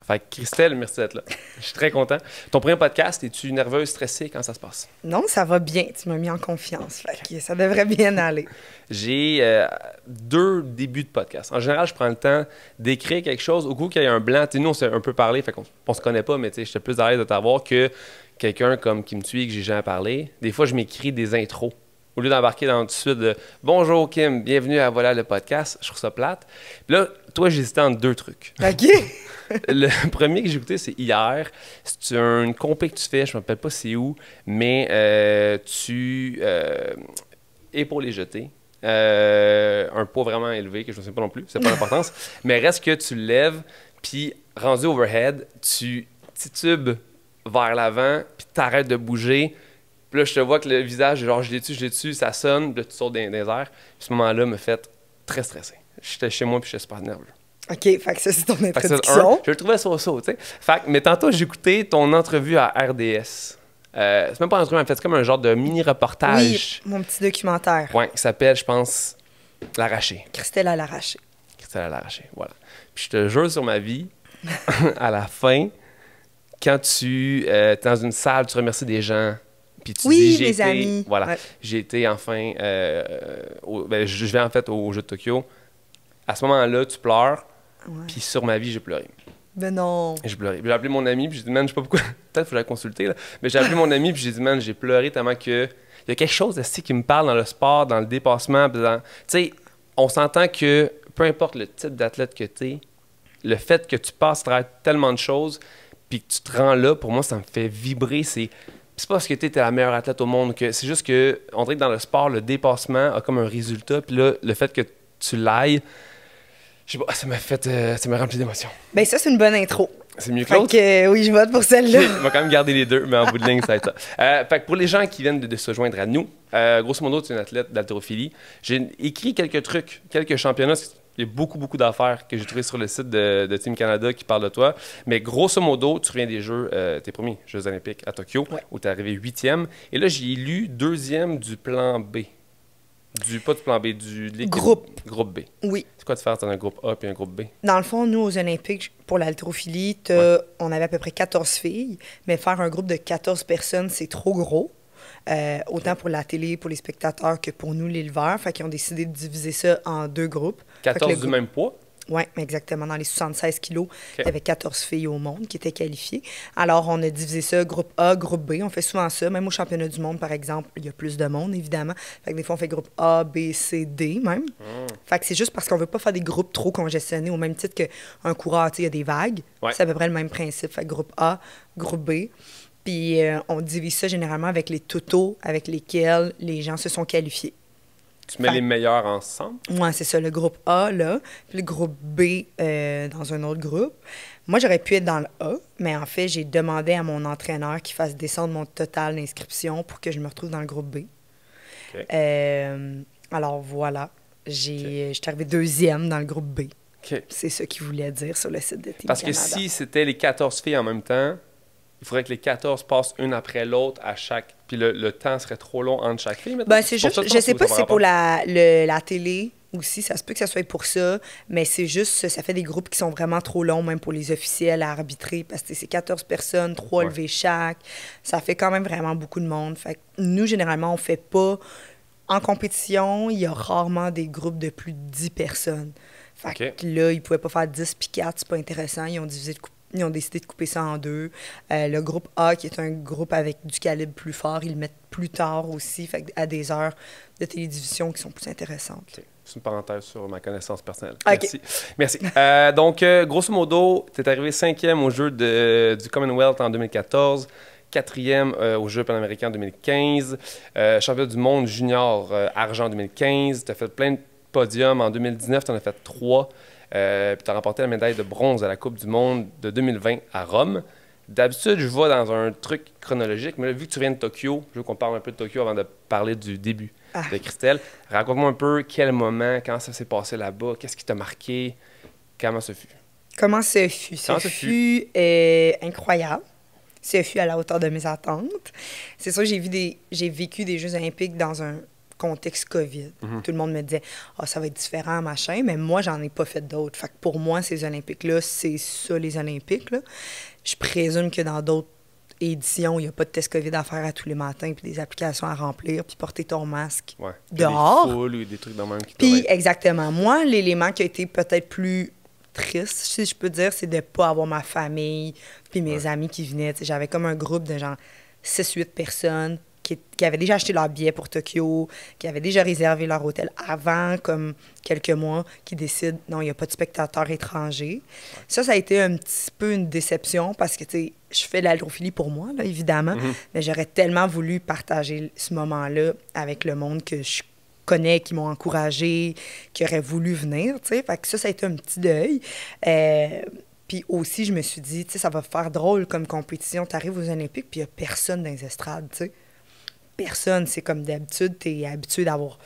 Fait que Christelle, merci d'être là. Je suis très content. Ton premier podcast, es-tu nerveuse, stressée? Quand ça se passe? Non, ça va bien. Tu m'as mis en confiance. Fait que ça devrait bien aller. J'ai 2 débuts de podcast. En général, je prends le temps d'écrire quelque chose. Au coup qu'il y a un blanc, nous, on s'est un peu parlé, fait qu'on se connaît pas, mais j'étais plus à l'aise de t'avoir que quelqu'un comme Kim Thuy que j'ai jamais parlé. Des fois, je m'écris des intros. Au lieu d'embarquer dans tout de suite de « Bonjour Kim, bienvenue à Voilà le podcast », je trouve ça plate. Puis là, toi, j'hésitais entre 2 trucs. OK. Le premier que j'ai écouté, c'est hier. C'est une compé que tu fais, je ne me rappelle pas c'est où, mais tu épaules les jetés. Un poids vraiment élevé, que je ne sais pas non plus, c'est pas l'importance. Mais reste que tu le lèves, puis rendu overhead, tu titubes vers l'avant, puis tu arrêtes de bouger. Puis là, je te vois que le visage, genre, je l'ai dessus, ça sonne, puis là, tu sautes dans les airs. Puis ce moment-là me fait très stressé. J'étais chez moi, puis j'étais super nerveux. OK, fait que ça, c'est ton introduction. Je le trouvais so-so, tu sais. Fait que, mais tantôt, j'ai écouté ton entrevue à RDS. C'est même pas une entrevue, en fait, c'est comme un genre de mini-reportage. Oui, mon petit documentaire. Ouais, qui s'appelle, je pense, L'Arraché. Christelle à l'arraché. Christelle à l'Arraché, voilà. Puis je te jure sur ma vie, à la fin, quand tu es dans une salle, tu remercies des gens, puis tu dis, mes amis. Voilà, ouais. j'ai été enfin, je vais en fait au Jeu de Tokyo. À ce moment-là, tu pleures, puis sur ma vie, j'ai pleuré. Ben non. J'ai pleuré. J'ai appelé mon ami, puis j'ai dit, man, je sais pas pourquoi, peut-être qu'il faut la consulter, là. Mais j'ai appelé mon ami, puis j'ai dit, man, j'ai pleuré tellement que. Il y a quelque chose de qui me parle dans le sport, dans le dépassement. Tu sais, on s'entend que peu importe le type d'athlète que tu es, le fait que tu passes à travers tellement de choses, puis que tu te rends là, pour moi, ça me fait vibrer. C'est pas parce que tu es la meilleure athlète au monde, que c'est juste que, on dirait que dans le sport, le dépassement a comme un résultat, puis là, le fait que tu l'ailles, je sais pas, ça m'a rempli d'émotions. Ben ça, c'est une bonne intro. C'est mieux que l'autre? Oui, je vote pour celle-là. Je vais quand même garder les deux, mais en bout de ligne, ça va être ça. Fait que pour les gens qui viennent de se joindre à nous, grosso modo, tu es une athlète d'haltérophilie. J'ai écrit quelques trucs, quelques championnats. Il y a beaucoup d'affaires que j'ai trouvées sur le site de Team Canada qui parlent de toi. Mais grosso modo, tu reviens des Jeux, tes premiers Jeux olympiques à Tokyo, où tu es arrivé 8e. Et là, j'ai lu 2e du plan B. Pas du plan B, du Groupe B. Oui. C'est quoi la différence entre un groupe A et un groupe B? Dans le fond, nous, aux Olympiques, pour l'haltérophilie, on avait à peu près 14 filles, mais faire un groupe de 14 personnes, c'est trop gros. Autant pour la télé, pour les spectateurs, que pour nous, les leveurs. Fait qu'ils ont décidé de diviser ça en 2 groupes. 14 du même poids? Oui, exactement. Dans les 76 kilos, il y avait 14 filles au monde qui étaient qualifiées. Alors, on a divisé ça, groupe A, groupe B. On fait souvent ça. Même au championnat du monde, par exemple, il y a plus de monde, évidemment. Fait que des fois, on fait groupe A, B, C, D même. Fait que c'est juste parce qu'on veut pas faire des groupes trop congestionnés, au même titre qu'un coureur, tu sais, il y a des vagues. Ouais. C'est à peu près le même principe. Fait que groupe A, groupe B. Puis on divise ça généralement avec les totaux avec lesquels les gens se sont qualifiés. Tu mets les meilleurs ensemble? Oui, c'est ça, le groupe A, là, puis le groupe B dans un autre groupe. Moi, j'aurais pu être dans le A, mais en fait, j'ai demandé à mon entraîneur qu'il fasse descendre mon total d'inscription pour que je me retrouve dans le groupe B. Okay. Alors, voilà. Je suis arrivée 2e dans le groupe B. Okay. C'est ça qu'il voulait dire sur le site de Team Parce Canada. que si c'était les 14 filles en même temps, il faudrait que les 14 passent une après l'autre à chaque. Puis le temps serait trop long entre chaque fille. Ben, c'est juste, je sais pas si c'est pour la télé aussi, ça se peut que ça soit pour ça, mais c'est juste, ça fait des groupes qui sont vraiment trop longs, même pour les officiels à arbitrer, parce que c'est 14 personnes, 3 levées chaque. Ça fait quand même vraiment beaucoup de monde. Fait que nous, généralement, on fait pas. En compétition, il y a rarement des groupes de plus de 10 personnes. Fait que là, ils pouvaient pas faire 10 puis 4, c'est pas intéressant. Ils ont décidé de couper ça en 2. Le groupe A, qui est un groupe avec du calibre plus fort, ils le mettent plus tard aussi, fait à des heures de télédivision qui sont plus intéressantes. Okay. C'est une parenthèse sur ma connaissance personnelle. Okay. Merci. Donc, grosso modo, tu es arrivé 5e au jeu du Commonwealth en 2014, 4e aux Jeux panaméricains en 2015, champion du monde junior argent en 2015. Tu as fait plein de podiums. En 2019, tu en as fait 3. Puis tu as remporté la médaille de bronze à la Coupe du monde de 2020 à Rome. D'habitude, je vais dans un truc chronologique, mais là, vu que tu viens de Tokyo, je veux qu'on parle un peu de Tokyo avant de parler du début de Christelle. Raconte-moi un peu quel moment, quand ça s'est passé là-bas, qu'est-ce qui t'a marqué, comment ça fut? Comment ça fut? Ça fut incroyable. Ça fut à la hauteur de mes attentes. C'est sûr que j'ai vécu des Jeux olympiques dans un contexte COVID. Tout le monde me disait « Ah, ça va être différent, machin », mais moi, j'en ai pas fait d'autres. Fait que pour moi, ces Olympiques-là, c'est ça, les Olympiques, là. Je présume que dans d'autres éditions, il n'y a pas de test COVID à faire à tous les matins, puis des applications à remplir, puis porter ton masque dehors. Des foules ou des trucs dans le même qui Puis, exactement. Moi, l'élément qui a été peut-être plus triste, si je peux dire, c'est de ne pas avoir ma famille, puis mes amis qui venaient. T'sais, j'avais comme un groupe de genre 6-8 personnes qui avaient déjà acheté leur billet pour Tokyo, qui avaient déjà réservé leur hôtel avant, comme quelques mois, qui décident, non, il n'y a pas de spectateurs étrangers. Ça a été un petit peu une déception parce que, tu sais, je fais de l'haltérophilie pour moi, là, évidemment, mais j'aurais tellement voulu partager ce moment-là avec le monde que je connais, qui m'ont encouragé, qui auraient voulu venir, tu sais. Fait que ça a été un petit deuil. Puis aussi, je me suis dit, tu sais, ça va faire drôle comme compétition. Tu arrives aux Olympiques, puis il n'y a personne dans les estrades, tu sais. Personne. C'est comme d'habitude, tu es habitué d'avoir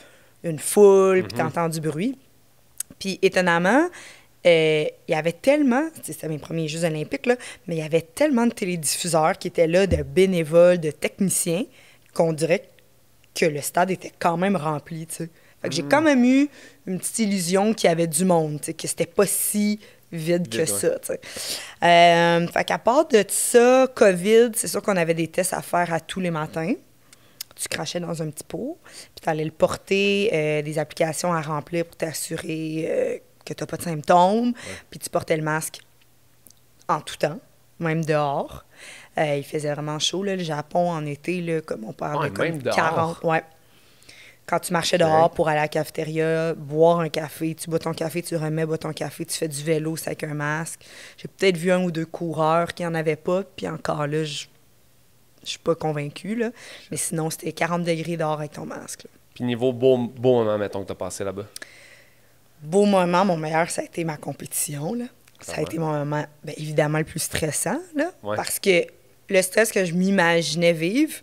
une foule, puis tu entends du bruit. Puis étonnamment, il y avait tellement, c'était mes premiers Jeux olympiques, là, mais il y avait tellement de télédiffuseurs qui étaient là, de bénévoles, de techniciens, qu'on dirait que le stade était quand même rempli, tu sais. Fait que j'ai quand même eu une petite illusion qu'il y avait du monde, tu sais, que c'était pas si vide que ça, tu sais. Fait qu'à part de ça, COVID, c'est sûr qu'on avait des tests à faire à tous les matins. Tu crachais dans un petit pot, puis tu allais le porter, des applications à remplir pour t'assurer que tu n'as pas de symptômes, puis tu portais le masque en tout temps, même dehors. Il faisait vraiment chaud, là, le Japon, en été, là, comme on parle de comme 40. Ouais. Quand tu marchais dehors pour aller à la cafétéria, boire un café, tu bois ton café, tu remets, bois ton café, tu fais du vélo, c'est avec un masque. J'ai peut-être vu 1 ou 2 coureurs qui n'en avaient pas, puis encore là, je suis pas convaincue, là. Mais sinon, c'était 40 degrés dehors avec ton masque, là. Puis niveau beau moment, mettons, que tu as passé là-bas? Beau moment, mon meilleur, ça a été ma compétition, là. Ça a été mon moment, bien, évidemment, le plus stressant, là. Parce que le stress que je m'imaginais vivre,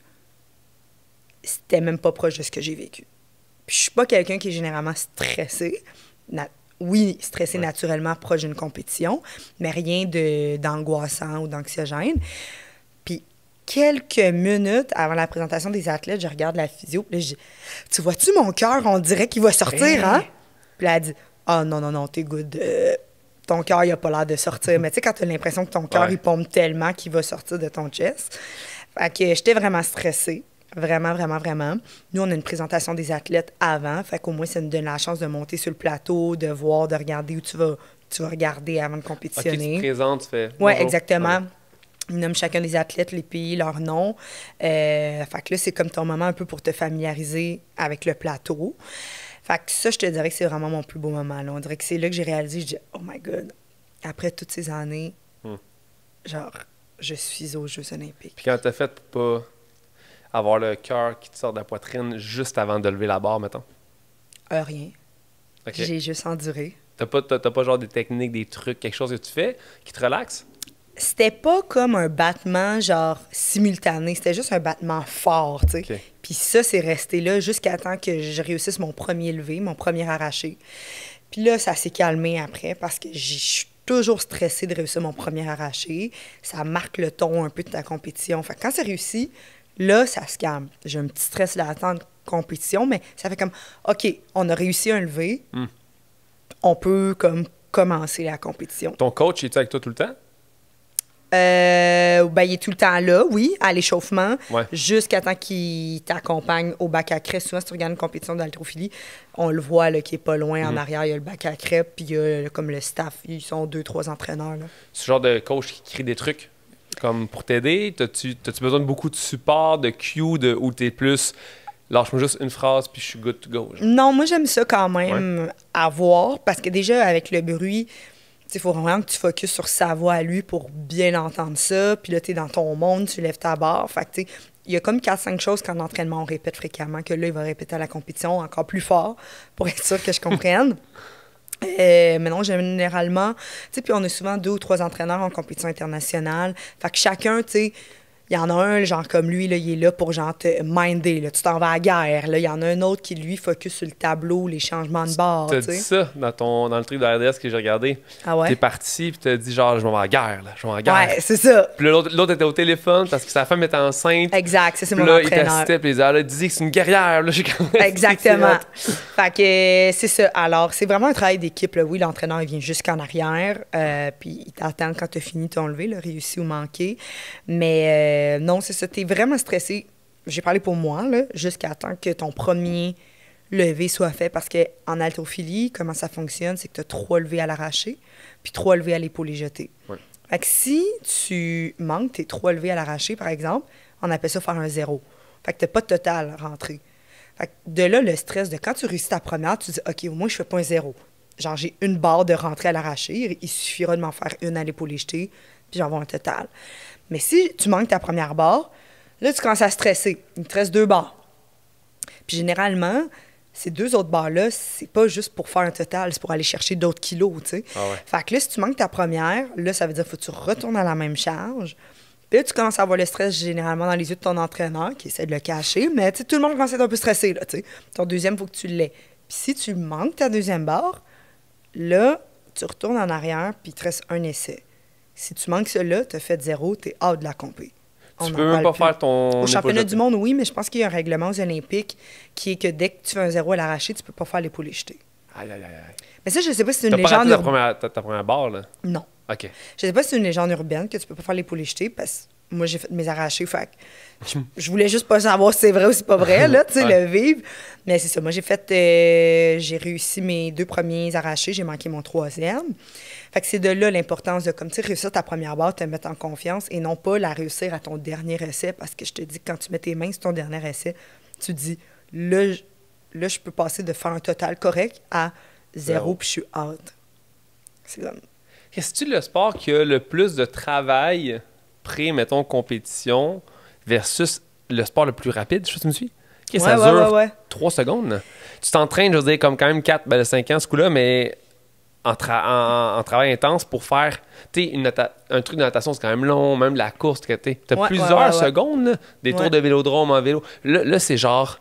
c'était même pas proche de ce que j'ai vécu. Puis je suis pas quelqu'un qui est généralement stressé. Oui, stressé naturellement proche d'une compétition, mais rien d'angoissant ou d'anxiogène. Puis quelques minutes avant la présentation des athlètes, je regarde la physio, puis là, je dis « Tu vois-tu mon cœur? On dirait qu'il va sortir, hein? » Puis là, elle dit « Ah, non, non, non, t'es good. Ton cœur, il a pas l'air de sortir. » Mais tu sais, quand t'as l'impression que ton cœur, il pompe tellement qu'il va sortir de ton chest. Fait que j'étais vraiment stressée. Vraiment, vraiment, vraiment. Nous, on a une présentation des athlètes avant. Fait qu'au moins, ça nous donne la chance de monter sur le plateau, de voir, de regarder où tu vas regarder avant de compétitionner. OK, tu te présentes, tu fais... Oui, exactement. Ils nomment chacun des athlètes, les pays, leur nom. Fait que là, c'est comme ton moment un peu pour te familiariser avec le plateau. Fait que ça, je te dirais que c'est vraiment mon plus beau moment, là. On dirait que c'est là que j'ai réalisé, je dis « Oh my God! » Après toutes ces années, genre, je suis aux Jeux olympiques. Puis quand t'as fait pour pas avoir le cœur qui te sort de la poitrine juste avant de lever la barre, mettons? Rien. Okay. J'ai juste enduré. T'as pas genre des techniques, des trucs, quelque chose que tu fais qui te relaxe? C'était pas comme un battement genre simultané, c'était juste un battement fort, tu sais. Okay. Puis ça, c'est resté là jusqu'à temps que je réussisse mon premier levé, mon premier arraché. Puis là, ça s'est calmé après parce que je suis toujours stressée de réussir mon premier arraché. Ça marque le ton un peu de ta compétition. Fait que quand c'est réussi, là, ça se calme. J'ai un petit stress latent de compétition, mais ça fait comme, OK, on a réussi un levé, on peut comme commencer la compétition. Ton coach, est-tu avec toi tout le temps? Ben, il est tout le temps là, oui, à l'échauffement, jusqu'à temps qu'il t'accompagne au bac à craie. Souvent, si tu regardes une compétition d'haltérophilie, on le voit là, qui est pas loin en arrière, il y a le bac à craie, puis il y a comme le staff, ils sont 2-3 entraîneurs. Là. Ce genre de coach qui crée des trucs comme pour t'aider, t'as-tu besoin de beaucoup de support, de cue, où t'es plus lâche-moi juste une phrase puis je suis good to go? Genre. Non, moi j'aime ça quand même avoir, parce que déjà avec le bruit, il faut vraiment que tu focuses sur sa voix à lui pour bien entendre ça. Puis là, tu es dans ton monde, tu lèves ta barre. Fait que, tu sais, il y a comme 4-5 choses qu'en entraînement, on répète fréquemment, que là, il va répéter à la compétition encore plus fort pour être sûr que je comprenne. Mais non, généralement, tu sais, puis on a souvent 2 ou 3 entraîneurs en compétition internationale. Fait que chacun, tu sais, Il y en a un, genre comme lui, là, il est là pour genre te minder. Là. Tu t'en vas à la guerre. Là. Il y en a un autre qui, lui, focus sur le tableau, les changements de bord. T'as dit ça dans le truc de RDS que j'ai regardé. Ah ouais? T'es parti, puis t'as dit genre, je m'en vais à la guerre, là. Je m'en vais à la guerre. Ouais, c'est ça. Puis l'autre était au téléphone parce que sa femme était enceinte. Exact, ça, c'est mon Puis là, entraîneur. il t'assistait, puis il disait que c'est une guerrière. Là, Exactement. Fait que c'est ça. Alors, c'est vraiment un travail d'équipe. Là. Oui, l'entraîneur, il vient jusqu'en arrière, puis il t'attend quand tu as fini ton levé, là, réussi ou manqué. Mais non, c'est ça. T'es vraiment stressé. J'ai parlé pour moi, là, jusqu'à temps que ton premier levé soit fait. Parce qu'en haltérophilie, comment ça fonctionne, c'est que tu as 3 levées à l'arraché, puis 3 levées à l'épaule jetée. Ouais. Fait que si tu manques tes 3 levées à l'arraché, par exemple, on appelle ça faire un 0. Fait que tu n'as pas de total rentré. Fait que de là, le stress de quand tu réussis ta première, tu dis, OK, au moins, je fais pas un 0. Genre, j'ai une barre de rentrée à l'arraché. Il suffira de m'en faire une à l'épaule jetée, puis j'en vais un total. Mais si tu manques ta première barre, là, tu commences à stresser. Il te reste 2 barres. Puis généralement, ces 2 autres barres-là, c'est pas juste pour faire un total, c'est pour aller chercher d'autres kilos, tu sais. Ah ouais. Fait que là, si tu manques ta première, là, ça veut dire qu'il faut que tu retournes à la même charge. Puis là, tu commences à avoir le stress généralement dans les yeux de ton entraîneur qui essaie de le cacher, mais tout le monde commence à être un peu stressé, là, tu sais. Ton deuxième, il faut que tu l'aies. Puis si tu manques ta deuxième barre, là, tu retournes en arrière, puis il te reste un essai. Si tu manques cela, tu as fait 0, tu es out de la compé. Tu peux même pas faire ton... Au championnat du monde, oui, mais je pense qu'il y a un règlement aux Olympiques qui est que dès que tu fais un 0 à l'arraché, tu peux pas faire l'épaule jetée. Aïe. Mais ça, je sais pas si c'est une T'as pas légende... raté ta première barre, là? Non. OK. Je sais pas si c'est une légende urbaine que tu peux pas faire l'épaule jetée parce que moi, j'ai fait mes arrachés, fait que je voulais juste pas savoir si c'est vrai ou si c'est pas vrai, là, tu sais, le vivre. Mais c'est ça, moi, j'ai réussi mes 2 premiers arrachés, j'ai manqué mon 3e. Fait que c'est de là l'importance de, comme, tu sais, réussir ta première barre, te mettre en confiance et non pas la réussir à ton dernier essai parce que je te dis que quand tu mets tes mains sur ton dernier essai, tu te dis, là, je peux passer de faire un total correct à 0 puis je suis out. C'est comme... Est-ce que le sport qui a le plus de travail mettons, compétition versus le sport le plus rapide, je sais pas si tu me suis? Okay, ça dure 3 secondes. Là. Tu t'entraînes, je veux dire, comme quand même 5 ans ce coup-là, mais en travail intense pour faire, tu sais, un truc de natation, c'est quand même long, même la course, tu as plusieurs secondes, là, des tours de vélodrome en vélo. Là c'est genre...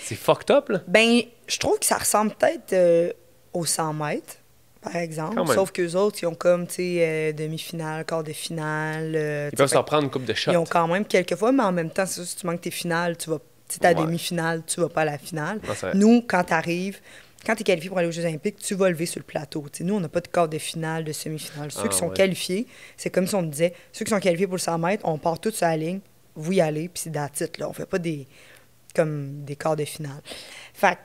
C'est fucked up, là. Ben, je trouve que ça ressemble peut-être aux 100 mètres. Par exemple, sauf qu'eux autres, ils ont comme, tu sais, demi-finale, quart de finale. Ils peuvent s'en prendre une coupe de shots. Ils ont quand même quelques fois, mais en même temps, si tu manques tes finales, tu vas, tu sais, ta demi-finale, tu vas pas à la finale. Non, nous, quand tu arrives, quand tu es qualifié pour aller aux Jeux olympiques, tu vas lever sur le plateau. T'sais, nous, on n'a pas de quart de finale, de semi-finale. Ceux qui sont qualifiés, c'est comme si on disait, ceux qui sont qualifiés pour le 100 mètres, on part tous sur la ligne, vous y allez, puis c'est d'attitude, là. On fait pas comme des quarts de finale. Fait que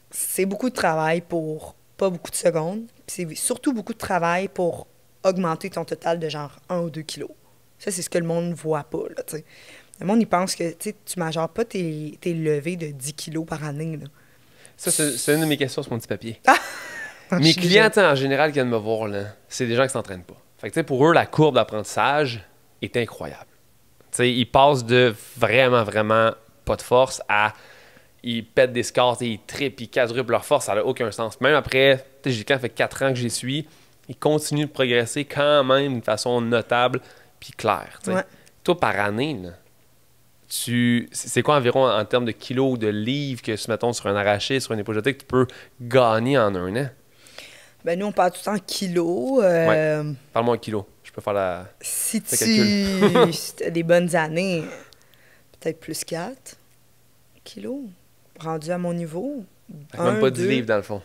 c'est beaucoup de travail pour pas beaucoup de secondes. Puis c'est surtout beaucoup de travail pour augmenter ton total de genre 1 ou 2 kilos. Ça, c'est ce que le monde ne voit pas, là, tu sais. Le monde, il pense que, tu majores pas tes levées de 10 kilos par année, là. Ça, c'est une de mes questions sur mon petit papier. Mes clients, en général, qui viennent me voir, là, c'est des gens qui ne s'entraînent pas. Fait que, pour eux, la courbe d'apprentissage est incroyable. T'sais, ils passent de vraiment, vraiment pas de force à... Ils pètent des scores, ils trippent, ils quadruplent leur force, ça n'a aucun sens. Même après, ça fait 4 ans que j'y suis, ils continuent de progresser quand même d'une façon notable puis claire. Ouais. Toi, par année, là, c'est quoi environ en termes de kilos ou de livres que, mettons, sur un arraché, sur une épaule jetée, que tu peux gagner en un an? Ben nous, on parle tout le temps en kilos. Parle-moi en kilos. Je peux faire la... Si tu as des bonnes années, peut-être plus 4 kilos. Rendu à mon niveau. Même pas 10 livres, dans le fond.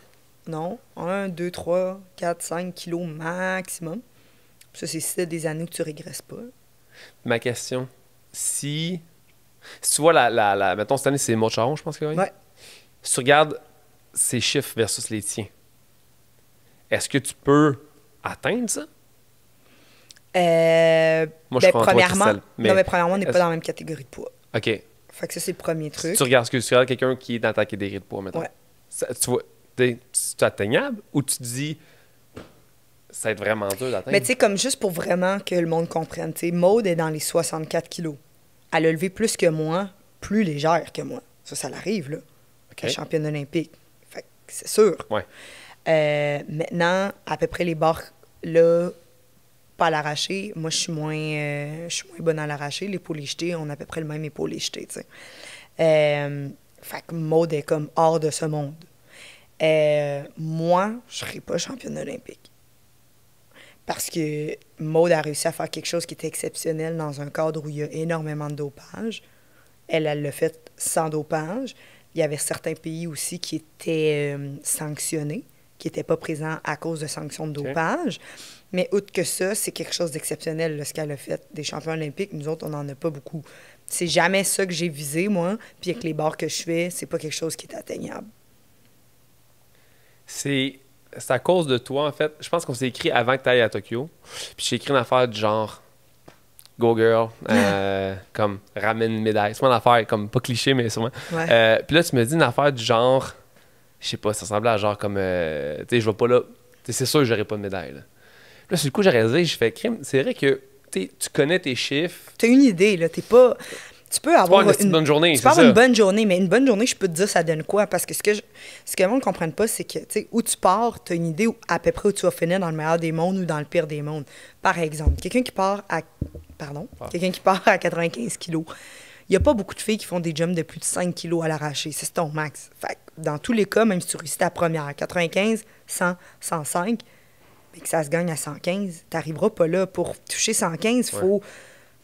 Non. 1, 2, 3, 4, 5 kilos maximum. Ça, c'est si tu as des années où tu régresses pas. Ma question, si tu vois, mettons, cette année, c'est Maud Charon, je pense que oui. Ouais. Si tu regardes ces chiffres versus les tiens, est-ce que tu peux atteindre ça? Moi, je crois premièrement, en toi, mais premièrement, on n'est pas dans la même catégorie de poids. OK. Fait que ça, c'est le premier truc. Si tu regardes quelqu'un qui est dans ta catégorie de poids, mettons. Ouais. Tu vois, c'est atteignable ou tu te dis ça va être vraiment dur d'atteindre? Mais tu sais, comme juste pour vraiment que le monde comprenne, tu sais, Maud est dans les 64 kilos. Elle a levé plus que moi, plus légère que moi. Ça l'arrive, là. Elle est championne olympique. Fait que c'est sûr. Ouais. Maintenant, à peu près les barres, là, pas à l'arraché. Moi, je suis moins bonne à l'arraché. L'épaulé jeté, on a à peu près le même épaulé jeté, tu sais. Fait que Maude est comme hors de ce monde. Moi, je serais pas championne olympique. Parce que Maude a réussi à faire quelque chose qui était exceptionnel dans un cadre où il y a énormément de dopage. Elle l'a fait sans dopage. Il y avait certains pays aussi qui étaient sanctionnés, qui n'étaient pas présents à cause de sanctions de dopage. Mais outre que ça, c'est quelque chose d'exceptionnel, là, ce qu'elle a fait. Des champions olympiques, nous autres, on n'en a pas beaucoup. C'est jamais ça que j'ai visé, moi. Puis avec les barres que je fais, c'est pas quelque chose qui est atteignable. C'est à cause de toi, en fait. Je pense qu'on s'est écrit avant que tu ailles à Tokyo. Puis j'ai écrit une affaire du genre Go girl, comme ramène une médaille. C'est une affaire comme pas cliché, mais sûrement. Ouais. Puis là, tu me dis une affaire du genre, je sais pas, ça ressemblait à genre comme, tu sais, je vais pas là, c'est sûr que j'aurai pas de médaille. Là, sur le coup, j'ai réalisé, je fais crime. C'est vrai que tu connais tes chiffres. T'as une idée, là. T'es pas. Tu peux avoir une bonne journée. Tu peux avoir une bonne journée, mais une bonne journée, je peux te dire, ça donne quoi? Parce que ce que le monde ne comprenne pas, c'est que, tu sais, où tu pars, tu as une idée à peu près où tu vas finir dans le meilleur des mondes ou dans le pire des mondes. Par exemple, quelqu'un qui part à 95 kilos, il n'y a pas beaucoup de filles qui font des jumps de plus de 5 kilos à l'arraché. C'est ton max. Fait que dans tous les cas, même si tu réussis ta première, 95, 100, 105, et que ça se gagne à 115, tu n'arriveras pas là. Pour toucher 115,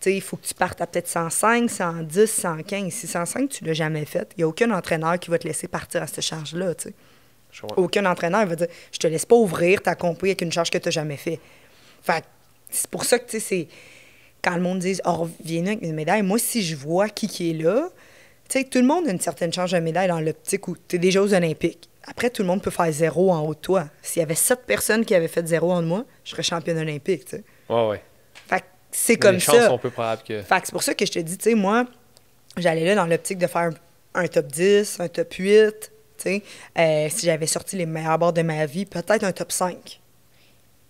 il faut que tu partes à peut-être 105, 110, 115. Si 105, tu ne l'as jamais fait, il n'y a aucun entraîneur qui va te laisser partir à cette charge-là. Aucun entraîneur va dire « Je te laisse pas ouvrir ta compé avec une charge que tu n'as jamais fait. » Fait c'est pour ça que c'est quand le monde dit « Oh, viens avec une médaille », moi, si je vois qui est là, tout le monde a une certaine charge de médaille dans l'optique où tu es déjà aux Olympiques. Après, tout le monde peut faire 0 en haut de toi. S'il y avait 7 personnes qui avaient fait 0 en de moi, je serais championne olympique. T'sais. Ouais. Fait que c'est comme ça. Les chances sont peu probables que... Fait que c'est pour ça que je te dis, tu sais, moi, j'allais là dans l'optique de faire un top 10, un top 8. Si j'avais sorti les meilleures barres de ma vie, peut-être un top 5.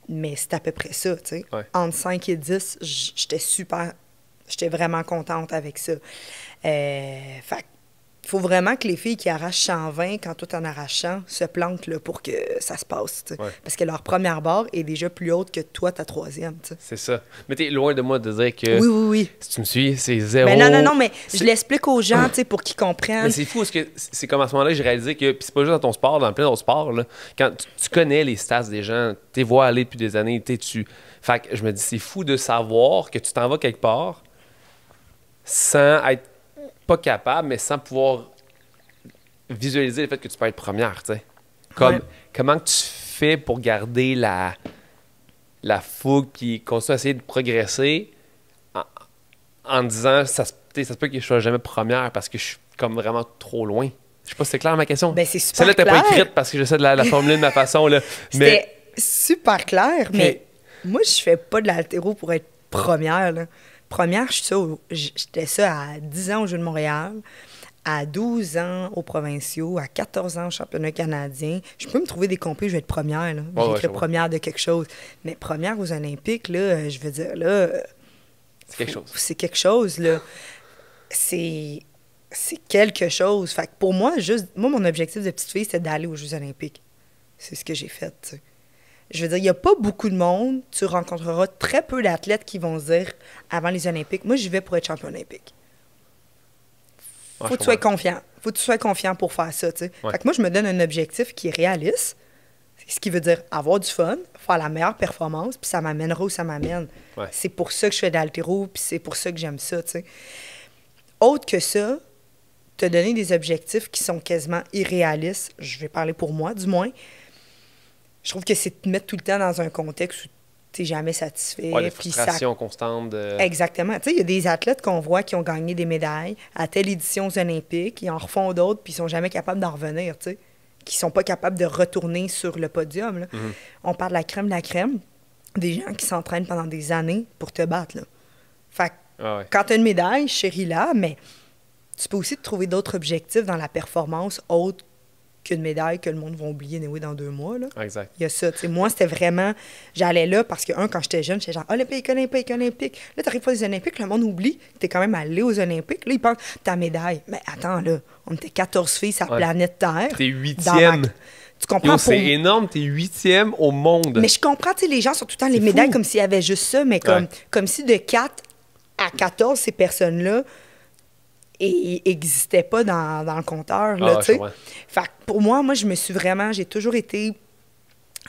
Mais c'est à peu près ça, tu sais. Ouais. Entre 5 et 10, j'étais vraiment contente avec ça. Fait il faut vraiment que les filles qui arrachent 120 quand toi en arrachant se plantent là, pour que ça se passe. Ouais. Parce que leur première barre est déjà plus haute que toi, ta troisième. T'sais. C'est ça. Mais t'es loin de moi de dire que... Oui. Si tu me suis, c'est 0. Mais non, mais je l'explique aux gens pour qu'ils comprennent. Mais c'est fou parce que c'est comme à ce moment-là que j'ai réalisé que... Puis c'est pas juste dans ton sport, dans plein d'autres sports. Là, quand tu connais les stats des gens, tu les vois aller depuis des années, Fait que je me dis, c'est fou de savoir que tu t'en vas quelque part sans être pas capable, mais sans pouvoir visualiser le fait que tu peux être première, tu sais. Comment tu fais pour garder la fougue puis continuer à essayer de progresser en disant ça se peut que je sois jamais première parce que je suis comme vraiment trop loin. Je sais pas si c'est clair ma question. Ben, c'est super celle-là t'es clair. pas écrite parce que j'essaie de la formuler de ma façon là. C'était super clair, mais moi je fais pas de l'haltéro pour être première là. Première, j'étais ça à 10 ans au Jeux de Montréal, à 12 ans aux provinciaux, à 14 ans au championnat canadien. Je peux me trouver des compés, je vais être première. Là. Je vais être première de quelque chose. Mais première aux Olympiques, là, je veux dire, là... C'est quelque chose. C'est quelque chose, là. C'est quelque chose. Fait que pour moi, mon objectif de petite fille, c'était d'aller aux Jeux olympiques. C'est ce que j'ai fait, tu sais. Je veux dire, il n'y a pas beaucoup de monde. Tu rencontreras très peu d'athlètes qui vont se dire, avant les Olympiques, moi, j'y vais pour être champion olympique. Faut que tu sois confiant. Faut que tu sois confiant pour faire ça, tu sais. Fait que moi, je me donne un objectif qui est réaliste, ce qui veut dire avoir du fun, faire la meilleure performance, puis ça m'amènera où ça m'amène. Ouais. C'est pour ça que je fais de l'haltéro, puis c'est pour ça que j'aime ça, tu sais. Autre que ça, te donner des objectifs qui sont quasiment irréalistes, je vais parler pour moi, du moins, je trouve que c'est te mettre tout le temps dans un contexte où tu n'es jamais satisfait. Ouais, des frustrations constantes. Exactement. Tu sais, il y a des athlètes qu'on voit qui ont gagné des médailles à telle édition aux Olympiques, ils en refont d'autres, puis ils sont jamais capables d'en revenir, tu sais, qui sont pas capables de retourner sur le podium. Là. Mm-hmm. On parle de la crème, des gens qui s'entraînent pendant des années pour te battre. Là. Fait que quand tu as une médaille, chéris-la, mais tu peux aussi te trouver d'autres objectifs dans la performance autres qu'une médaille que le monde va oublier dans 2 mois. Là. Exact. Il y a ça. T'sais, moi, c'était vraiment... J'allais là parce que, quand j'étais jeune, j'étais genre Olympique. Là, t'arrives pas aux Olympiques, le monde oublie que t'es quand même allé aux Olympiques. Là, ils pensent ta médaille. Mais attends, là, on était 14 filles sur la planète Terre. T'es 8e. Tu comprends? C'est énorme, t'es 8e au monde. Mais je comprends, tu sais, les gens sont tout le temps les médailles comme s'il y avait juste ça, mais comme si de 4 à 14, ces personnes-là n'existaient pas dans le compteur, là, tu sais. Fait que pour moi, j'ai toujours été...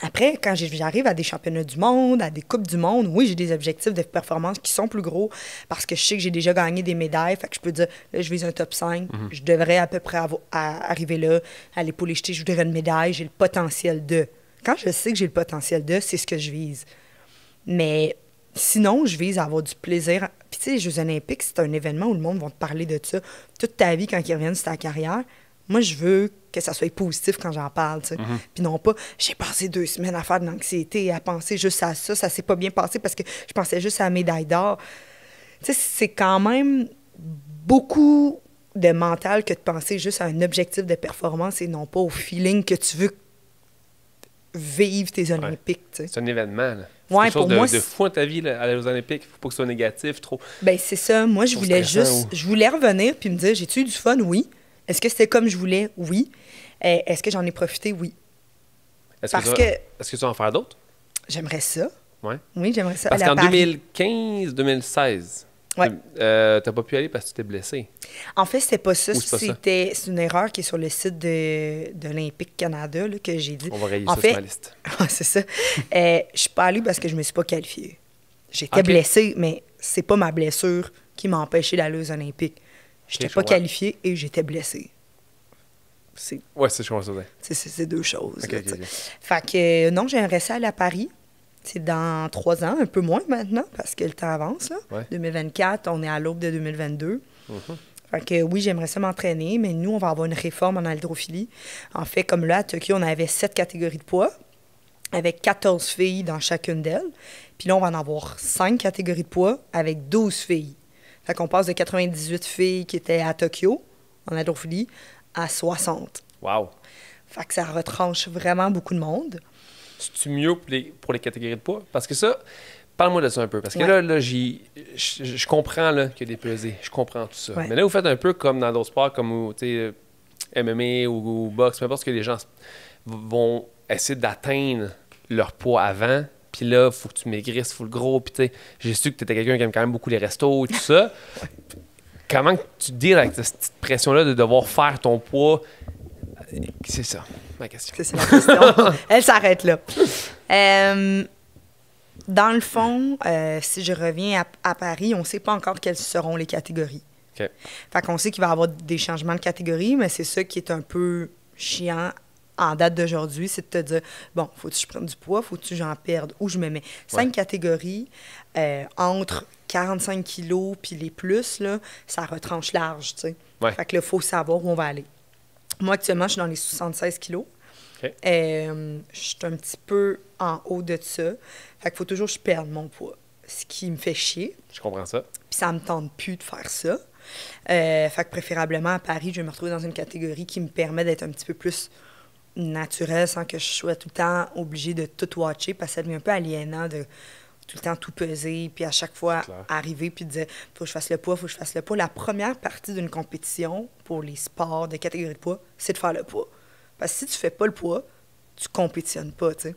Après, quand j'arrive à des championnats du monde, à des coupes du monde, oui, j'ai des objectifs de performance qui sont plus gros parce que je sais que j'ai déjà gagné des médailles. Fait que je peux dire, là, je vise un top 5. Je devrais à peu près arriver là, à l'épaule jetée, je voudrais une médaille. J'ai le potentiel de. Quand je sais que j'ai le potentiel de, c'est ce que je vise. Mais sinon, je vise à avoir du plaisir. Puis tu sais, les Jeux olympiques, c'est un événement où le monde va te parler de ça toute ta vie quand ils reviennent sur ta carrière. Moi, je veux que ça soit positif quand j'en parle, tu sais. Puis non pas, j'ai passé 2 semaines à faire de l'anxiété, à penser juste à ça s'est pas bien passé parce que je pensais juste à la médaille d'or. Tu sais, c'est quand même beaucoup de mental que de penser juste à un objectif de performance et non pas au feeling que tu veux vivre tes Olympiques, tu sais. C'est un événement, là. Ouais, quelque chose de fou dans ta vie, là, aller aux Olympiques. Faut pas que ce soit négatif, trop... Ben c'est ça. Moi, je voulais je voulais revenir puis me dire, j'ai-tu eu du fun? Oui. Est-ce que c'était comme je voulais? Oui. Est-ce que j'en ai profité? Oui. Est-ce que tu vas en faire d'autres? J'aimerais ça. Ouais. Oui, j'aimerais ça. Parce qu'en 2015-2016, t'as pas pu aller parce que tu t'es blessé. En fait, c'était pas ça. C'est une erreur qui est sur le site de l'Olympique Canada là, que j'ai dit. On va rayer ça sur ma liste. C'est ça. Je suis pas allée parce que je me suis pas qualifiée. J'étais blessée, mais c'est pas ma blessure qui m'a empêché d'aller aux Olympiques. J'étais pas qualifiée et j'étais blessée. Ouais, c'est ce que c'est 2 choses. Là, fait que non, j'aimerais ça aller à Paris. C'est dans 3 ans, un peu moins maintenant, parce que le temps avance. Là. 2024, on est à l'aube de 2022. Fait que oui, j'aimerais ça m'entraîner, mais nous, on va avoir une réforme en haltérophilie. En fait, comme là, à Tokyo, on avait 7 catégories de poids, avec 14 filles dans chacune d'elles. Puis là, on va en avoir 5 catégories de poids, avec 12 filles. Fait qu'on passe de 98 filles qui étaient à Tokyo, en haltérophilie, à 60. Wow! Fait que ça retranche vraiment beaucoup de monde. C'est-tu mieux pour les catégories de poids? Parce que ça, parle-moi de ça un peu. Parce que là je comprends là, qu'il y a des pesées. Je comprends tout ça. Mais là, vous faites un peu comme dans d'autres sports, comme MMA ou boxe, peu importe ce que les gens vont essayer d'atteindre leur poids avant. Puis là, il faut que tu maigrisses full gros. Puis tu sais, j'ai su que tu étais quelqu'un qui aime quand même beaucoup les restos et tout ça. Comment tu deals avec cette petite pression-là de devoir faire ton poids? C'est ça, ma question. C'est la question. Elle s'arrête là. Dans le fond, si je reviens à Paris, on ne sait pas encore quelles seront les catégories. Okay. Fait qu'on sait qu'il va y avoir des changements de catégorie, mais c'est ça qui est un peu chiant en date d'aujourd'hui, c'est de te dire, bon, faut-tu que je prenne du poids, faut-tu que j'en perde, où je me mets. 5 catégories, entre 45 kilos puis les plus, là, ça retranche large, tu sais. Fait que là, il faut savoir où on va aller. Moi, actuellement, je suis dans les 76 kilos. Okay. Je suis un petit peu en haut de ça. Fait qu'il faut toujours que je perde mon poids, ce qui me fait chier. Je comprends ça. Puis ça me tente plus de faire ça. Fait que préférablement, à Paris, je vais me retrouver dans une catégorie qui me permet d'être un petit peu plus naturel sans que je sois tout le temps obligée de tout watcher parce que ça devient un peu aliénant de tout le temps tout peser puis à chaque fois arriver puis dire faut que je fasse le poids, faut que je fasse le poids. La première partie d'une compétition pour les sports de catégorie de poids, c'est de faire le poids. Parce que si tu fais pas le poids, tu compétitionnes pas, tu sais.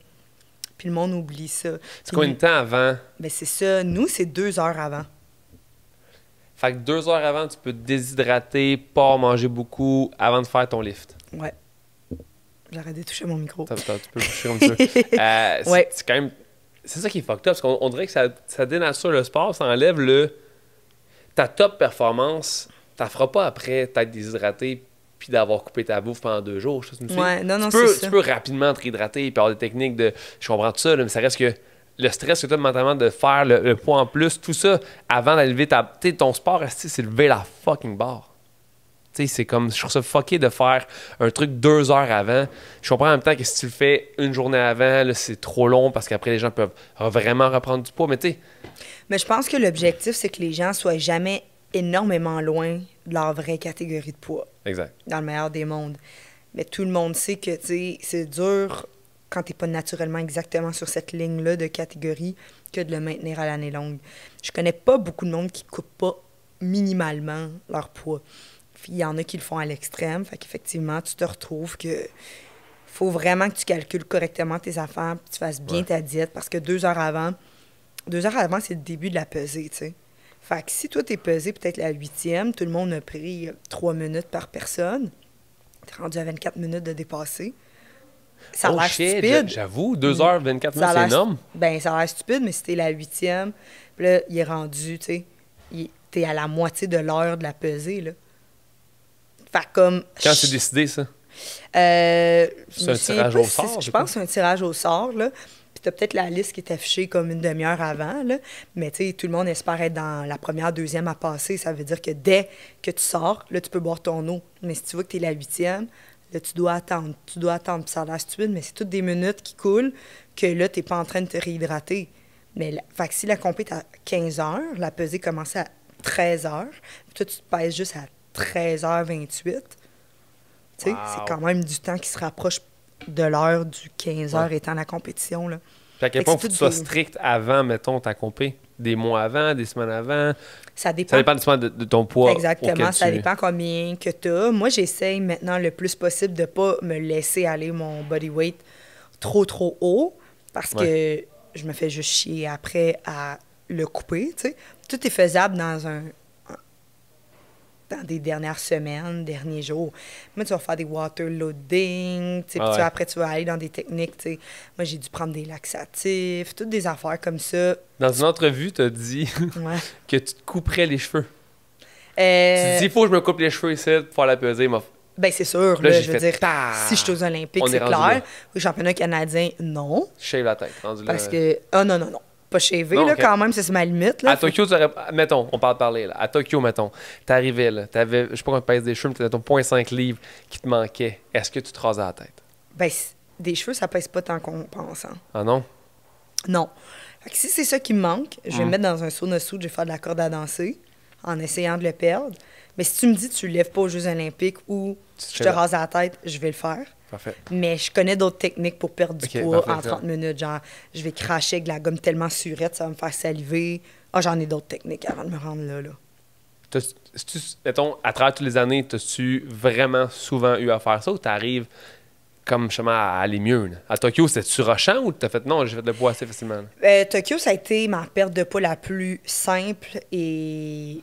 Puis le monde oublie ça. C'est combien de temps avant? Ben c'est ça. Nous, c'est 2 heures avant. Fait que 2 heures avant, tu peux te déshydrater, pas manger beaucoup avant de faire ton lift. Ouais. J'arrête de toucher mon micro. Tu peux toucher comme tu veux. C'est quand même... C'est ça qui est fucked up, parce qu'on dirait que ça dénature le sport, ça enlève ta top performance, t'en feras pas après t'être déshydraté puis d'avoir coupé ta bouffe pendant 2 jours. Je sais, tu peux rapidement te réhydrater et avoir des techniques de... Je comprends tout ça, là, mais ça reste que le stress que tu as mentalement de faire le poids en plus, tout ça, avant d'élever ton sport, c'est lever la fucking barre. C'est comme, je trouve ça fucké de faire un truc 2 heures avant. Je comprends en même temps que si tu le fais une journée avant, c'est trop long parce qu'après, les gens peuvent vraiment reprendre du poids. Mais je pense que l'objectif, c'est que les gens soient jamais énormément loin de leur vraie catégorie de poids. Exact. Dans le meilleur des mondes. Mais tout le monde sait que, c'est dur quand tu n'es pas naturellement exactement sur cette ligne-là de catégorie que de le maintenir à l'année longue. Je connais pas beaucoup de monde qui ne coupe pas minimalement leur poids. Il y en a qui le font à l'extrême. Fait qu'effectivement, tu te retrouves que faut vraiment que tu calcules correctement tes affaires, puis tu fasses bien ta diète, parce que 2 heures avant, c'est le début de la pesée, tu sais. Fait que si toi, t'es pesé peut-être la 8e, tout le monde a pris 3 minutes par personne, t'es rendu à 24 minutes de dépasser. Ça a l'air stupide. J'avoue, 2h24 minutes, c'est énorme. Ben, ça a l'air stupide, mais si t'es la 8e, puis là, il est rendu, tu sais, t'es à la moitié de l'heure de la pesée, là. Fait comme... Quand c'est décidé, ça? C'est un tirage au sort? Je pense que c'est un tirage au sort, là. Puis t'as peut-être la liste qui est affichée comme une demi-heure avant, là. Mais tu sais, tout le monde espère être dans la première, deuxième à passer. Ça veut dire que dès que tu sors, là, tu peux boire ton eau. Mais si tu vois que t'es la 8e, là, tu dois attendre. Tu dois attendre. Puis ça a l'air stupide, mais c'est toutes des minutes qui coulent que là, t'es pas en train de te réhydrater. Mais fait que si la compé est à 15 heures, la pesée commence à 13 heures, puis toi, tu te pèses juste à 13h28. Tu sais, c'est quand même du temps qui se rapproche de l'heure du 15 heures étant la compétition, là. Puis à quel point il faut que tu sois strict avant, mettons, ta compé? Des mois avant, des semaines avant? Ça dépend. Ça dépend de ton poids. Exactement, ça dépend combien que tu as. Moi, j'essaye maintenant le plus possible de ne pas me laisser aller mon body weight trop haut parce que je me fais juste chier après à le couper, tu sais. Tout est faisable dans des dernières semaines, derniers jours. Moi, tu vas faire des water loading, tu sais, puis après, tu vas aller dans des techniques, tu sais. Moi, j'ai dû prendre des laxatifs, toutes des affaires comme ça. Dans une entrevue, tu as dit que tu te couperais les cheveux. Tu te dis, il faut que je me coupe les cheveux ici pour faire la pesée. Ben c'est sûr, là, je veux dire, si je suis aux Olympiques, c'est clair. Au championnat canadien, non. Shave la tête, rendu là. Parce que, non. Pas shavé, là, quand même, c'est ma limite. Là, à Tokyo, mettons, on parle de parler, là. À Tokyo, mettons, t'arrivais, là, t'avais, je sais pas combien tu pèses des cheveux, mais t'avais ton 0,5 livres qui te manquait. Est-ce que tu te rasais la tête? Ben, des cheveux, ça pèse pas tant qu'on pense. Hein. Ah non? Non. Fait que si c'est ça qui me manque, je vais me mettre dans un sauna suit, je vais faire de la corde à danser en essayant de le perdre. Mais si tu me dis que tu ne lèves pas aux Jeux olympiques ou je te rase la tête, je vais le faire. Parfait. Mais je connais d'autres techniques pour perdre du poids en 30 minutes. Genre, je vais cracher avec de la gomme tellement surette, ça va me faire saliver. Ah, j'en ai d'autres techniques avant de me rendre là. Mettons, à travers toutes les années, as-tu vraiment souvent eu à faire ça ou t'arrives comme justement à aller mieux? Là? À Tokyo, c'était-tu rushant ou t'as fait non, j'ai fait le poids assez facilement? Tokyo, ça a été ma perte de poids la plus simple et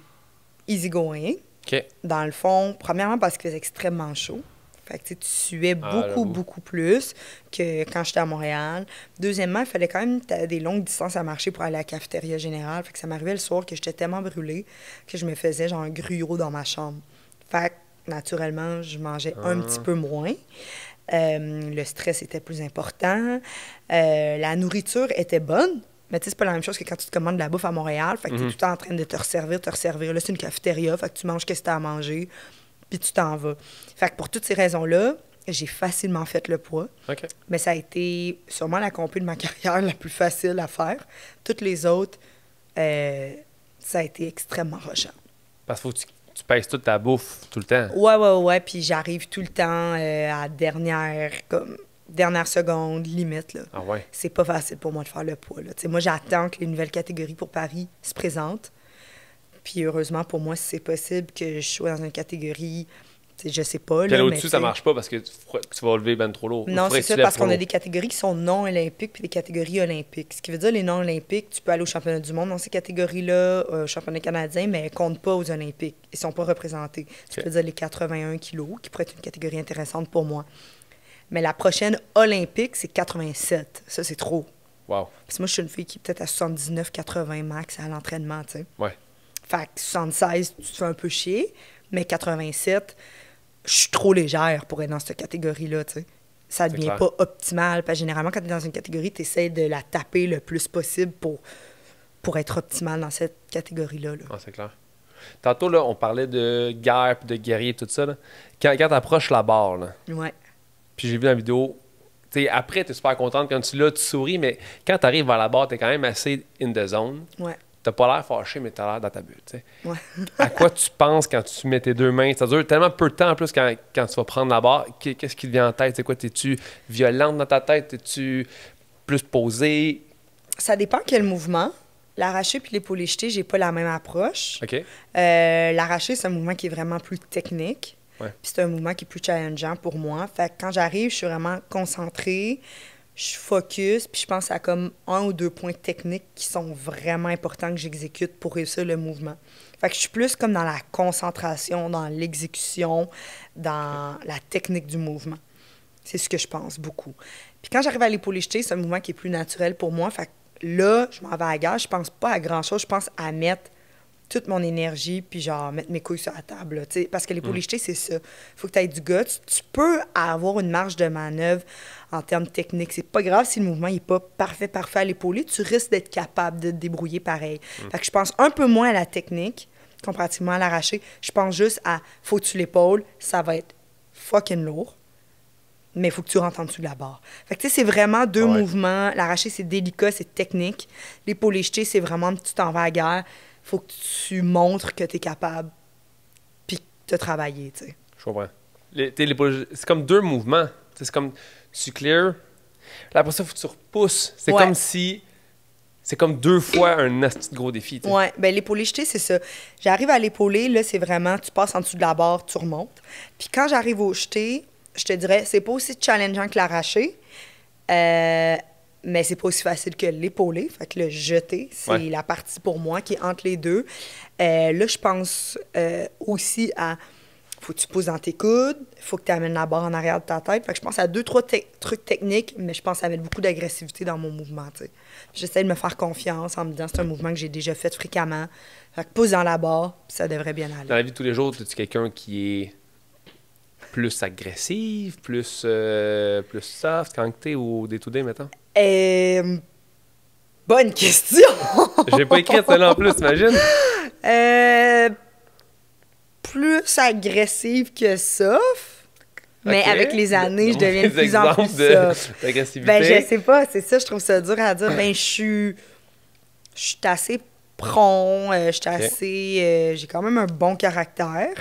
easygoing. Okay. Dans le fond, premièrement parce qu'il faisait extrêmement chaud. Fait que tu suais beaucoup plus que quand j'étais à Montréal. Deuxièmement, il fallait quand même des longues distances à marcher pour aller à la cafétéria générale. Fait que ça m'arrivait le soir que j'étais tellement brûlée que je me faisais genre un gruau dans ma chambre. Fait que naturellement, je mangeais un petit peu moins. Le stress était plus important. La nourriture était bonne. Mais tu sais, c'est pas la même chose que quand tu te commandes de la bouffe à Montréal. Fait que t'es tout le temps en train de te resservir. Là, c'est une cafétéria. Fait que tu manges ce que t'as à manger. Puis tu t'en vas. Fait que pour toutes ces raisons-là, j'ai facilement fait le poids. Okay. Mais ça a été sûrement la compé de ma carrière la plus facile à faire. Toutes les autres, ça a été extrêmement rushant. Parce qu'il faut que tu pèses toute ta bouffe tout le temps. Ouais. Puis j'arrive tout le temps à dernière seconde, limite. Là. Ah ouais? C'est pas facile pour moi de faire le poids. Là. Moi, j'attends que les nouvelles catégories pour Paris se présentent. Puis heureusement, pour moi, si c'est possible que je sois dans une catégorie, je sais pas. Puis au-dessus, ça marche pas parce que tu vas lever ben trop lourd. Non, c'est ça, parce qu'on a des catégories qui sont non olympiques puis des catégories olympiques. Ce qui veut dire, les non olympiques, tu peux aller au championnat du monde dans ces catégories-là, au championnat canadien, mais elles comptent pas aux olympiques. Ils sont pas représentés. Ce qui veut dire les 81 kilos, qui pourrait être une catégorie intéressante pour moi. Mais la prochaine olympique, c'est 87. Ça, c'est trop. Wow. Parce que moi, je suis une fille qui est peut-être à 79-80 max à l'entraînement, tu sais. Ouais. Fait que 76, tu te fais un peu chier, mais 87, je suis trop légère pour être dans cette catégorie-là, tu sais. Ça devient pas optimal. Parce que généralement, quand tu es dans une catégorie, tu essaies de la taper le plus possible pour être optimal dans cette catégorie-là. Là. Ah, c'est clair. Tantôt, là, on parlait de guerre et de guerrier et tout ça. Là. Quand tu approches la barre, là, puis j'ai vu dans la vidéo, tu sais, après, tu es super contente quand tu l'as, tu souris, mais quand tu arrives vers la barre, tu es quand même assez in the zone. Ouais. T'as pas l'air fâché, mais t'as l'air dans ta bulle, tu sais. Ouais. À quoi tu penses quand tu mets tes deux mains? Ça dure tellement peu de temps en plus quand tu vas prendre la barre. Qu'est-ce qui te vient en tête? C'est quoi? T'es-tu violente dans ta tête? T'es-tu plus posée? Ça dépend quel mouvement. L'arraché puis l'épaulé jeté, j'ai pas la même approche. OK. L'arraché, c'est un mouvement qui est vraiment plus technique. Ouais. Puis c'est un mouvement qui est plus challengeant pour moi. Fait que quand j'arrive, je suis vraiment concentrée, je focus, puis je pense à comme 1 ou 2 points techniques qui sont vraiment importants que j'exécute pour réussir le mouvement. Fait que je suis plus comme dans la concentration, dans l'exécution, dans la technique du mouvement. C'est ce que je pense beaucoup. Puis quand j'arrive à l'épaulé jeté, c'est un mouvement qui est plus naturel pour moi. Fait que là, je m'en vais à la gare, je pense pas à grand-chose, je pense à mettre toute mon énergie, puis genre mettre mes couilles sur la table. Là, parce que l'épaulé jeté, c'est ça. Faut que tu aies du guts. Tu peux avoir une marge de manœuvre en termes techniques. C'est pas grave si le mouvement n'est pas parfait à l'épaulé. Tu risques d'être capable de te débrouiller pareil. Fait que je pense un peu moins à la technique comparativement à l'arraché. Je pense juste à faut que tu l'épaules, ça va être fucking lourd, mais il faut que tu rentres en dessous de la barre. Fait que tu sais, c'est vraiment 2 mouvements. L'arraché, c'est délicat, c'est technique. L'épaulé jeté, c'est vraiment tu t'en vas à la guerre. Faut que tu montres que tu es capable, puis que tu as travaillé, tu sais. Je comprends. C'est comme 2 mouvements. C'est comme tu clear. Là, après ça, il faut que tu repousses. C'est comme si... C'est comme 2 fois un asti de gros défi, tu sais. Ouais, bien l'épaulé jeté, c'est ça. J'arrive à l'épaulé, là, c'est vraiment, tu passes en dessous de la barre, tu remontes. Puis quand j'arrive au jeté, je te dirais, c'est pas aussi challengeant que l'arraché, mais c'est pas aussi facile que l'épaulé. Fait que le jeté, c'est la partie pour moi qui est entre les deux. Là, je pense aussi à... Faut que tu pousses dans tes coudes, faut que tu amènes la barre en arrière de ta tête. Fait que je pense à 2-3 trucs techniques, mais je pense à mettre beaucoup d'agressivité dans mon mouvement, tu sais. J'essaie de me faire confiance en me disant c'est un mouvement que j'ai déjà fait fréquemment. Fait que pousse dans la barre, puis ça devrait bien aller. Dans la vie de tous les jours, es-tu quelqu'un qui est plus agressif, plus soft quand t'es au day-to-day, mettons? Bonne question! J'ai pas écrit celle-là en plus, t'imagines? Plus agressive que soft, mais avec les années, je deviens de plus en plus soft. D'agressivité? Ben, je sais pas, c'est ça, je trouve ça dur à dire. Ben, je suis assez prompt, je suis assez... j'ai quand même un bon caractère,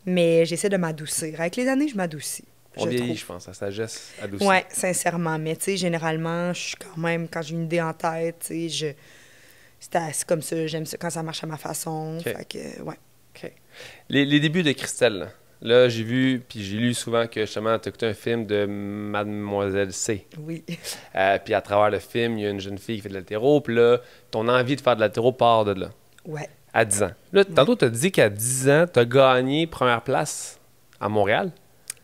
mais j'essaie de m'adoucir. Avec les années, je m'adoucis. On vieillit, je pense, la sagesse adoucie. Oui, sincèrement. Mais tu sais, généralement, je suis quand même, quand j'ai une idée en tête, tu sais, c'est comme ça, j'aime ça quand ça marche à ma façon. Fait que, ouais. OK. Les débuts de Christelle, là, j'ai vu, puis j'ai lu souvent que justement, tu as écouté un film de Mademoiselle C. Oui. Puis à travers le film, il y a une jeune fille qui fait de l'haltéro, puis là, ton envie de faire de l'haltéro part de là. Ouais. À 10 ans. Là, tantôt, tu as dit qu'à 10 ans, tu as gagné première place à Montréal.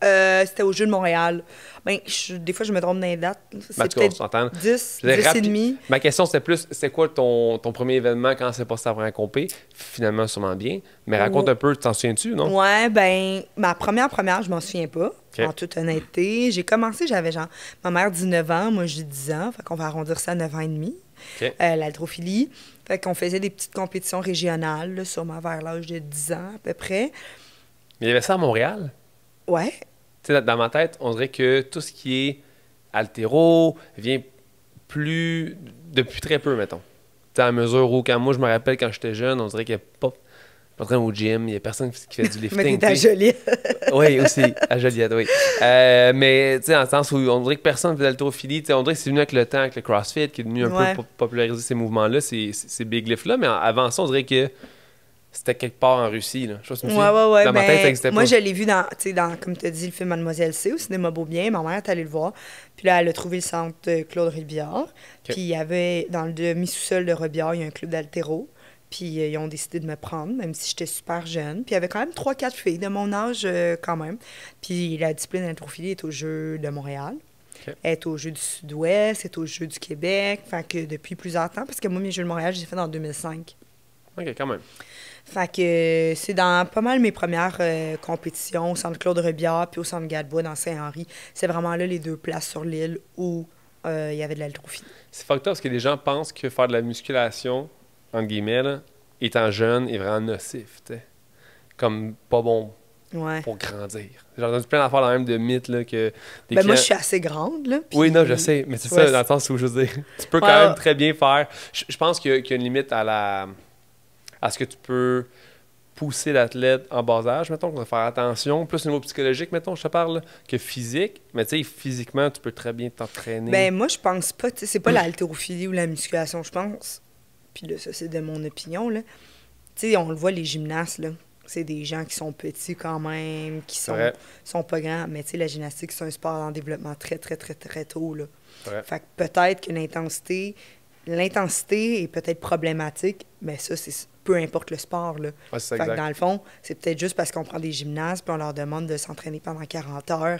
C'était au Jeu de Montréal. Ben, des fois, je me trompe dans les dates. C'est peut-être 10 et demi. Ma question, c'était plus, c'est quoi ton premier événement quand c'est passé ta première compé? Finalement, sûrement bien. Mais raconte un peu, t'en souviens-tu, non? Ouais, ben, ma première, je m'en souviens pas, en toute honnêteté. J'ai commencé, j'avais genre, ma mère 19 ans, moi j'ai 10 ans, fait qu'on va arrondir ça à 9 ans et demi. L'haltérophilie. Fait qu'on faisait des petites compétitions régionales, là, sûrement vers l'âge de 10 ans à peu près. Mais il y avait ça à Montréal? Ouais. Tu sais, dans ma tête, on dirait que tout ce qui est haltéro vient plus depuis très peu, mettons. Tu sais, à mesure où, quand moi, je me rappelle quand j'étais jeune, on dirait qu'il n'y a pas en train au gym, il n'y a personne qui fait du lifting. Mais t'es à Joliette. Oui, aussi, à Joliette, oui. Mais, tu sais, dans le sens où on dirait que personne ne fait d'haltérophilie. On dirait que c'est venu avec le temps, avec le CrossFit, qui est venu un peu populariser ces mouvements-là, ces big lifts-là. Mais avant ça, on dirait que c'était quelque part en Russie, là. Je sais pas ouais. Dans ma tête, ça n'existait pas. Moi, je l'ai vu dans, comme tu as dit, le film Mademoiselle C au cinéma Beaubien. Ma mère est allée le voir. Puis là, elle a trouvé le centre Claude Robillard. Puis il y avait, dans le demi-sous-sol de Robillard, il y a un club d'haltéro. Puis ils ont décidé de me prendre, même si j'étais super jeune. Puis il y avait quand même 3-4 filles de mon âge, quand même. Puis la discipline d'haltérophilie est aux Jeux de Montréal. Elle est aux Jeux du Sud-Ouest, elle est aux Jeux du Québec. Fait que depuis plusieurs temps, parce que moi, mes Jeux de Montréal, je les ai fait en 2005. OK, quand même. Fait que c'est dans pas mal mes premières compétitions, au centre Claude Robillard puis au centre Gadebois dans Saint-Henri. C'est vraiment là les 2 places sur l'île où il y avait de l'haltérophilie. C'est fucked up parce que les gens pensent que faire de la musculation, entre guillemets, là, étant jeune, est vraiment nocif, tu sais. Comme pas bon pour grandir. J'ai entendu plein d'affaires dans même de mythes, là, que... Moi, je suis assez grande, là. Oui, non, je sais, mais c'est ça, dans le sens où je veux dire, tu peux quand même très bien faire... Je pense qu'il y a une limite à ce que tu peux pousser l'athlète en bas âge, mettons, qu'on va faire attention, plus au niveau psychologique, mettons, je te parle, là, que physique. Mais tu sais, physiquement, tu peux très bien t'entraîner. Ben moi, je pense pas, tu sais, c'est pas la haltérophilie ou la musculation, je pense. Puis là, ça, c'est de mon opinion, là. Tu sais, on le voit, les gymnastes, là. C'est des gens qui sont petits quand même, qui sont pas grands. Mais tu sais, la gymnastique, c'est un sport en développement très, très, très, très tôt, là. Fait que peut-être que l'intensité est peut-être problématique, mais ça, c'est peu importe le sport, là. Ouais, fait que dans le fond, c'est peut-être juste parce qu'on prend des gymnastes puis on leur demande de s'entraîner pendant 40 heures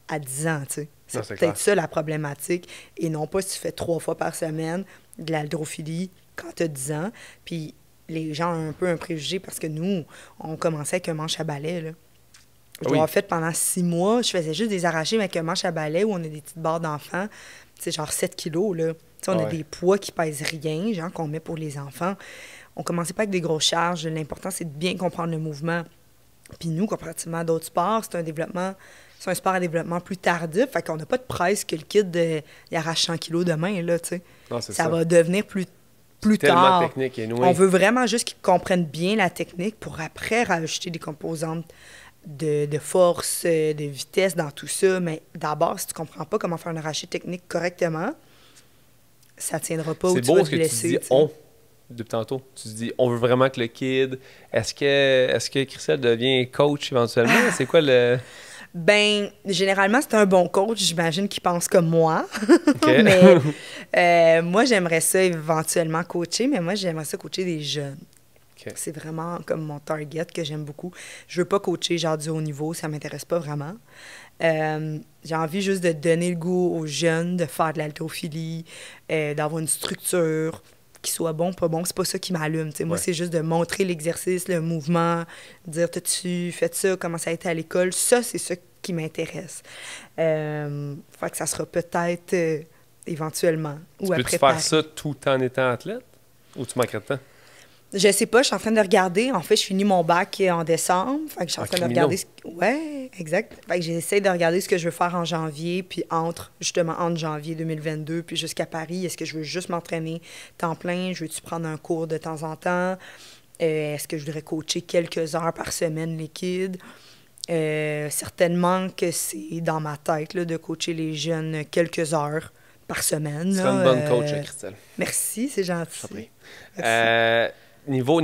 à 10 ans, tu sais. C'est peut-être ça la problématique, et non pas si tu fais 3 fois par semaine de l'haltérophilie quand tu as 10 ans. Puis les gens ont un peu un préjugé parce que nous, on commençait avec un manche à balai, là. Je l'ai fait pendant 6 mois. Je faisais juste des arrachés avec un manche à balai où on a des petites barres d'enfants. C'est genre 7 kilos, là. On a des poids qui pèsent rien, genre qu'on met pour les enfants. On commençait pas avec des grosses charges. L'important, c'est de bien comprendre le mouvement. Puis nous, comparativement à d'autres sports, c'est un sport à développement plus tardif. Fait qu'on n'a pas de presse que le kid, il arrache 100 kilos demain, là, tu sais. Ça va devenir plus tard. Technique, on veut vraiment juste qu'ils comprennent bien la technique pour après rajouter des composantes de force, de vitesse dans tout ça. Mais d'abord, si tu comprends pas comment faire un arraché technique correctement, ça tiendra pas ou tu vas te blesser. C'est beau ce que tu dis « on » depuis tantôt. Tu dis « on veut vraiment que le kid... » Est-ce que Christelle devient coach éventuellement? C'est quoi le... Ben, généralement, c'est un bon coach. J'imagine qu'il pense comme moi. Mais moi, j'aimerais ça éventuellement coacher, mais moi, j'aimerais ça coacher des jeunes. C'est vraiment comme mon target que j'aime beaucoup. Je veux pas coacher genre du haut niveau, ça m'intéresse pas vraiment. J'ai envie juste de donner le goût aux jeunes de faire de l'haltérophilie, d'avoir une structure qui soit bon, pas bon. C'est pas ça qui m'allume. Moi, c'est juste de montrer l'exercice, le mouvement, dire t'as-tu fait ça, comment ça a été à l'école. Ça, c'est ça qui m'intéresse. Fait que ça sera peut-être éventuellement. Tu peux-tu faire ça tout en étant athlète ou tu manquerais de temps? Je sais pas, je suis en train de regarder. En fait, je finis mon bac en décembre. Fait que je suis en train de regarder. Ouais, exact. Fait que j'essaie de regarder ce que je veux faire en janvier, puis entre janvier 2022 puis jusqu'à Paris. Est-ce que je veux juste m'entraîner temps plein? Je veux-tu prendre un cours de temps en temps? Est-ce que je voudrais coacher quelques heures par semaine les kids? Certainement que c'est dans ma tête là, de coacher les jeunes quelques heures par semaine. Tu seras une bonne coach, Christelle. Merci, c'est gentil. Niveau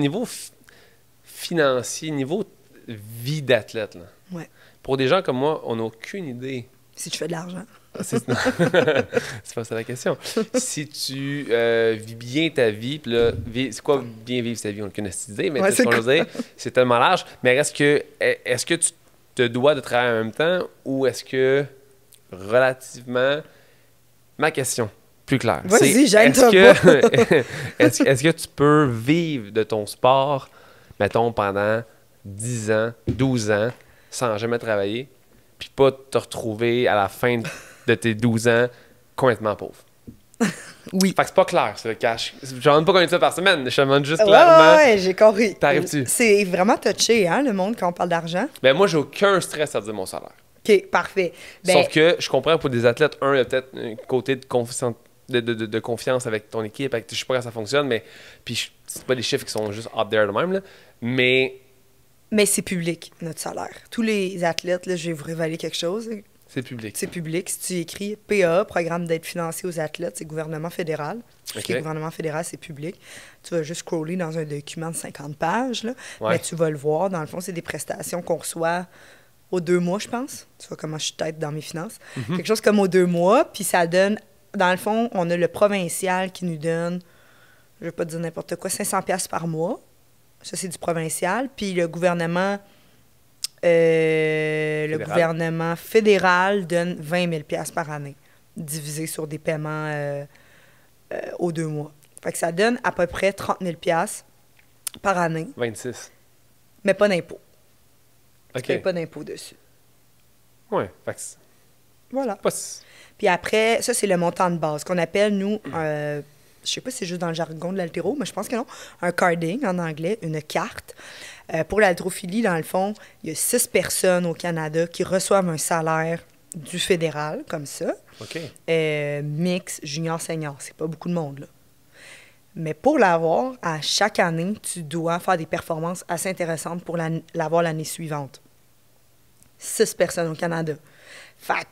financier, niveau vie d'athlète, là. Ouais. Pour des gens comme moi, on n'a aucune idée. Si tu fais de l'argent. C'est pas ça la question. Si tu vis bien ta vie, puis là, c'est quoi bien vivre sa vie? On n'a aucune idée, mais c'est ce qu'on veut dire. C'est tellement large. Mais est-ce que tu te dois de travailler en même temps ou est-ce que relativement... Ma question, plus claire. Vas-y, gêne-toi pas. Est-ce que tu peux vivre de ton sport, mettons, pendant 10 ans, 12 ans, sans jamais travailler, puis pas te retrouver à la fin de tes 12 ans complètement pauvre? Oui. Fait que c'est pas clair, ça, le cash. Je ne demande pas combien de fois par semaine, je te demande juste clairement. Ouais, j'ai compris. T'arrives-tu? C'est vraiment touché, hein, le monde, quand on parle d'argent. Ben moi, j'ai aucun stress à dire mon salaire. OK, parfait. Sauf que je comprends pour des athlètes, il y a peut-être un côté de confiance avec ton équipe, je sais pas comment ça fonctionne, mais puis c'est pas des chiffres qui sont juste up there de même, là, mais c'est public, notre salaire. Tous les athlètes, là, je vais vous révéler quelque chose. C'est public. C'est public. Si tu écris PA, Programme d'aide financier aux athlètes, c'est gouvernement fédéral. Tout ce qui est gouvernement fédéral, c'est public. Tu vas juste scroller dans un document de 50 pages, là, mais tu vas le voir. Dans le fond, c'est des prestations qu'on reçoit aux 2 mois, je pense. Tu vois comment je suis tête dans mes finances. Quelque chose comme aux 2 mois, puis ça donne... Dans le fond, on a le provincial qui nous donne, je ne vais pas te dire n'importe quoi, 500$ par mois. Ça, c'est du provincial. Puis le gouvernement fédéral donne 20 000$ par année, divisé sur des paiements aux 2 mois. Fait que ça donne à peu près 30 000$ par année. 26. Mais pas d'impôt. OK. Tu payes pas d'impôt dessus. Oui, fait que voilà. Puis après, ça, c'est le montant de base, qu'on appelle, nous, je sais pas si c'est juste dans le jargon de l'haltéro, mais je pense que non, un carding en anglais, une carte. Pour l'haltérophilie, dans le fond, il y a 6 personnes au Canada qui reçoivent un salaire du fédéral, comme ça. OK. Mix, junior, senior. C'est pas beaucoup de monde, là. Mais pour l'avoir, à chaque année, tu dois faire des performances assez intéressantes pour l'avoir l'année suivante. 6 personnes au Canada. Fait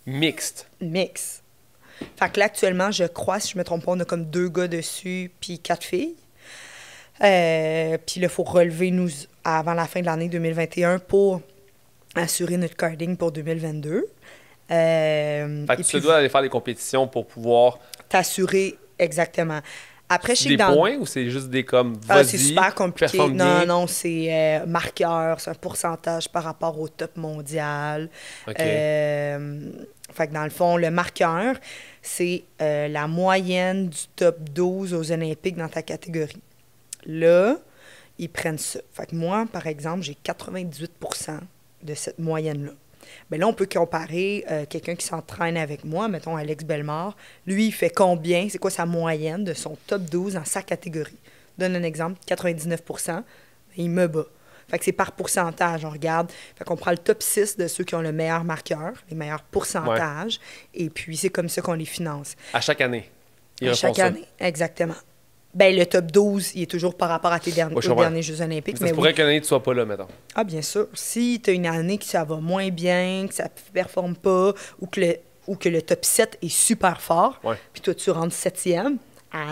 Mixte. Fait que là, actuellement, je crois, si je me trompe pas, on a comme 2 gars dessus puis 4 filles. Puis là, il faut relever nous avant la fin de l'année 2021 pour assurer notre carding pour 2022. Fait que tu dois aller faire des compétitions pour pouvoir... T'assurer, exactement. Après, je sais des que points ou c'est juste des comme, vas-y, c'est super compliqué. Non, non, c'est marqueur, c'est un pourcentage par rapport au top mondial. OK. Fait que dans le fond, le marqueur, c'est la moyenne du top 12 aux Olympiques dans ta catégorie. Là, ils prennent ça. Fait que moi, par exemple, j'ai 98% de cette moyenne-là. Bien là, on peut comparer quelqu'un qui s'entraîne avec moi, mettons Alex Bellemare. Lui, il fait combien? C'est quoi sa moyenne de son top 12 dans sa catégorie? Je donne un exemple, 99%, il me bat. Fait que c'est par pourcentage, on regarde. Fait qu'on prend le top 6 de ceux qui ont le meilleur marqueur, les meilleurs pourcentages, et puis c'est comme ça qu'on les finance. À chaque année? À chaque année, exactement. Ben le top 12, il est toujours par rapport à tes derniers Jeux olympiques. Mais ça se pourrait qu'une année, tu ne sois pas là, mettons. Ah, bien sûr. Si tu as une année que ça va moins bien, que ça ne performe pas, ou que le top 7 est super fort, puis toi, tu rentres 7e,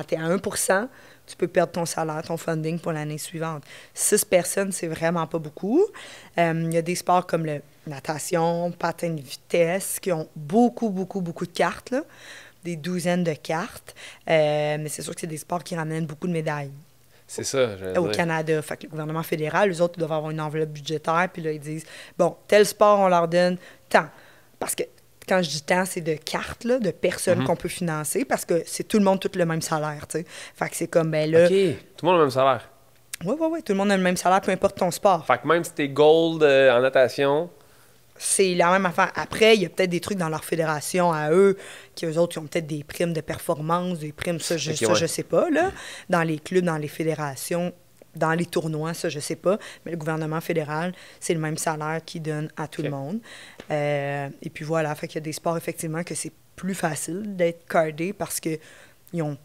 tu es à 1%, tu peux perdre ton salaire, ton funding pour l'année suivante. 6 personnes, c'est vraiment pas beaucoup. Il y a des sports comme la natation, patin de vitesse, qui ont beaucoup de cartes, là. Des douzaines de cartes. Mais c'est sûr que c'est des sports qui ramènent beaucoup de médailles. C'est ça, au Canada. Fait que le gouvernement fédéral, eux autres, ils doivent avoir une enveloppe budgétaire, puis là, ils disent, bon, tel sport, on leur donne tant. Parce que quand je dis tant, c'est de cartes, là, de personnes qu'on peut financer, parce que c'est tout le monde, tout le même salaire, tu sais. Fait que c'est comme, ben là... OK, tout le monde a le même salaire. Oui, tout le monde a le même salaire, peu importe ton sport. Fait que même si t'es gold en natation... C'est la même affaire. Après, il y a peut-être des trucs dans leur fédération à eux, qui eux autres, ils ont peut-être des primes de performance, des primes, ça, je sais pas, là. Dans les clubs, dans les fédérations, dans les tournois, ça, je sais pas. Mais le gouvernement fédéral, c'est le même salaire qu'ils donnent à tout le monde. Et puis voilà, fait qu'il y a des sports, effectivement, que c'est plus facile d'être cardé parce qu'ils ont,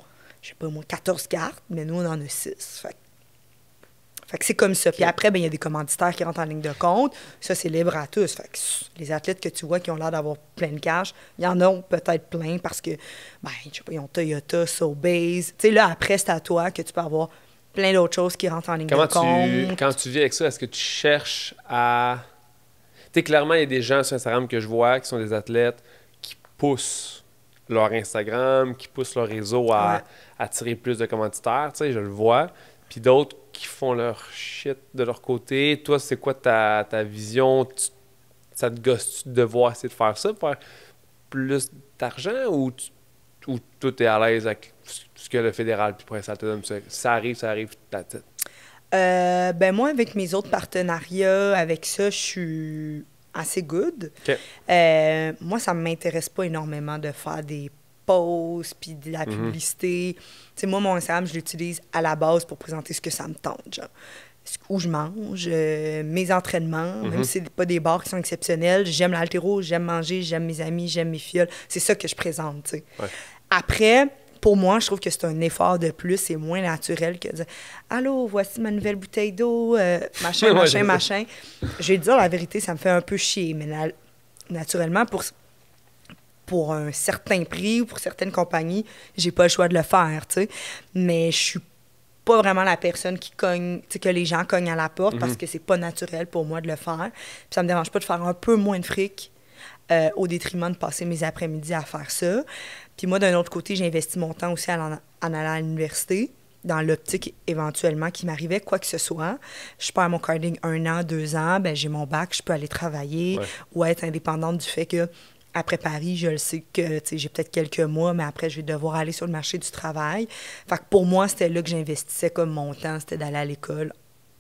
je sais pas moi, 14 cartes, mais nous, on en a 6. Fait que c'est comme ça. Puis après, ben, il y a des commanditaires qui rentrent en ligne de compte. Ça, c'est libre à tous. Fait que les athlètes que tu vois qui ont l'air d'avoir plein de cash, il y en a peut-être plein parce que, ben, je sais pas, ils ont Toyota, Sobeys. Tu sais, là, après, c'est à toi que tu peux avoir plein d'autres choses qui rentrent en ligne de compte. Quand tu vis avec ça, est-ce que tu cherches à... Tu sais, clairement, il y a des gens sur Instagram que je vois qui sont des athlètes qui poussent leur Instagram, qui poussent leur réseau à attirer plus de commanditaires. Tu sais, je le vois. Puis d'autres qui font leur shit de leur côté. Toi, c'est quoi ta vision? Ça te gosse-tu de devoir essayer de faire ça pour faire plus d'argent ou toi, t'es à l'aise avec ce que le fédéral puis après ça te donne? Ça arrive, ta tête. Ben moi, avec mes autres partenariats, avec ça, je suis assez good. Okay. Moi, ça ne m'intéresse pas énormément de faire des posts puis de la publicité. Tu sais, moi, mon Instagram, je l'utilise à la base pour présenter ce que ça me tente, genre. Où je mange, mes entraînements, même si c'est pas des bars qui sont exceptionnels. J'aime l'haltéro, j'aime manger, j'aime mes amis, j'aime mes filles. C'est ça que je présente, tu sais. Ouais. Après, pour moi, je trouve que c'est un effort de plus. C'est moins naturel que de dire « Allô, voici ma nouvelle bouteille d'eau, machin. » Je vais te dire la vérité, ça me fait un peu chier, mais naturellement, pour un certain prix ou pour certaines compagnies, j'ai pas le choix de le faire, tu sais. Mais je suis pas vraiment la personne qui cogne, tu sais, que les gens cognent à la porte parce que c'est pas naturel pour moi de le faire. Puis ça me dérange pas de faire un peu moins de fric au détriment de passer mes après-midi à faire ça. Puis moi, d'un autre côté, j'ai investi mon temps aussi en allant à l'université, dans l'optique éventuellement qu'il m'arrivait quoi que ce soit. Je perds mon carding 1 an, 2 ans, ben j'ai mon bac, je peux aller travailler ou être indépendante du fait que après Paris, je le sais que j'ai peut-être quelques mois, mais après, je vais devoir aller sur le marché du travail. Fait que pour moi, c'était là que j'investissais comme mon temps, c'était d'aller à l'école,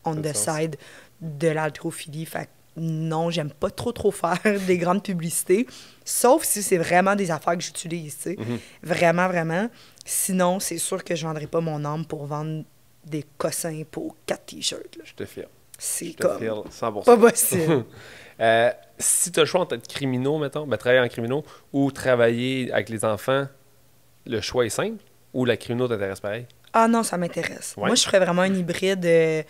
on the side, de l'haltérophilie. Fait que non, j'aime pas trop faire des grandes publicités, sauf si c'est vraiment des affaires que j'utilise, tu sais. Vraiment. Sinon, c'est sûr que je vendrai pas mon âme pour vendre des cossins pour 4 t-shirts. Là. Je te file. C'est comme 100%. pas possible. Si tu as le choix entre être criminaux, mettons, travailler en criminaux ou travailler avec les enfants, le choix est simple ou la criminaux t'intéresse pareil? Ah non, ça m'intéresse. Ouais. Moi, je ferais vraiment un hybride.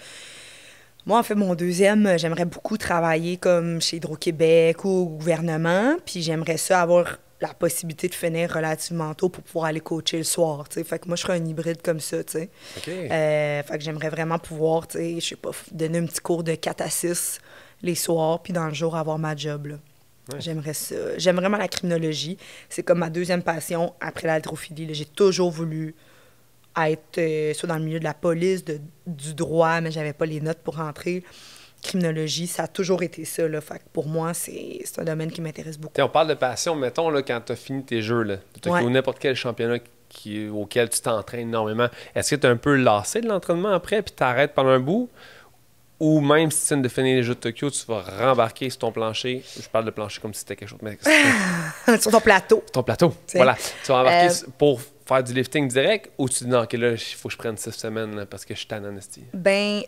Moi, en fait, mon deuxième, j'aimerais beaucoup travailler comme chez Hydro-Québec ou au gouvernement. Puis j'aimerais ça avoir la possibilité de finir relativement tôt pour pouvoir aller coacher le soir, tu sais. Fait que moi, je serais un hybride comme ça, tu sais. OK. Fait que j'aimerais vraiment pouvoir, tu sais, je sais pas, donner un petit cours de 4 à 6 les soirs, puis dans le jour, avoir ma job, là. Ouais. J'aimerais ça. J'aime vraiment la criminologie. C'est comme ma deuxième passion après l'haltérophilie. J'ai toujours voulu être soit dans le milieu de la police, du droit, mais j'avais pas les notes pour rentrer. Criminologie, ça a toujours été ça, là. Fait que pour moi, c'est un domaine qui m'intéresse beaucoup. T'sais, on parle de passion, mettons, là, quand tu as fini tes jeux, là, tu as n'importe quel championnat auquel tu t'entraînes énormément, est-ce que tu es un peu lassé de l'entraînement après, puis tu arrêtes pendant un bout? Ou même si tu viens de finir les Jeux de Tokyo, tu vas rembarquer sur ton plancher. Je parle de plancher comme si c'était quelque chose. Mais sur ton plateau. Ton plateau, t'sais. Voilà. Tu vas embarquer pour faire du lifting direct ou tu dis non, OK, là, il faut que je prenne 6 semaines là, parce que je suis tanné en esti? Ben,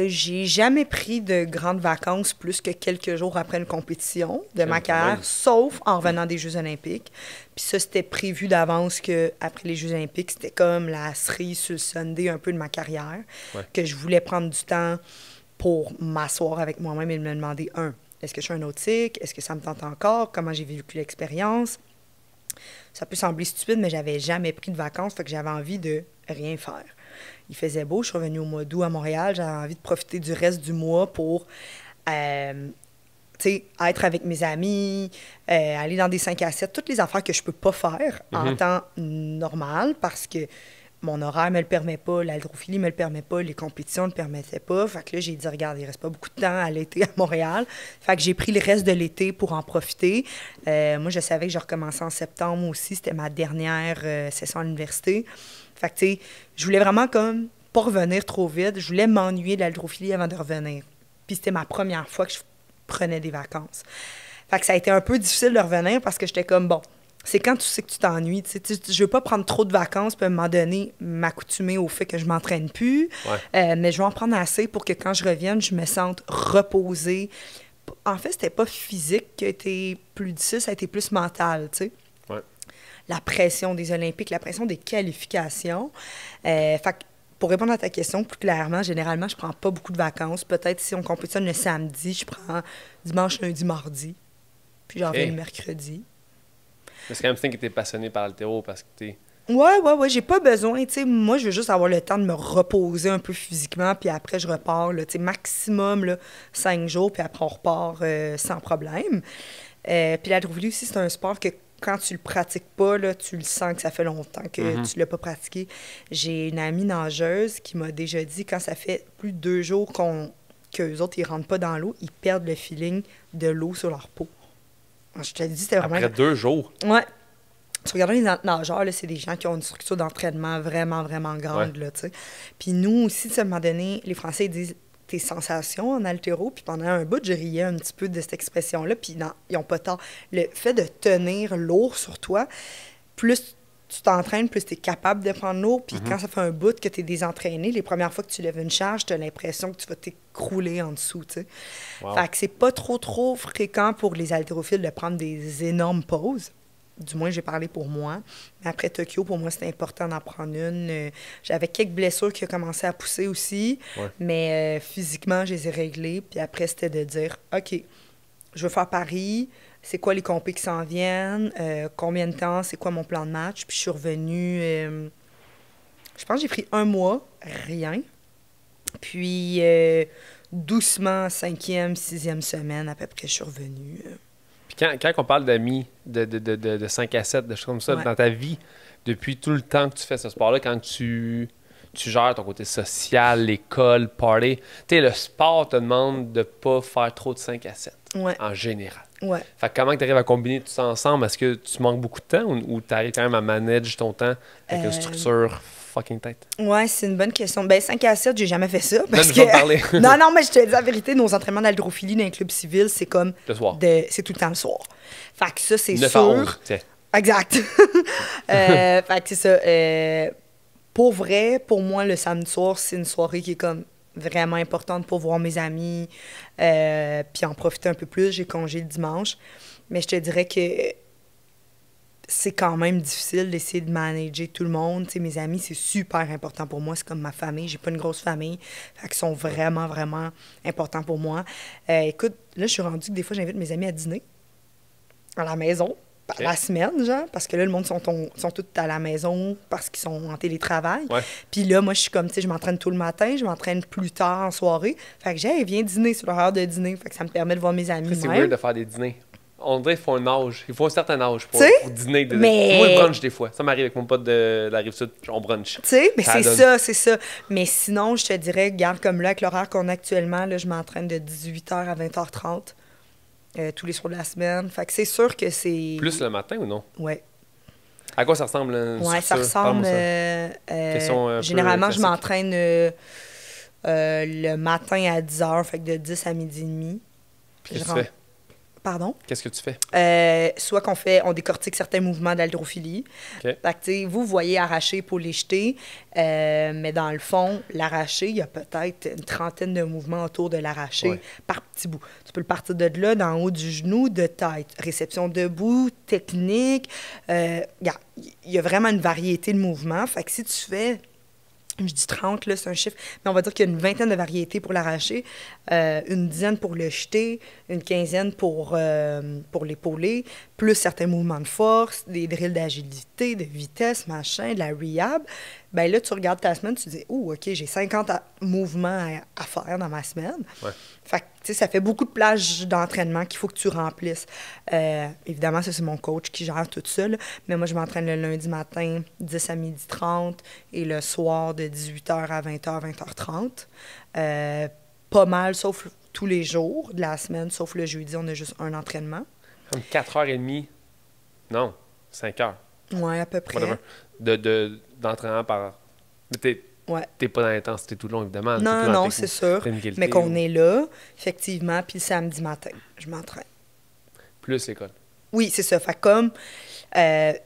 j'ai jamais pris de grandes vacances plus que quelques jours après une compétition de ma carrière, sauf en revenant des Jeux olympiques. Puis ça, c'était prévu d'avance qu'après les Jeux olympiques, c'était comme la cerise sur le Sunday un peu de ma carrière, que je voulais prendre du temps pour m'asseoir avec moi-même et me demander, est-ce que je suis un nautique? Est-ce que ça me tente encore? Comment j'ai vécu l'expérience? Ça peut sembler stupide, mais j'avais jamais pris de vacances, fait que j'avais envie de rien faire. Il faisait beau, je suis revenue au mois d'août à Montréal, j'avais envie de profiter du reste du mois pour être avec mes amis, aller dans des 5 à 7, toutes les affaires que je peux pas faire en temps normal parce que mon horaire me le permet pas, l'haltérophilie me le permet pas, les compétitions ne le permettaient pas. Fait que là, j'ai dit, regarde, il reste pas beaucoup de temps à l'été à Montréal. Fait que j'ai pris le reste de l'été pour en profiter. Moi, je savais que je recommençais en septembre aussi. C'était ma dernière session à l'université. Fait que, tu sais, je voulais vraiment comme pas revenir trop vite. Je voulais m'ennuyer de l'haltérophilie avant de revenir. Puis c'était ma première fois que je prenais des vacances. Fait que ça a été un peu difficile de revenir parce que j'étais comme, bon, c'est quand tu sais que tu t'ennuies. Je veux pas prendre trop de vacances puis à un moment donné m'accoutumer au fait que je m'entraîne plus. Mais je vais en prendre assez pour que quand je revienne, je me sente reposée. En fait, c'était pas physique qui a été plus difficile, ça a été plus mental, tu sais. La pression des Olympiques, la pression des qualifications. Fait que pour répondre à ta question plus clairement, généralement, je prends pas beaucoup de vacances. Peut-être si on compétitionne le samedi, je prends dimanche, lundi, mardi. Puis j'en reviens le mercredi. Mais c'est quand même ça que tu es passionné par l'haltéro parce que tu es... Ouais, j'ai pas besoin, tu sais, moi, je veux juste avoir le temps de me reposer un peu physiquement, puis après, je repars, là, tu sais, maximum, là, 5 jours, puis après, on repart sans problème. Puis l'haltérophilie aussi, c'est un sport que quand tu le pratiques pas, là, tu le sens que ça fait longtemps que tu l'as pas pratiqué. J'ai une amie nageuse qui m'a déjà dit, quand ça fait plus de 2 jours qu'eux autres, ils rentrent pas dans l'eau, ils perdent le feeling de l'eau sur leur peau. Je te dis, c'était vraiment... Après 2 jours? Ouais. Tu regardes les nageurs, là, c'est des gens qui ont une structure d'entraînement vraiment, vraiment grande, là, tu sais. Puis nous aussi, à un moment donné, les Français, ils disent tes sensations en haltéro, puis pendant un bout, je riais un petit peu de cette expression-là, puis non, ils n'ont pas tort. Le fait de tenir lourd sur toi, plus tu t'entraînes, plus tu es capable de prendre lourd, puis quand ça fait un bout que tu es désentraîné, les premières fois que tu lèves une charge, tu as l'impression que tu vas t'écrouler en dessous, tu sais. Fait que c'est pas trop fréquent pour les haltérophiles de prendre des énormes pauses. Du moins, j'ai parlé pour moi. Mais après Tokyo, pour moi, c'était important d'en prendre une. J'avais quelques blessures qui ont commencé à pousser aussi, mais physiquement, je les ai réglées. Puis après, c'était de dire, OK, je veux faire Paris, c'est quoi les compés qui s'en viennent, combien de temps, c'est quoi mon plan de match. Puis je suis revenue, je pense que j'ai pris 1 mois, rien. Puis doucement, 5e, 6e semaine, à peu près, je suis revenue. Puis quand on parle d'amis, de 5 à 7, de choses comme ça, dans ta vie, depuis tout le temps que tu fais ce sport-là, quand tu gères ton côté social, l'école, party, tu sais, le sport te demande de pas faire trop de 5 à 7, en général. Fait que comment tu arrives à combiner tout ça ensemble? Est-ce que tu manques beaucoup de temps ou tu arrives quand même à manager ton temps avec une structure fucking tête? Ouais, c'est une bonne question. Ben 5 à 7, j'ai jamais fait ça. Parce que... parler. non, mais je te dis la vérité, nos entraînements d'haltérophilie dans un club civil, c'est comme... Le soir. C'est tout le temps le soir. Fait que ça, c'est 9 sûr. à 11, tiens. Exact. Fait que c'est ça. Pour vrai, pour moi, le samedi soir, c'est une soirée qui est comme vraiment importante pour voir mes amis, puis en profiter un peu plus. J'ai congé le dimanche. Mais je te dirais que c'est quand même difficile d'essayer de manager tout le monde. T'sais, mes amis, c'est super important pour moi. C'est comme ma famille. J'ai pas une grosse famille. Fait qu'ils sont vraiment, vraiment importants pour moi. Écoute, là, je suis rendue que des fois, j'invite mes amis à dîner à la maison. la semaine, genre, parce que là, le monde sont tous à la maison parce qu'ils sont en télétravail. Ouais. Puis là, moi, je suis comme, tu sais, je m'entraîne tout le matin, je m'entraîne plus tard en soirée. Fait que viens dîner sur l'heure de dîner. Fait que ça me permet de voir mes amis. C'est weird de faire des dîners. On dirait qu'il faut un âge. Il faut un certain âge pour dîner. Mais... Moi, je brunch des fois. Ça m'arrive avec mon pote de la Rive-Sud, on brunch. Tu sais, mais c'est ça. Mais sinon, je te dirais, regarde, comme là, avec l'horaire qu'on a actuellement, là, je m'entraîne de 18h à 20h30. Tous les soirs de la semaine. Fait que c'est sûr que c'est... Plus le matin ou non? Ouais. À quoi ça ressemble? Ouais, ça ressemble... généralement, je m'entraîne le matin à 10h, fait que de 10 à midi et demi. Qu'est-ce que tu fais? Pardon? Qu'est-ce que tu fais? Soit on décortique certains mouvements d'haltérophilie. Okay. Fait que, vous voyez arracher pour les jeter, mais dans le fond, l'arracher, il y a peut-être une trentaine de mouvements autour de l'arracher par petits bouts. Tu peux le partir de là, d'en haut du genou, de tête. Réception debout, technique. Il y a vraiment une variété de mouvements. Fait que si tu fais... Je dis 30, là, c'est un chiffre, mais on va dire qu'il y a une vingtaine de variétés pour l'arracher, une dizaine pour le jeter, une quinzaine pour l'épauler, plus certains mouvements de force, des drills d'agilité, de vitesse, machin, de la rehab. Bien là, tu regardes ta semaine, tu te dis « Oh, OK, j'ai 50 mouvements à faire dans ma semaine. Ouais. » Fait que, tu sais, ça fait beaucoup de plages d'entraînement qu'il faut que tu remplisses. Évidemment, ça, c'est mon coach qui gère tout ça, là. Mais moi, je m'entraîne le lundi matin, 10 à 12h30, et le soir, de 18h à 20h, 20h30. Pas mal, sauf tous les jours de la semaine, sauf le jeudi, on a juste un entraînement. Comme 4h30? Non, 5h. Oui, à peu près. D'entraînement par... Mais t'es pas dans l'intensité tout le long, évidemment. Non, c'est sûr. Mais qu'on est là, effectivement, puis le samedi matin, je m'entraîne. Plus l'école. Oui, c'est ça. Fait comme...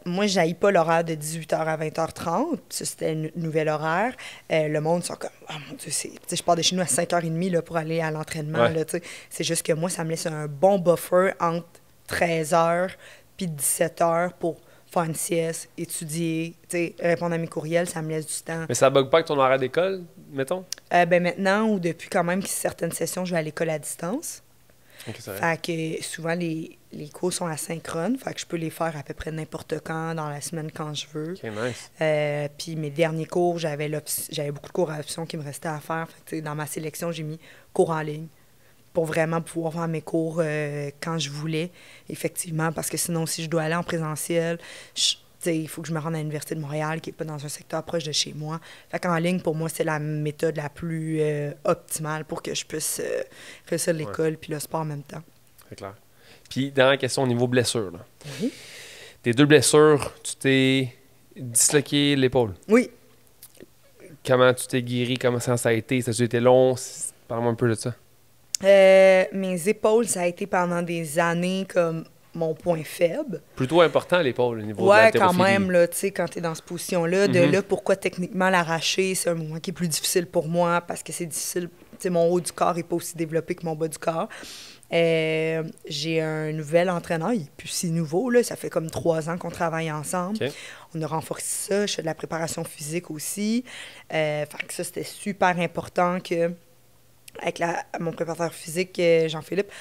moi, je n'haïs pas l'horaire de 18h à 20h30. Ça, c'était un nouvel horaire. Le monde sont comme, oh mon Dieu, je pars de chez nous à 5h30 là, pour aller à l'entraînement. Ouais. C'est juste que moi, ça me laisse un bon buffer entre 13h puis 17h pour faire une sieste, étudier, répondre à mes courriels, ça me laisse du temps. Mais ça bug pas avec ton horaire d'école, mettons? Maintenant, ou depuis quand même certaines sessions, je vais à l'école à distance. Okay, c'est vrai. Fait que souvent, les cours sont asynchrones. Fait que je peux les faire à peu près n'importe quand, dans la semaine, quand je veux. OK, nice. Puis mes derniers cours, j'avais beaucoup de cours à option qui me restaient à faire. Fait que, dans ma sélection, j'ai mis cours en ligne pour vraiment pouvoir faire mes cours quand je voulais, effectivement. Parce que sinon, si je dois aller en présentiel, il faut que je me rende à l'Université de Montréal, qui n'est pas dans un secteur proche de chez moi. Fait qu'en ligne, pour moi, c'est la méthode la plus optimale pour que je puisse réussir l'école puis le sport en même temps. C'est clair. Puis, dernière question au niveau blessure. Là. Oui. Tes 2 blessures, tu t'es disloqué l'épaule. Oui. Comment tu t'es guéri? Comment ça a été? Ça a été long? Parle-moi un peu de ça. Mes épaules, ça a été pendant des années comme mon point faible. Plutôt important l'épaule au niveau de la quand même, là, tu sais, quand tu es dans cette position-là. De là, pourquoi techniquement l'arracher, c'est un mouvement qui est plus difficile pour moi parce que c'est difficile. Tu sais, mon haut du corps n'est pas aussi développé que mon bas du corps. J'ai un nouvel entraîneur, il n'est plus si nouveau, là. Ça fait comme 3 ans qu'on travaille ensemble. Okay. On a renforcé ça. Je fais de la préparation physique aussi. Fait que ça, c'était super important que avec mon préparateur physique, Jean-Philippe,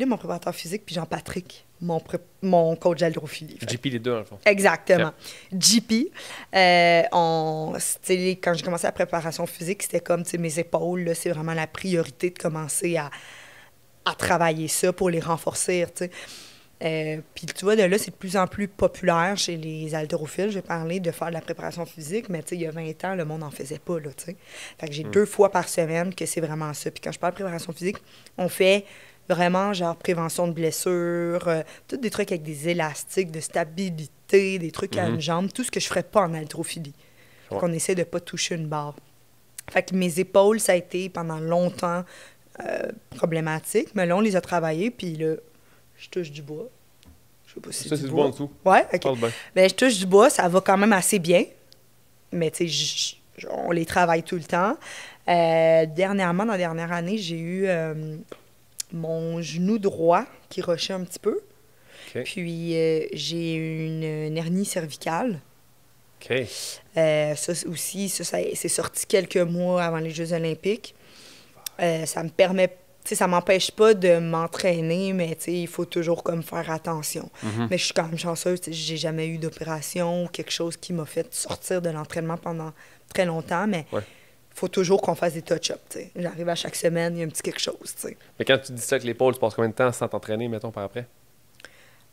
mon préparateur physique, puis Jean-Patrick, mon coach d'haltérophilie. JP, les deux, dans le fond. Exactement. Okay. JP, quand j'ai commencé la préparation physique, c'était comme, mes épaules, là, c'est vraiment la priorité de commencer à travailler ça pour les renforcer, tu sais. Puis tu vois, de là, c'est de plus en plus populaire chez les haltérophiles. J'ai parlé de faire de la préparation physique, mais tu sais, il y a 20 ans, le monde n'en faisait pas, là, tu sais. Fait que j'ai 2 fois par semaine que c'est vraiment ça. Puis quand je parle de préparation physique, on fait vraiment, genre, prévention de blessures, tous des trucs avec des élastiques, de stabilité, des trucs à une jambe, tout ce que je ferais pas en haltérophilie. Ouais. Qu'on essaie de pas toucher une barre. Fait que mes épaules, ça a été pendant longtemps problématique, mais là, on les a travaillées, puis là, je touche du bois. Je sais pas si ça, c'est du bois en dessous. Ouais, OK. Ben, je touche du bois, ça va quand même assez bien. Mais, tu sais, on les travaille tout le temps. Dernièrement, dans la dernière année, j'ai eu mon genou droit qui rushait un petit peu. Okay. Puis, j'ai eu une hernie cervicale. OK. Ça aussi, ça c'est sorti quelques mois avant les Jeux olympiques. Ça me permet... sais, ça m'empêche pas de m'entraîner, mais tu sais, il faut toujours comme faire attention. Mais je suis quand même chanceuse, tu sais, j'ai jamais eu d'opération ou quelque chose qui m'a fait sortir de l'entraînement pendant très longtemps, mais il faut toujours qu'on fasse des touch-ups, tu sais. J'arrive à chaque semaine, il y a un petit quelque chose, tu sais. Mais quand tu dis ça avec l'épaule, tu passes combien de temps sans t'entraîner, mettons, par après?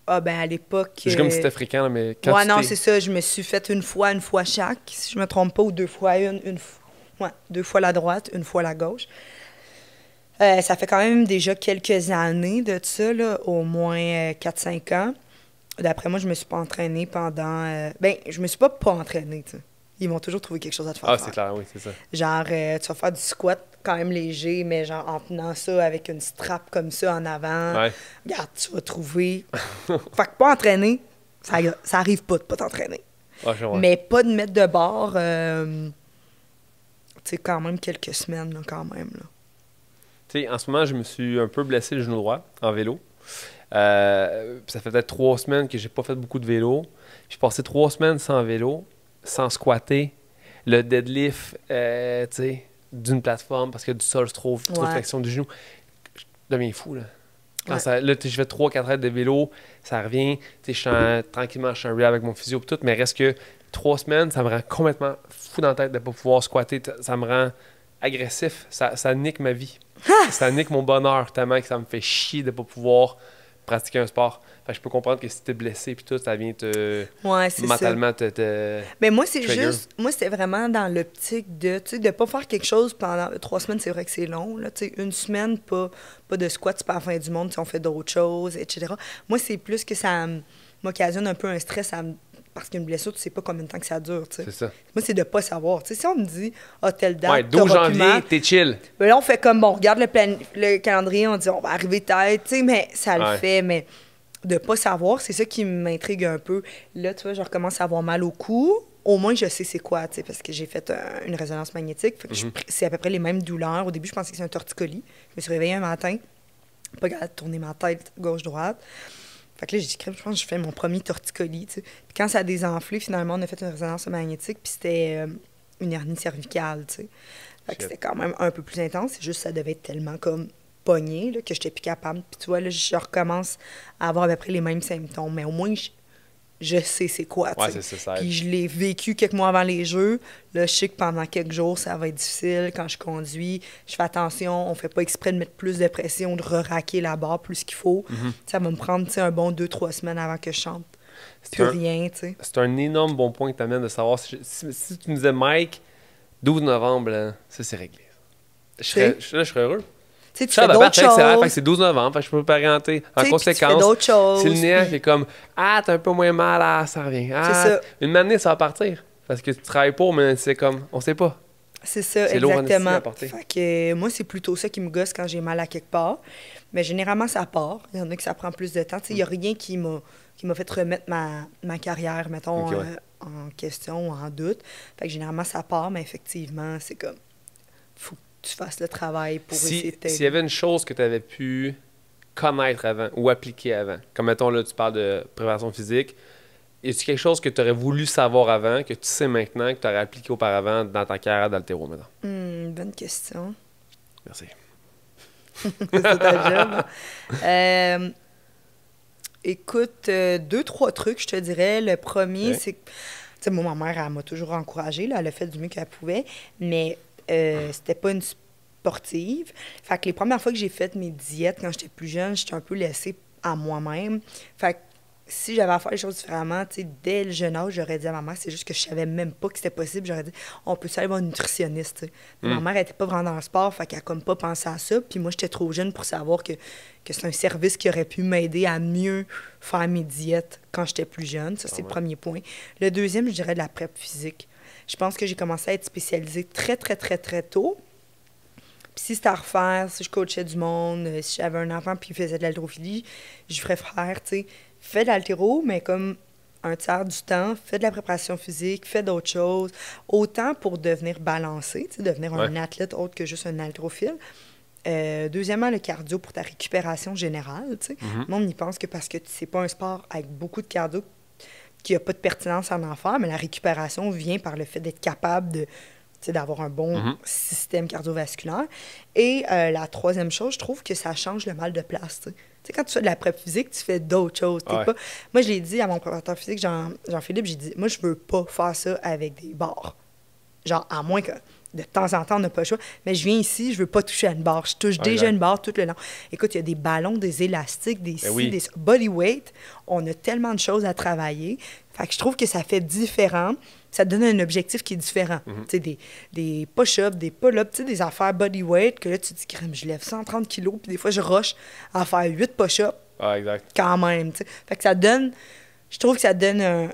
Ah, ben à l'époque... C'est comme si c'était fréquent, là, mais quand ouais, non, c'est ça. Je me suis fait une fois chaque, si je me trompe pas, ou deux fois ouais, 2 fois la droite, 1 fois la gauche. Ça fait quand même déjà quelques années de ça, là, au moins 4-5 ans. D'après moi, je me suis pas entraînée pendant... ben, je me suis pas entraînée, tu sais. Ils m'ont toujours trouvé quelque chose à te faire faire. C'est clair, oui, c'est ça. Genre, tu vas faire du squat quand même léger, mais genre en tenant ça avec une strap comme ça en avant. Ouais. Regarde, tu vas trouver... Fait que pas entraîner, ça arrive pas de pas t'entraîner. Mais pas de mettre de bord, tu sais, quand même quelques semaines, là, quand même, là. Tu sais, en ce moment, je me suis un peu blessé le genou droit en vélo. Ça fait peut-être 3 semaines que j'ai pas fait beaucoup de vélo. J'ai passé 3 semaines sans vélo, sans squatter. Le deadlift, tu sais, d'une plateforme parce que du sol, je trouve, trop de flexion du genou. Je deviens fou, là. Quand là, je fais 3-4 heures de vélo, ça revient. Tu sais, tranquillement, je suis en relais avec mon physio et tout, mais reste que 3 semaines, ça me rend complètement fou dans la tête de ne pas pouvoir squatter. Ça me rend agressif. Ça nique ma vie. Ça nique mon bonheur tellement que ça me fait chier de ne pas pouvoir pratiquer un sport. Fait que je peux comprendre que si t'es blessé puis tout, ça vient mentalement te mais moi, c'est juste... Moi, c'était vraiment dans l'optique de, tu sais, de pas faire quelque chose pendant 3 semaines, c'est vrai que c'est long, là, tu sais, 1 semaine, pas de squat, c'est pas la fin du monde, on fait d'autres choses, etc. Moi, c'est plus que ça m'occasionne un peu un stress parce qu'une blessure, tu sais pas combien de temps que ça dure, tu sais. C'est ça. Moi, c'est de pas savoir. Tu sais, si on me dit, telle date, ouais, 12 janvier, t'es chill. Ben là, on fait comme, bon, on regarde le calendrier, on dit, on va arriver tête, tu sais, mais ça le fait, mais de pas savoir, c'est ça qui m'intrigue un peu. Là, tu vois, je recommence à avoir mal au cou. Au moins, je sais c'est quoi, tu sais, parce que j'ai fait une résonance magnétique. Fait que c'est à peu près les mêmes douleurs. Au début, je pensais que c'est un torticolis. Je me suis réveillée un matin, pas capable de tourner ma tête gauche-droite. Fait que là, j'ai dit, je pense que je fais mon premier torticolis, tu sais. Puis quand ça a désenflé, finalement, on a fait une résonance magnétique, puis c'était une hernie cervicale, tu sais. Fait que c'était quand même un peu plus intense. C'est juste que ça devait être tellement comme pogné, là, que j'étais plus capable. Puis tu vois, là, je recommence à avoir à peu près les mêmes symptômes. Mais au moins, je sais c'est quoi, tu sais. C'est ça. Puis je l'ai vécu quelques mois avant les Jeux. Là, je sais que pendant quelques jours, ça va être difficile. Quand je conduis, je fais attention. On fait pas exprès de mettre plus de pression, de raquer la barre plus qu'il faut. Ça va me prendre, tu sais, un bon 2-3 semaines avant que je chante. Plus rien, tu sais. C'est un énorme bon point que tu amènes de savoir. Si tu me disais, Mike, 12 novembre, là, ça, c'est réglé. Je serais heureux. Tu sais, tu fais d'autres choses. Fait que c'est 12 novembre, fait que je peux me orienter. En conséquence, tu fais d'autres choses. Si le nerf est comme « Ah, t'as un peu moins mal, ça revient. Ah, c'est ça. Une année, ça va partir. » Parce que tu travailles pour, mais c'est comme, on sait pas. C'est ça, exactement. Fait que moi, c'est plutôt ça qui me gosse quand j'ai mal à quelque part. Mais généralement, ça part. Il y en a que ça prend plus de temps. Il n'y a rien qui m'a fait remettre ma carrière, mettons, en question ou en doute. Fait que généralement, ça part, mais effectivement, c'est comme, faut que tu fasses le travail pour essayer de t'aider. S'il y avait une chose que tu avais pu connaître avant ou appliquer avant, comme mettons là, tu parles de préparation physique, y a-t-il quelque chose que tu aurais voulu savoir avant, que tu sais maintenant, que tu aurais appliqué auparavant dans ta carrière d'haltéro maintenant? Bonne question. Merci. C'est ta job. Écoute, 2-3 trucs, je te dirais. Le premier, c'est que, tu sais, moi, ma mère, elle m'a toujours encouragée, là, elle a fait du mieux qu'elle pouvait, mais c'était pas une sportive. Fait que les premières fois que j'ai fait mes diètes quand j'étais plus jeune, j'étais un peu laissée à moi-même. Fait que si j'avais à faire les choses différemment, tu sais, dès le jeune âge, j'aurais dit à ma mère, c'est juste que je savais même pas que c'était possible. J'aurais dit, on peut aller voir une nutritionniste, tu sais. Ma mère, elle était pas vraiment dans le sport, fait qu'elle a comme pas pensé à ça. Puis moi, j'étais trop jeune pour savoir que c'est un service qui aurait pu m'aider à mieux faire mes diètes quand j'étais plus jeune. Ça, c'est le premier point. Le deuxième, je dirais de la prep physique. Je pense que j'ai commencé à être spécialisée très, très, très, très tôt. Puis si c'était à refaire, si je coachais du monde, si j'avais un enfant puis il faisait de l'haltérophilie, je ferais faire, tu sais, fais de l'haltéro, mais comme un tiers du temps, fais de la préparation physique, fais d'autres choses, autant pour devenir balancé, tu sais, devenir un athlète autre que juste un haltérophile. Deuxièmement, le cardio pour ta récupération générale, tu sais. Le monde y pense que parce que c'est pas un sport avec beaucoup de cardio qu'il n'y a pas de pertinence à en faire, mais la récupération vient par le fait d'être capable d'avoir un bon système cardiovasculaire. Et la troisième chose, je trouve que ça change le mal de place. Tu sais, quand tu fais de la prep physique, tu fais d'autres choses. Pas... Moi, je l'ai dit à mon préparateur physique, Jean-Philippe, j'ai dit, moi, je veux pas faire ça avec des barres. Genre, à moins que de temps en temps, on n'a pas le choix. Mais je viens ici, je veux pas toucher à une barre. Je touche déjà une barre tout le long. Écoute, il y a des ballons, des élastiques, des des body weight. On a tellement de choses à travailler. Fait que je trouve que ça fait différent. Ça te donne un objectif qui est différent. Tu sais, des push-ups, des pull-ups, tu sais, des affaires body weight, que là, tu te dis, crème, je lève 130 kilos, puis des fois, je rush à faire 8 push-ups. Ah, exact. Quand même, tu sais. Fait que ça donne... Je trouve que ça donne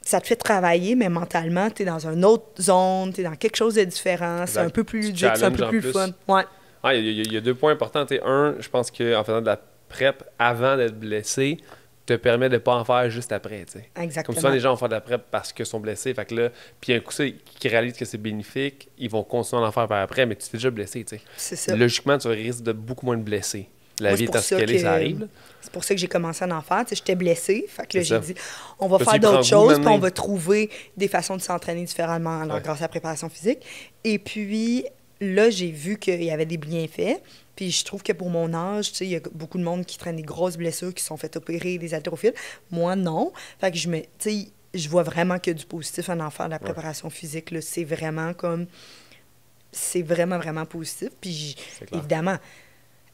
ça te fait travailler, mais mentalement, tu es dans une autre zone, tu es dans quelque chose de différent. C'est un peu plus ludique, c'est un peu plus fun. Ouais. Ah, il y a 2 points importants. Un, je pense qu'en faisant de la prep avant d'être blessé, te permet de ne pas en faire juste après. T'sais. Exactement. Comme souvent, les gens vont faire de la prep parce qu'ils sont blessés. Fait que là, puis un coup, qui réalisent que c'est bénéfique, ils vont continuer à en faire par après, mais tu t'es déjà blessé. C'est ça. Logiquement, tu risques de beaucoup moins de blessés. La vie est à ce qu'elle est, ça arrive. C'est pour ça que j'ai commencé à en faire. J'étais blessée. Fait que là, j'ai dit, on va faire d'autres choses, puis on va trouver des façons de s'entraîner différemment grâce à la préparation physique. Et puis, là, j'ai vu qu'il y avait des bienfaits. Puis je trouve que pour mon âge, il y a beaucoup de monde qui traîne des grosses blessures, qui se sont fait opérer, des haltérophiles. Moi, non. Fait que je vois vraiment qu'il y a du positif à en faire de la préparation physique. C'est vraiment comme... C'est vraiment, vraiment positif. Puis évidemment...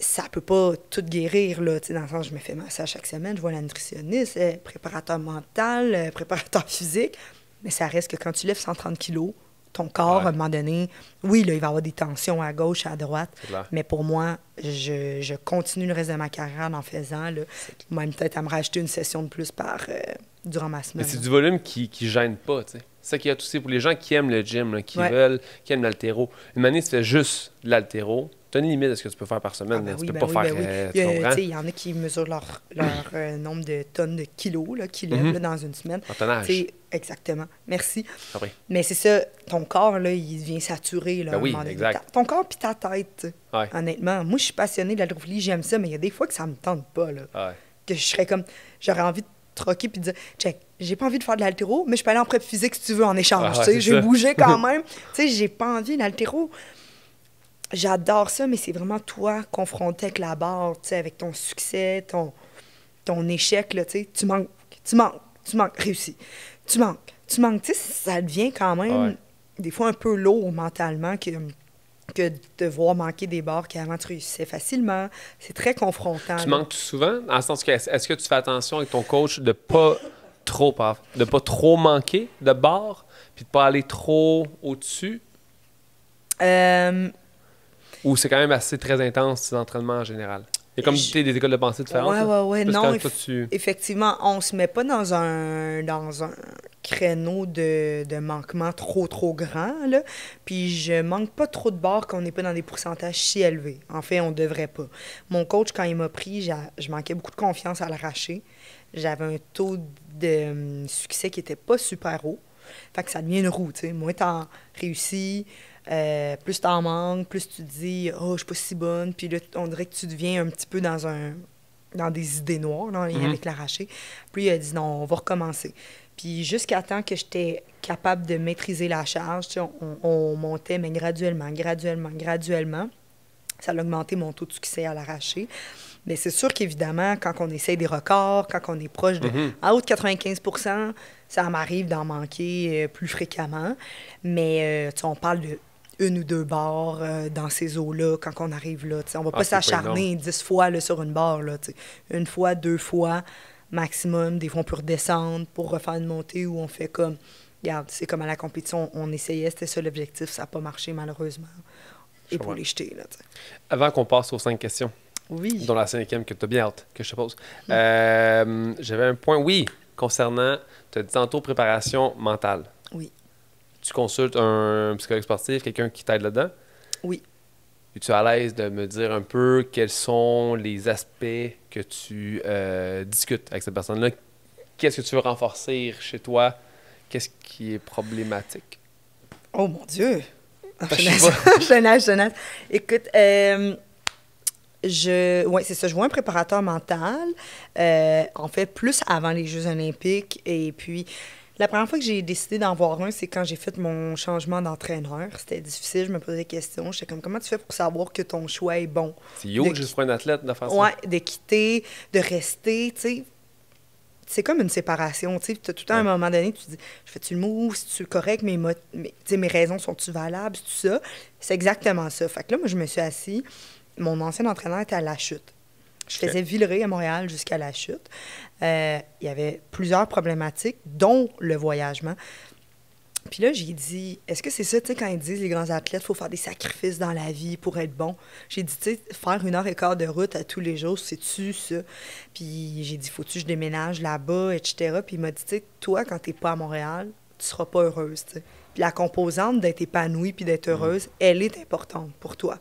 Ça peut pas tout guérir, là, dans le sens, je me fais masser chaque semaine, je vois la nutritionniste, préparateur mental, préparateur physique, mais ça reste que quand tu lèves 130 kilos, ton corps, à un moment donné, oui, là, il va y avoir des tensions à gauche, à droite, mais pour moi, je continue le reste de ma carrière en faisant, là, même peut-être à me rajouter une session de plus durant ma semaine. Mais c'est du volume qui gêne pas, tu sais. C'est ça qu'il y a tout aussi pour les gens qui aiment le gym, là, qui veulent, qui aiment l'haltéro. Une année, tu fais juste de l'haltéro. Tu as une limite de ce que tu peux faire par semaine. Tu peux pas faire. Tu comprends? Il y en a qui mesurent leur nombre de tonnes de kilos qu'ils lèvent là, dans une semaine. En tonnage. Exactement. Merci. Après. Mais c'est ça, ton corps, là, il devient saturé. Là, exact. Ton corps puis ta tête, honnêtement. Moi, je suis passionnée de l'haltérophilie, j'aime ça, mais il y a des fois que ça me tente pas. Là, que je serais comme... J'aurais envie de troquer puis de dire, check, j'ai pas envie de faire de l'haltéro, mais je peux aller en prep physique si tu veux en échange. Je vais bouger quand même. J'ai pas envie de l'haltéro. J'adore ça, mais c'est vraiment toi confronté avec la barre, avec ton succès, ton échec. Là, tu manques, réussi. Tu manques. Ça devient quand même des fois un peu lourd mentalement que de voir manquer des barres qui avant tu réussissais facilement. C'est très confrontant. Tu manques souvent? Dans le sens que, est-ce que tu fais attention avec ton coach de pas trop manquer de barres, puis de pas aller trop au-dessus? Ou c'est quand même assez très intense, ces entraînements en général? Il y a comme des écoles de pensée différentes? Oui. Non, effectivement, on se met pas dans un créneau de manquement trop grand, là. Puis je manque pas trop de barres qu'on n'est pas dans des pourcentages si élevés. En fait, on devrait pas. Mon coach, quand il m'a pris, je manquais beaucoup de confiance à l'arracher. J'avais un taux de succès qui était pas super haut. Fait que ça devient une roue, tu sais. Moins t'en réussis, plus t'en manques, plus tu te dis « Oh, je suis pas si bonne », puis là, on dirait que tu deviens un petit peu dans des idées noires, là, avec l'arraché. Puis il a dit « Non, on va recommencer ». Puis jusqu'à temps que j'étais capable de maîtriser la charge, tu sais, on montait, mais graduellement. Ça a augmenté mon taux de succès à l'arraché. Mais c'est sûr qu'évidemment, quand on essaye des records, quand on est proche de en haut de 95 %, ça m'arrive d'en manquer plus fréquemment. Mais on parle de 1 ou 2 barres dans ces eaux-là quand on arrive là. On ne va pas s'acharner 10 fois là, sur une barre. Là, 1 fois, 2 fois maximum. Des fois, on peut redescendre pour refaire une montée où on fait comme... Regarde, c'est comme à la compétition, on essayait, c'était ça l'objectif. Ça n'a pas marché malheureusement. Et pour les jeter. Là, avant qu'on passe aux 5 questions, dont la 5e que tu as bien hâte que je te pose, j'avais un point, concernant, tu as dit tantôt préparation mentale. Oui. Tu consultes un psychologue sportif, quelqu'un qui t'aide là-dedans? Oui. Es-tu à l'aise de me dire un peu quels sont les aspects que tu discutes avec cette personne-là? Qu'est-ce que tu veux renforcer chez toi? Qu'est-ce qui est problématique? Oh mon Dieu! Je naisse. Écoute, c'est ça, je vois un préparateur mental, en fait, plus avant les Jeux olympiques. Et puis, La première fois que j'ai décidé d'en voir un, c'est quand j'ai fait mon changement d'entraîneur. C'était difficile, je me posais des questions. J'étais comme, comment tu fais pour savoir que ton choix est bon? C'est huge juste pour un athlète de faire ça. Ouais, de quitter, de rester, tu sais. C'est comme une séparation, tu sais. Tout le temps, à un moment donné, tu te dis, je fais-tu le move, c'est-tu correct, mes raisons sont-tu valables, c'est tout ça? C'est exactement ça. Fait que là, moi, je me suis assis. Mon ancien entraîneur était à La Chute. Je faisais Villeray à Montréal jusqu'à La Chute. Il y avait plusieurs problématiques, dont le voyagement. Puis là, j'ai dit, est-ce que c'est ça, tu sais, quand ils disent les grands athlètes, il faut faire des sacrifices dans la vie pour être bon? J'ai dit, tu sais, faire 1h15 de route à tous les jours, c'est-tu ça? Puis j'ai dit, faut-tu que je déménage là-bas, etc. Puis il m'a dit, tu sais, toi, quand t'es pas à Montréal, tu seras pas heureuse, tu sais. Puis la composante d'être épanouie puis d'être heureuse, elle est importante pour toi.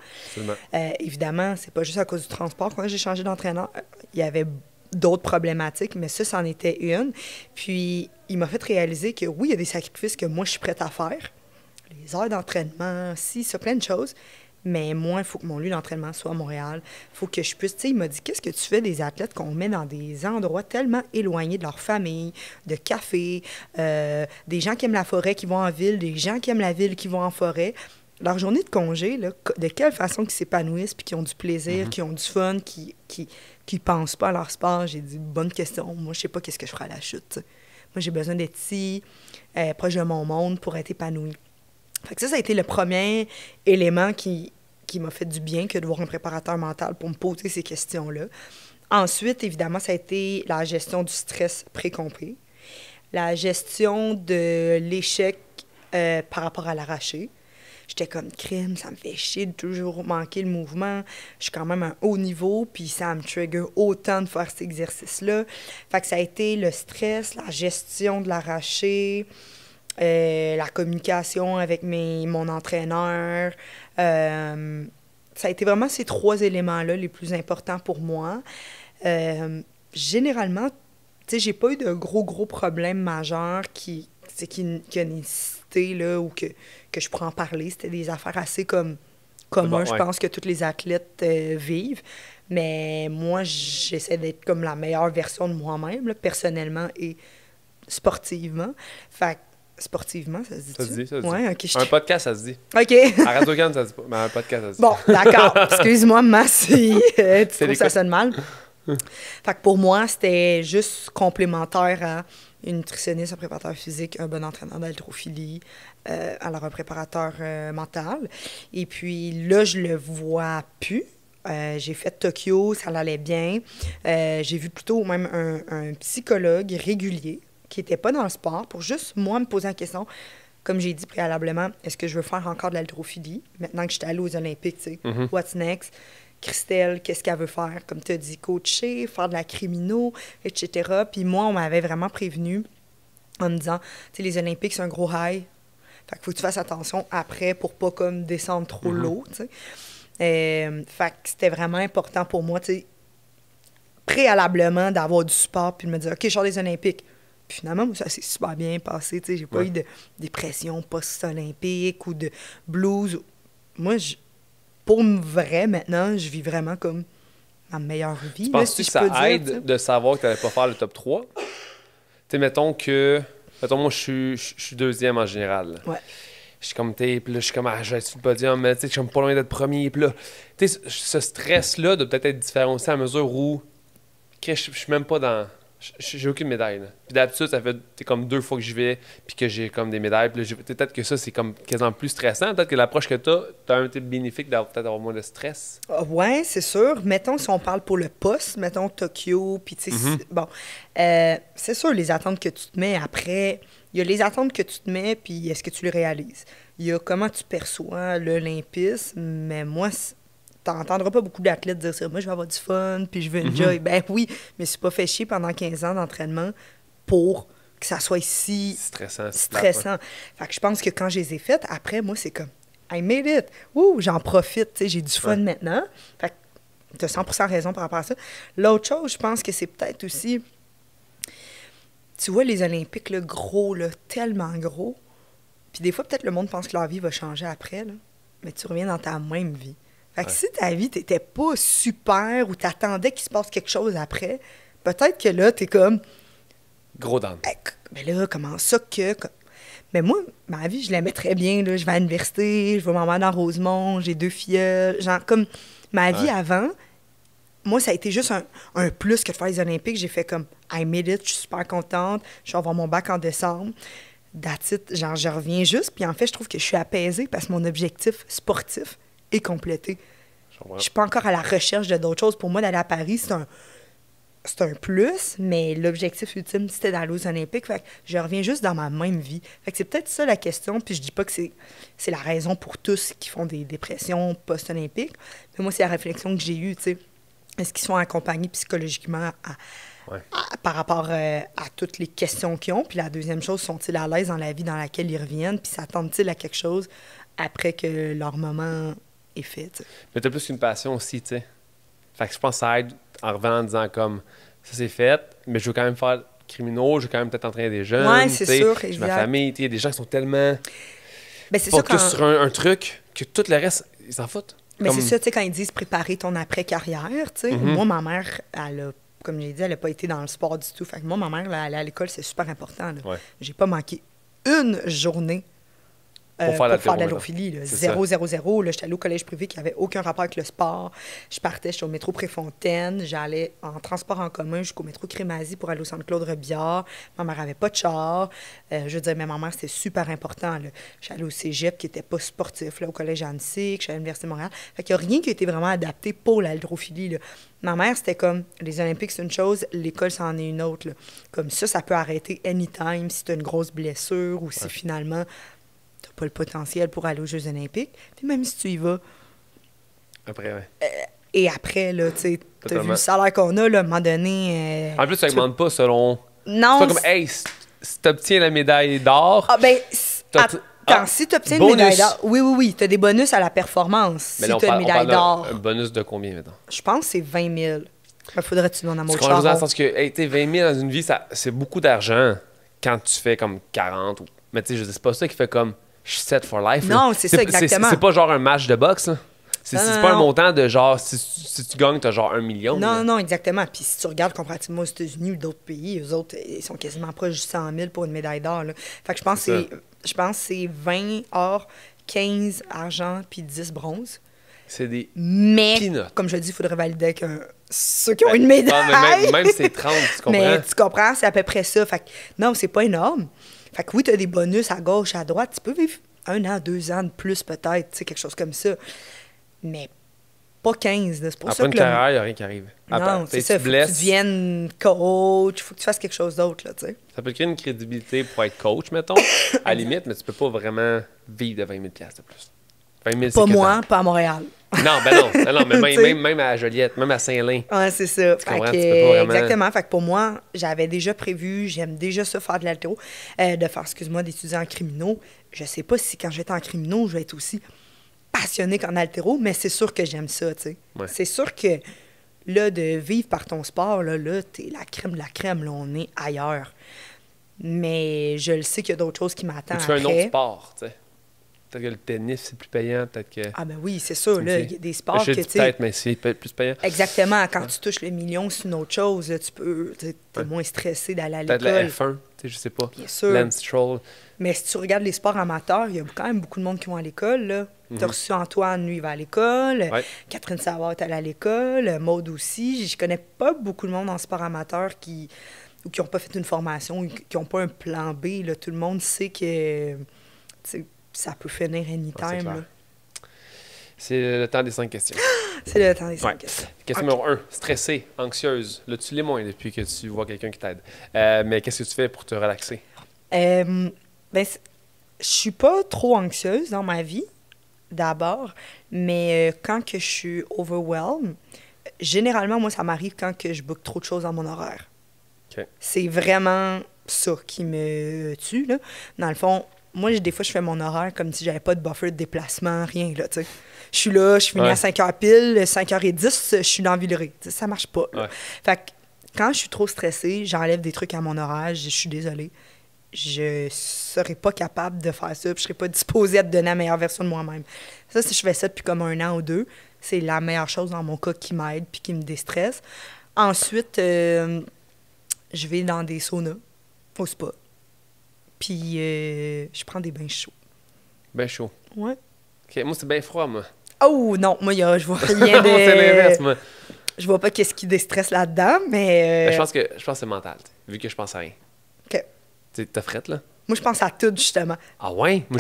Évidemment, c'est pas juste à cause du transport. Quand j'ai changé d'entraîneur, il y avait d'autres problématiques, mais ça, c'en était une. Puis, il m'a fait réaliser que oui, il y a des sacrifices que moi, je suis prête à faire. Les heures d'entraînement, si, ça, plein de choses. Mais moi, il faut que mon lieu d'entraînement soit à Montréal. Il faut que je puisse... Tu sais, il m'a dit, qu'est-ce que tu fais des athlètes qu'on met dans des endroits tellement éloignés de leur famille, de café, des gens qui aiment la forêt qui vont en ville, des gens qui aiment la ville qui vont en forêt. Leur journée de congé, là, de quelle façon qu'ils s'épanouissent, puis qu'ils ont du plaisir, qu'ils ont du fun, qui pensent pas à leur sport. J'ai dit, bonne question. Moi, je sais pas qu'est-ce que je ferai à La Chute. T'sais. Moi, j'ai besoin d'être ici, proche de mon monde, pour être épanouie. Fait que ça a été le premier élément qui m'a fait du bien que de voir un préparateur mental pour me poser ces questions-là. Ensuite, évidemment, ça a été la gestion du stress pré-compris, la gestion de l'échec par rapport à l'arraché. J'étais comme crime, ça me fait chier de toujours manquer le mouvement. Je suis quand même à un haut niveau, puis ça me trigger autant de faire cet exercice-là. Fait que ça a été le stress, la gestion de l'arraché, la communication avec mon entraîneur. Ça a été vraiment ces 3 éléments-là les plus importants pour moi. Généralement, tu sais, j'ai pas eu de gros problèmes majeurs qui a nécessité, là, ou que je pourrais en parler. C'était des affaires assez communes, je pense, que tous les athlètes vivent. Mais moi, j'essaie d'être comme la meilleure version de moi-même, là, personnellement et sportivement. Fait que, sportivement, ça se dit-tu? Ça se dit, ça se dit. Ouais, okay, un podcast, ça se dit. OK. À Radio-Can, ça se dit pas, mais un podcast, ça se dit. Bon, d'accord. Excuse-moi, Mass, si tu trouves que ça sonne mal. Fait que pour moi, c'était juste complémentaire à une nutritionniste, un préparateur physique, un bon entraîneur d'haltérophilie, alors un préparateur mental. Et puis là, je le vois plus. J'ai fait Tokyo, ça allait bien. J'ai vu plutôt même un psychologue régulier qui n'était pas dans le sport pour juste, moi, me poser la question, comme j'ai dit préalablement, est-ce que je veux faire encore de l'haltérophilie? Maintenant que j'étais allée aux Olympiques, tu sais, what's next? Christelle, qu'est-ce qu'elle veut faire? Comme tu as dit, coacher, faire de la crimino, etc. Puis moi, on m'avait vraiment prévenu en me disant, tu sais, les Olympiques, c'est un gros high. Fait qu'il faut que tu fasses attention après pour pas comme descendre trop l'eau, tu sais. Fait que c'était vraiment important pour moi, tu sais, préalablement d'avoir du sport puis de me dire, OK, je sors des Olympiques. Puis finalement, ça s'est super bien passé, tu sais. J'ai pas eu de dépression post-olympique ou de blues. Moi, pour vrai, maintenant, je vis vraiment comme ma meilleure vie. Tu penses-tu que ça aide de savoir que tu n'allais pas faire le top 3? Tu sais, mettons, moi, je suis deuxième en général. Là. Ouais. Je suis comme tape, là, je suis comme, je vais être sur le podium, mais tu sais, je suis pas loin d'être premier. Puis là, tu sais, ce stress-là doit peut-être être différent aussi à mesure où je suis même pas dans... J'ai aucune médaille. Là. Puis d'habitude, ça fait comme 2 fois que j'y vais, puis que j'ai comme des médailles. Puis peut-être que ça, c'est comme quasiment plus stressant. Peut-être que l'approche que tu as un type bénéfique d'avoir peut-être avoir moins de stress. Oui, c'est sûr. Mettons, si on parle pour le poste, mettons Tokyo, puis tu sais, bon, c'est sûr, les attentes que tu te mets après, il y a les attentes que tu te mets, puis est-ce que tu les réalises? Il y a comment tu perçois l'olympisme, mais moi, t'entendras pas beaucoup d'athlètes dire ça. Moi, je vais avoir du fun, puis je veux enjoy. Ben oui, mais c'est pas fait chier pendant 15 ans d'entraînement pour que ça soit si stressant. Fait que je pense que quand je les ai faites, après, moi, c'est comme I made it. Ouh, j'en profite, tu sais, j'ai du fun maintenant. Fait que t'as 100% raison par rapport à ça. L'autre chose, je pense que c'est peut-être aussi... Tu vois, les Olympiques, là, gros, là, tellement gros. Puis des fois, peut-être le monde pense que leur vie va changer après, là. Mais tu reviens dans ta même vie. Fait que si ta vie, t'étais pas super ou t'attendais qu'il se passe quelque chose après, peut-être que là, t'es comme... Gros down. Mais là, comment ça que... Mais moi, ma vie, je l'aimais très bien. Là. Je vais à l'université, je vais m'en dans Rosemont, j'ai 2 filles. Genre, comme ma vie avant, moi, ça a été juste un plus que de faire les Olympiques. J'ai fait comme, I made it, je suis super contente. Je vais avoir mon bac en décembre. That's it. Genre, je reviens juste. Puis en fait, je trouve que je suis apaisée parce que mon objectif sportif est complété. Je suis pas encore à la recherche de d'autres choses. Pour moi, d'aller à Paris, c'est un plus, mais l'objectif ultime, c'était d'aller aux Olympiques. Fait que je reviens juste dans ma même vie. Fait que c'est peut-être ça la question, puis je dis pas que c'est la raison pour tous qui font des dépressions post-olympiques, mais moi, c'est la réflexion que j'ai eue, tu sais. Est-ce qu'ils sont accompagnés psychologiquement par rapport à toutes les questions qu'ils ont? Puis la deuxième chose, sont-ils à l'aise dans la vie dans laquelle ils reviennent? Puis s'attendent-ils à quelque chose après que leur moment est fait, tu sais? Mais t'as plus qu'une passion aussi, tu sais. Fait que je pense que ça aide en revenant en disant comme ça c'est fait, mais je veux quand même faire criminaux, je veux quand même peut-être entraîner des jeunes. Oui, c'est sûr. J'ai ma famille, il y a des gens qui sont tellement c'est focus sur un truc que tout le reste, ils s'en foutent. Mais c'est ça, tu sais, quand ils disent préparer ton après-carrière, tu sais. Moi, ma mère, elle a, comme j'ai dit, elle n'a pas été dans le sport du tout. Fait que moi, ma mère, là, aller à l'école, c'est super important. J'ai pas manqué une journée pour faire de l'haltérophilie. 0, 0, 0. J'étais allée au collège privé qui n'avait aucun rapport avec le sport. J'étais au métro Préfontaine. J'allais en transport en commun jusqu'au métro Crémazie pour aller au centre Claude-Robillard. Ma mère n'avait pas de char. Je veux dire, mais ma mère, c'était super important. J'allais au cégep qui n'était pas sportif, là, au collège Annecy, j'allais à l'Université de Montréal. Fait qu'il n'y a rien qui a été vraiment adapté pour l'haltérophilie. Ma mère, c'était comme, les Olympiques, c'est une chose, l'école, c'en est une autre. Là. Comme ça peut arrêter anytime si tu as une grosse blessure ou si finalement... t'as pas le potentiel pour aller aux Jeux olympiques. Puis même si tu y vas... Après, et après, là, tu sais, t'as vu le salaire qu'on a, là, à un moment donné... en plus, ça augmente pas selon... Non. C'est pas comme, hey, si t'obtiens la médaille d'or... Ah, ben... si t'obtiens une médaille d'or... Oui, t'as des bonus à la performance. Mais si là, t'as une médaille d'or... Un bonus de combien, maintenant? Je pense que c'est 20 000. Il faudrait que tu donnes à mon char. Dans le sens que, hey, 20 000 dans une vie, c'est beaucoup d'argent quand tu fais comme 40 ou... Mais tu sais, c'est pas ça qui fait comme... Je suis set for life. Non, c'est ça, exactement. C'est pas genre un match de boxe. C'est pas un montant de genre, si tu gagnes, t'as genre 1 million. Non, exactement. Puis si tu regardes comparativement aux États-Unis ou d'autres pays, eux autres, ils sont quasiment proches de 100 000 pour une médaille d'or. Fait que je pense que c'est 20 or, 15 argent, puis 10 bronze. C'est des peanuts. Comme je dis, il faudrait valider avec ceux qui ont une médaille. Même c'est 30, tu comprends? Mais tu comprends, c'est à peu près ça. Fait que non, c'est pas énorme. Fait que oui, tu as des bonus à gauche, à droite. Tu peux vivre 1 an, 2 ans de plus peut-être, tu sais, quelque chose comme ça. Mais pas 15. C'est pour après ça que une carrière, il n'y a rien qui arrive. Non, c'est ça. Faut que tu deviennes coach, faut que tu fasses quelque chose d'autre, là, tu sais. Ça peut créer une crédibilité pour être coach, mettons, à la limite, mais tu peux pas vraiment vivre de 20 000 $ de plus. 20 000, pas moi, pas à Montréal. Non, non, mais même à Joliette, même à Saint-Lin. Ouais, c'est ça. Tu comprends, tu peux pas vraiment... Exactement. Fait que pour moi, j'avais déjà prévu, j'aime déjà ça faire de l'haltéro, de faire, d'étudier en criminaux. Je sais pas si quand j'étais en criminaux, je vais être aussi passionnée qu'en haltéro, mais c'est sûr que j'aime ça, tu sais. Ouais. C'est sûr que, là, de vivre par ton sport, là t'es la crème de la crème, là, on est ailleurs. Mais je le sais qu'il y a d'autres choses qui m'attendent après. Tu fais un autre sport, tu sais. Peut-être que le tennis, c'est plus payant, peut-être que... Ah ben oui, c'est sûr, là, il y a des sports que, tu sais... Peut-être, mais c'est plus payant. Exactement, quand tu touches le million, c'est une autre chose, là, tu peux... T'es moins stressé d'aller à l'école. Peut-être la F1, tu sais, je sais pas. Bien sûr. Lance Stroll. Mais si tu regardes les sports amateurs, il y a quand même beaucoup de monde qui vont à l'école, là. T'as reçu Antoine, lui, il va à l'école. Ouais. Catherine Savard est allée à l'école. Maude aussi. Je connais pas beaucoup de monde en sport amateur qui n'ont pas fait une formation, ou qui n'ont pas un plan B, là. Tout le monde sait que... ça peut finir anytime. Là. C'est le temps des 5 questions. C'est le temps des 5 questions. Question numéro 1. Stressée, anxieuse. Là, tu l'es moins depuis que tu vois quelqu'un qui t'aide. Mais qu'est-ce que tu fais pour te relaxer? Je suis pas trop anxieuse dans ma vie, d'abord. Mais quand que je suis overwhelmed, généralement, moi, ça m'arrive quand que je book trop de choses dans mon horaire. Okay. C'est vraiment ça qui me tue, là. Dans le fond, moi, des fois, je fais mon horaire comme si j'avais pas de buffer de déplacement, rien, là, tu sais. Je suis là, je finis à 5h pile, 5h10, je suis dans Villeray. T'sais, ça marche pas. Ouais. Fait que quand je suis trop stressée, j'enlève des trucs à mon horaire, je suis désolée. Je serais pas capable de faire ça, puis je serais pas disposée à te donner la meilleure version de moi-même. Ça, si je fais ça depuis comme 1 an ou 2, c'est la meilleure chose dans mon cas qui m'aide puis qui me déstresse. Ensuite, je vais dans des saunas. au spa. Puis je prends des bains chauds. Ben chaud. Ouais. OK, moi, c'est bien froid, moi. Oh non, moi, je vois rien de... C'est l'inverse, moi. Je vois pas qu'est-ce qui déstresse là-dedans, mais... Ben, je pense que c'est mental, vu que je pense à rien. OK. Tu sais, t'as frette, là? Moi, je pense à tout, justement. Ah ouais? Moi,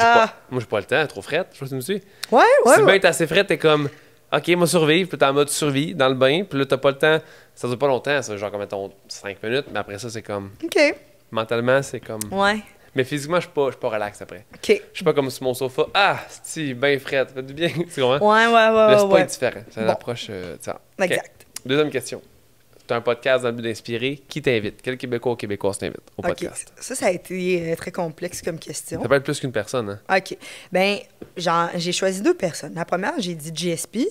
j'ai pas le temps, trop frette. Je sais pas si tu me suis. Ouais, Si le bain est assez frais, t'es comme, OK, moi survivre, puis t'es en mode survie dans le bain, puis là, t'as pas le temps. Ça dure pas longtemps, ça, genre, comme mettons 5 minutes, mais après ça, c'est comme. OK. Mentalement, c'est comme. Ouais. Mais physiquement, je suis pas relax après. OK. Je suis pas comme sur mon sofa. Ah, c'est bien frais, ça fait du bien. Tu comprends? Ouais. Le spa est différent. C'est une Bon. approche. Ça. Exact. Deuxième question. Tu as un podcast dans le but d'inspirer. Qui t'invite? Quel Québécois ou Québécoise t'invite au podcast? OK. Ça a été très complexe comme question. Ça peut être plus qu'une personne, hein? OK. Ben, j'ai choisi 2 personnes. La première, j'ai dit GSP,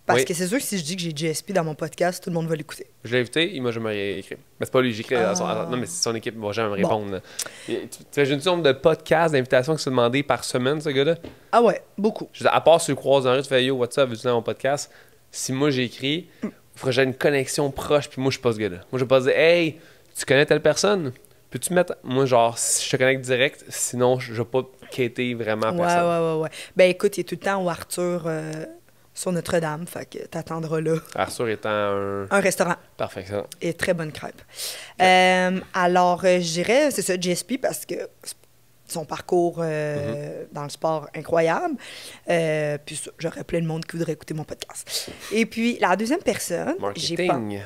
parce que c'est sûr que si je dis que j'ai GSP dans mon podcast, tout le monde va l'écouter. Je l'ai invité, il m'a jamais écrit. Mais c'est pas lui, j'ai écrit non, mais son équipe va jamais me répondre. Bon. Tu imagines le nombre de podcasts, d'invitations qui sont demandés par semaine, ce gars-là? Ah ouais, beaucoup. Je veux dire, à part sur le croise dans la rue, tu fais Yo, what's up, veux-tu dans mon podcast? Si moi j'ai écrit, il faudrait que j'ai une connexion proche, puis moi je suis pas ce gars-là. Moi je vais pas dire Hey, tu connais telle personne? Peux-tu mettre. Moi, genre, si je te connecte direct, sinon je vais pas quitter vraiment personne. Ouais. Ben écoute, il est tout le temps au Arthur sur Notre-Dame, fait que t'attendras là. Arthur étant un restaurant. Parfait, ça. Et très bonne crêpe. Alors, je dirais, c'est ça, GSP, parce que son parcours dans le sport incroyable. Puis j'aurais plein de monde qui voudrait écouter mon podcast. Et puis, la deuxième personne... Marketing.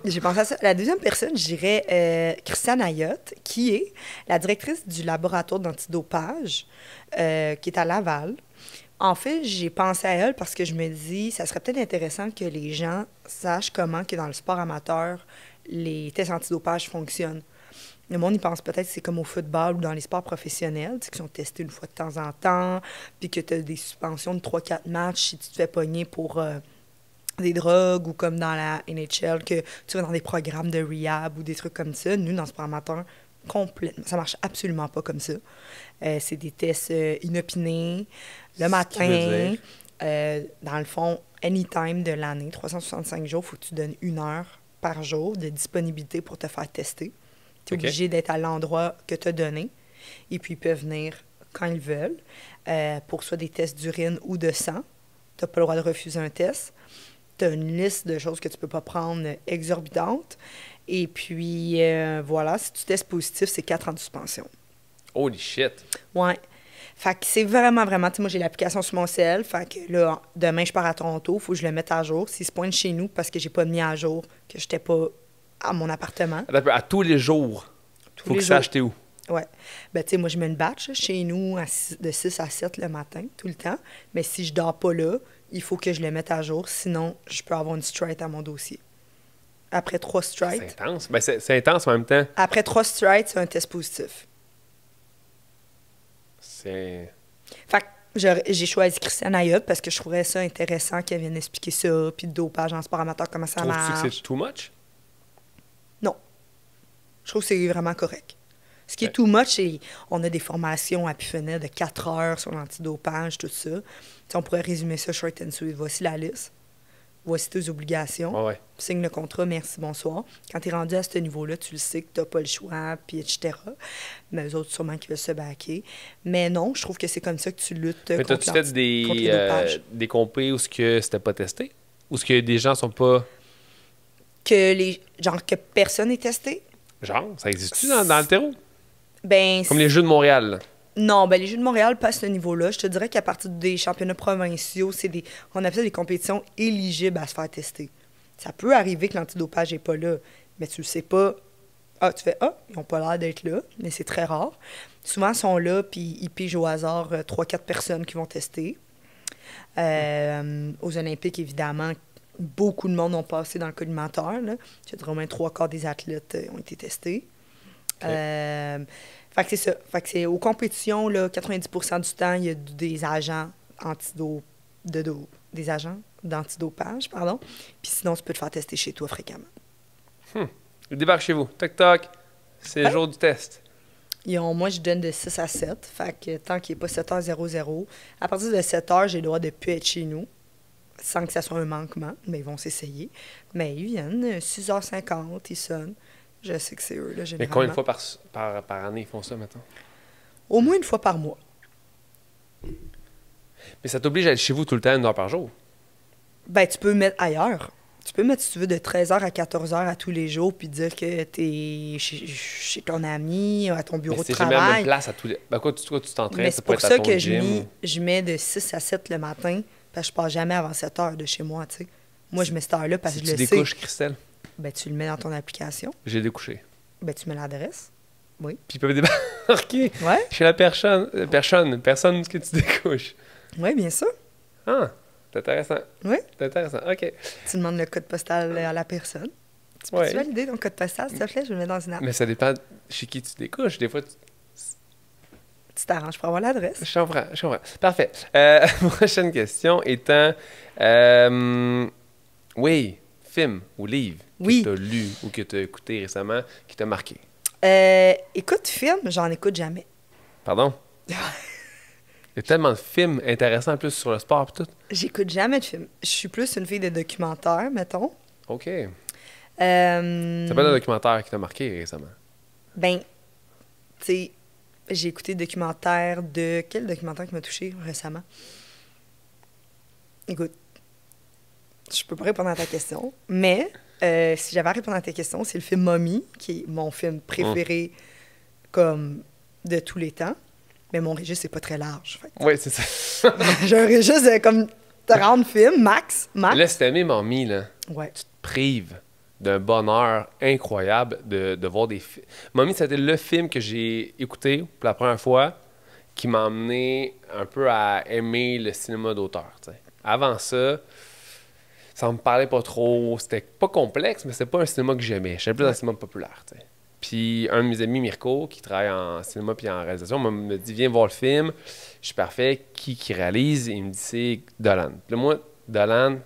J'ai pensé à ça. La deuxième personne, je dirais Christiane Ayotte, qui est la directrice du laboratoire d'antidopage, qui est à Laval. En fait, j'ai pensé à elle parce que je me dis, ça serait peut-être intéressant que les gens sachent comment que dans le sport amateur, les tests antidopage fonctionnent. Le monde, il pense peut-être que c'est comme au football ou dans les sports professionnels, qui sont testés une fois de temps en temps, puis que tu as des suspensions de 3-4 matchs si tu te fais pogner pour des drogues, ou comme dans la NHL, que tu vas dans des programmes de rehab ou des trucs comme ça. Nous, dans le sport amateur, complètement, ça marche absolument pas comme ça. C'est des tests inopinés, le matin, dans le fond, anytime de l'année, 365 jours, il faut que tu donnes 1 heure par jour de disponibilité pour te faire tester. Tu es obligé d'être à l'endroit que tu as donné. Et puis, ils peuvent venir quand ils veulent pour soit des tests d'urine ou de sang. Tu n'as pas le droit de refuser un test. Tu as une liste de choses que tu peux pas prendre exorbitante. Et puis, voilà, si tu testes positif, c'est 4 ans de suspension. Holy shit! Ouais. Fait que c'est vraiment, vraiment... Tu sais, moi, j'ai l'application sur mon cell. Fait que là, demain, je pars à Toronto. Il faut que je le mette à jour. S'il se pointe chez nous parce que j'ai pas mis à jour, que j'étais pas à mon appartement. À tous les jours, il faut que ça acheté où? Ouais. Ben, tu sais, moi, je mets une batch chez nous de 6 à 7 le matin, tout le temps. Mais si je dors pas là, il faut que je le mette à jour. Sinon, je peux avoir une strike à mon dossier. Après 3 strikes... C'est intense. Ben, c'est intense en même temps. Après 3 strikes, c'est un test positif. C'est... Fait que j'ai choisi Christiane Ayotte parce que je trouvais ça intéressant qu'elle vienne expliquer ça, puis le dopage en sport amateur, comment ça marche. Trouves-tu que c'est too much? Non. Je trouve que c'est vraiment correct. Ce qui est too much, c'est on a des formations à Pufenet de 4 heures sur l'antidopage, tout ça. T'sais, on pourrait résumer ça short and sweet. Voici la liste. Voici tes obligations. Ouais. Signe le contrat, merci, bonsoir. Quand tu es rendu à ce niveau-là, tu le sais que tu n'as pas le choix, puis etc. Mais eux autres, sûrement, qui veulent se baquer. Mais non, je trouve que c'est comme ça que tu luttes contre les dopages. Des compés où c'était pas testé? Ou ce que des gens sont pas... Que personne n'est testé? Genre, ça existe-tu dans le terreau? Ben, comme les Jeux de Montréal, là. Non, ben les Jeux de Montréal passent ce niveau-là. Je te dirais qu'à partir des championnats provinciaux, on appelle ça des compétitions éligibles à se faire tester. Ça peut arriver que l'antidopage n'est pas là, mais tu le sais pas. Ah, tu fais « Ah, ils n'ont pas l'air d'être là », mais c'est très rare. Souvent, ils sont là, puis ils pigent au hasard 3-4 personnes qui vont tester. Aux Olympiques, évidemment, beaucoup de monde ont passé dans le collimateur. Je dirais au moins 3/4 des athlètes ont été testés. Okay. Fait que c'est ça. Fait que c'est aux compétitions, là, 90% du temps, il y a des agents des agents d'antidopage, pardon. Puis sinon, tu peux te faire tester chez toi fréquemment. Ils débarquent chez vous. Toc, toc. C'est le jour du test. Moi, je donne de 6 à 7. Fait que tant qu'il n'est pas 7h00, à partir de 7h, j'ai le droit de ne plus être chez nous, sans que ça soit un manquement. Mais ils vont s'essayer. Mais ils viennent, 6h50, ils sonnent. je sais que c'est eux, là, Mais généralement. combien de fois par année ils font ça, maintenant? Au moins une fois par mois. Mais ça t'oblige à être chez vous tout le temps, 1 heure par jour. Ben, tu peux mettre ailleurs. Tu peux mettre, si tu veux, de 13h à 14h à tous les jours, puis dire que t'es chez ton ami, à ton bureau Mais de c'est jamais à la même travail. place à tous les... Ben quoi, tu t'entraînes, Mais ça c'est peut pour être à ça ton que gym. je mets de 6 à 7 le matin, parce que je pars jamais avant 7h de chez moi, tu sais. Moi, je mets cette heure-là parce Si que tu je le sais. découches, Christelle, Ben, tu le mets dans ton application. j'ai découché. Ben, tu mets l'adresse. Puis ils peuvent débarquer Ouais, chez la personne que tu découches. ouais, bien sûr. Ah, c'est intéressant. Oui. C'est intéressant, OK. Tu demandes le code postal à la personne. Tu peux Ouais. valider ton code postal, s'il te plaît? Je le mets dans une app. Mais ça dépend chez qui tu découches. Des fois, Tu t'arranges pour avoir l'adresse. je comprends. Parfait. Prochaine question étant... oui, film ou livre Oui. que tu as lu ou que tu as écouté récemment qui t'a marqué. Écoute, film, j'en écoute jamais. Pardon? Il y a tellement de films intéressants en plus sur le sport et tout. J'écoute jamais de films. Je suis plus une fille de documentaire, mettons. OK. C'est Euh, pas un documentaire qui t'a marqué récemment. Ben, tu sais, j'ai écouté le documentaire de... Quel documentaire qui m'a touché récemment? Écoute, je peux pas répondre à ta question, mais si j'avais à répondre à ta question, c'est le film Mommy, qui est mon film préféré comme de tous les temps. Mais mon registre, c'est pas très large. Oui, c'est ça. J'ai un registre de comme 30 films, max. Là, si t'aimais Mamie, là, Ouais. tu te prives d'un bonheur incroyable de voir des films. Mamie, c'était le film que j'ai écouté pour la première fois qui m'a amené un peu à aimer le cinéma d'auteur. T'sais. Avant ça, ça me parlait pas trop. C'était pas complexe, mais c'était pas un cinéma que j'aimais. J'aimais plus dans le cinéma populaire. T'sais. Puis un de mes amis, Mirko, qui travaille en cinéma puis en réalisation, me dit « Viens voir le film. » Je suis parfait. Qui réalise? Il me dit « C'est Dolan. » Puis là, moi, Dolan,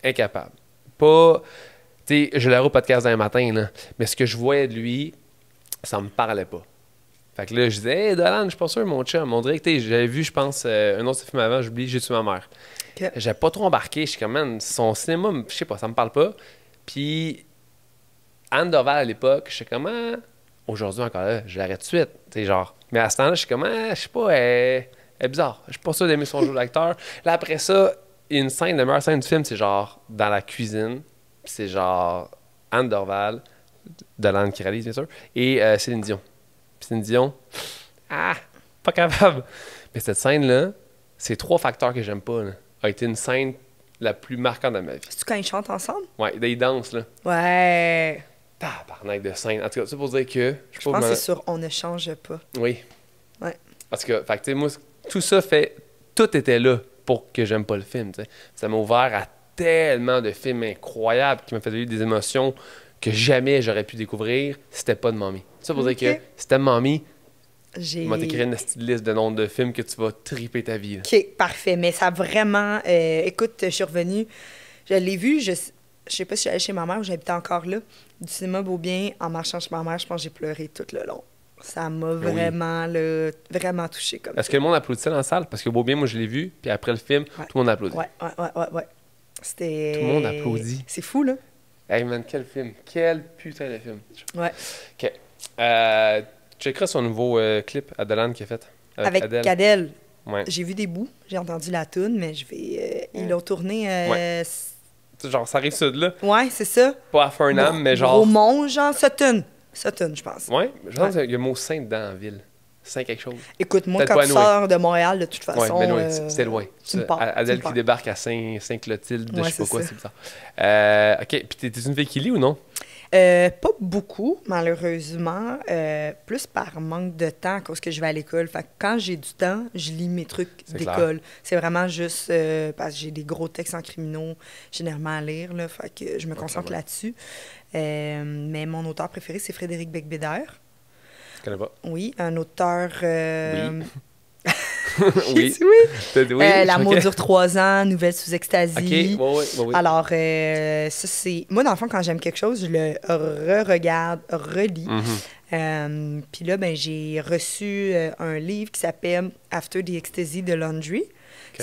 incapable. Pas... Tu sais, je l'ai au podcast d'un matin, là. Mais ce que je voyais de lui, ça me parlait pas. Fait que là, je disais « Hey, Dolan, je suis pas sûr, mon chum. » On dirait que, j'avais vu, je pense, un autre film avant, j'oublie « J'ai tué ma mère. Okay. » J'avais pas trop embarqué. Je suis comme, man, son cinéma, je sais pas, ça me parle pas. Puis... Anne Dorval à l'époque, je sais comment. Aujourd'hui encore là, je l'arrête tout de suite. T'sais, genre. Mais à ce temps-là, je sais comment, je sais pas, elle est bizarre. Je suis pas sûr d'aimer son jeu d'acteur. Là, après ça, une scène, la meilleure scène du film, c'est genre dans la cuisine. Puis c'est genre Anne Dorval, Dolan qui réalise, bien sûr, et Céline Dion. Puis Céline Dion, pas capable. Mais cette scène-là, c'est 3 facteurs que j'aime pas, là. A été une scène la plus marquante de ma vie. C'est-tu quand ils chantent ensemble? Ouais, ils dansent, là. Ouais. Tabarnak de scène. En tout cas, ça pour dire que... Je pense que c'est sur On ne change pas. Oui. Ouais. Parce que, fait que, tu sais, moi, tout ça fait... Tout était là pour que j'aime pas le film, tu sais. Ça m'a ouvert à tellement de films incroyables qui m'ont fait vivre des émotions que jamais j'aurais pu découvrir si c'était pas de Mamie. Ça pour dire que si c'était de Mamie, je vais t'écrire une petite liste de noms de films que tu vas triper ta vie. Là. OK, parfait. Mais ça a vraiment... écoute, je suis revenue... Je l'ai vu, je sais pas si j'allais chez ma mère ou j'habitais encore là. Du cinéma Beaubien, en marchant chez ma mère, je pense que j'ai pleuré tout le long. Ça m'a vraiment, là, vraiment touchée comme Est-ce que le monde applaudissait dans la salle? Parce que Beaubien, moi, je l'ai vu, puis après le film, tout le monde applaudit. Ouais. C'était... Tout le monde applaudit. C'est fou, là. Hey man, quel film. Quel putain de film. Ouais. OK. Tu écris son nouveau clip à Dolan qu'il a fait. Avec Adèle. Ouais. J'ai vu des bouts, j'ai entendu la toune, mais je vais... Ils l'ont tourné... Genre, ça arrive ça de là. Ouais, c'est ça. Pas à Fernham, mais genre... Bromont, genre Sutton. Sutton, je pense. Ouais, je pense qu'il y a le mot Saint dedans en ville. Saint quelque chose. Écoute, moi, quand tu sors de Montréal, de toute façon... Ouais, mais c'est loin. Tu me parles. Adèle qui débarque à Saint-Clotilde, je sais pas quoi, c'est bizarre. OK, puis t'es une fille qui lit ou non? Pas beaucoup, malheureusement. Plus par manque de temps à cause que je vais à l'école. Fait que quand j'ai du temps, je lis mes trucs d'école. C'est vraiment juste parce que j'ai des gros textes en criminaux généralement à lire. Là, fait que je me concentre là-dessus. Mais mon auteur préféré, c'est Frédéric Becbédère. Je connais pas. Oui, un auteur... Oui. L'amour dure 3 ans, Nouvelle sous extasie. OK, oui. Alors, ça, c'est... Moi, dans le fond, quand j'aime quelque chose, je le re-regarde, relis. Puis là, ben, j'ai reçu un livre qui s'appelle After the Ecstasy de Laundry,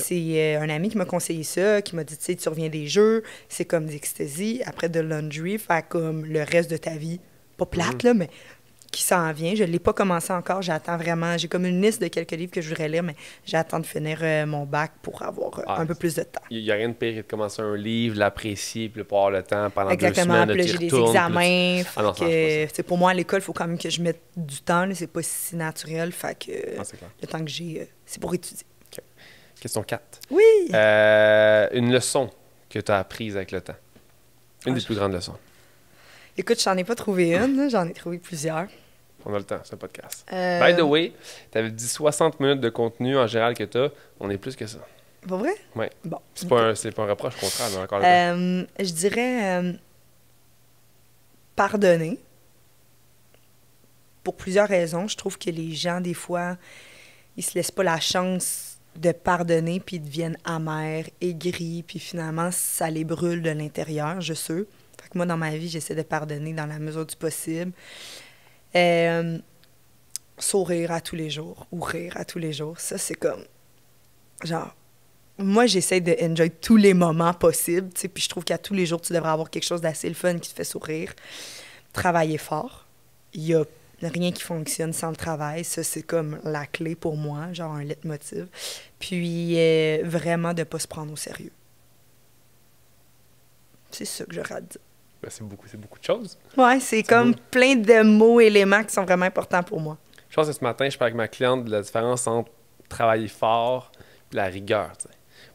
C'est un ami qui m'a conseillé ça, qui m'a dit, tu sais, tu reviens des jeux, c'est comme d'ecstasy, après de laundry, faire comme le reste de ta vie. Pas plate, là, mais qui s'en vient. Je ne l'ai pas commencé encore. J'attends vraiment. J'ai comme une liste de quelques livres que je voudrais lire, mais j'attends de finir mon bac pour avoir un peu plus de temps. Il n'y a rien de pire que de commencer un livre, l'apprécier, puis pas avoir le temps pendant 2 semaines. Exactement. Puis là, j'ai des examens. Pour moi, à l'école, il faut quand même que je mette du temps. C'est pas si naturel. Fait que le temps que j'ai, c'est pour étudier. Okay. Question 4. Oui! Une leçon que tu as apprise avec le temps. Une des plus grandes leçons. Écoute, je n'en ai pas trouvé une. J'en ai trouvé plusieurs. On a le temps, c'est un podcast. By the way, tu avais dit 60 minutes de contenu en général que tu as. On est plus que ça. Pas vrai? Oui. Bon. C'est pas un reproche, au contraire, mais encore je dirais pardonner. Pour plusieurs raisons. Je trouve que les gens, des fois, ils se laissent pas la chance de pardonner, puis ils deviennent amers, aigris, puis finalement, ça les brûle de l'intérieur, je sais. Fait que moi, dans ma vie, j'essaie de pardonner dans la mesure du possible. Sourire à tous les jours ou rire à tous les jours, ça, c'est comme... Genre, moi, j'essaie de enjoy tous les moments possibles, tu sais, puis je trouve qu'à tous les jours, tu devrais avoir quelque chose d'assez le fun qui te fait sourire. Travailler fort. Il y a rien qui fonctionne sans le travail. Ça, c'est comme la clé pour moi, genre un leitmotiv. Puis, vraiment de ne pas se prendre au sérieux. C'est ça que j'aurais à dire. Ben, c'est beaucoup de choses. Ouais, c'est comme plein de mots, éléments qui sont vraiment importants pour moi. Je pense que ce matin, je parlais avec ma cliente de la différence entre travailler fort et la rigueur. T'sais.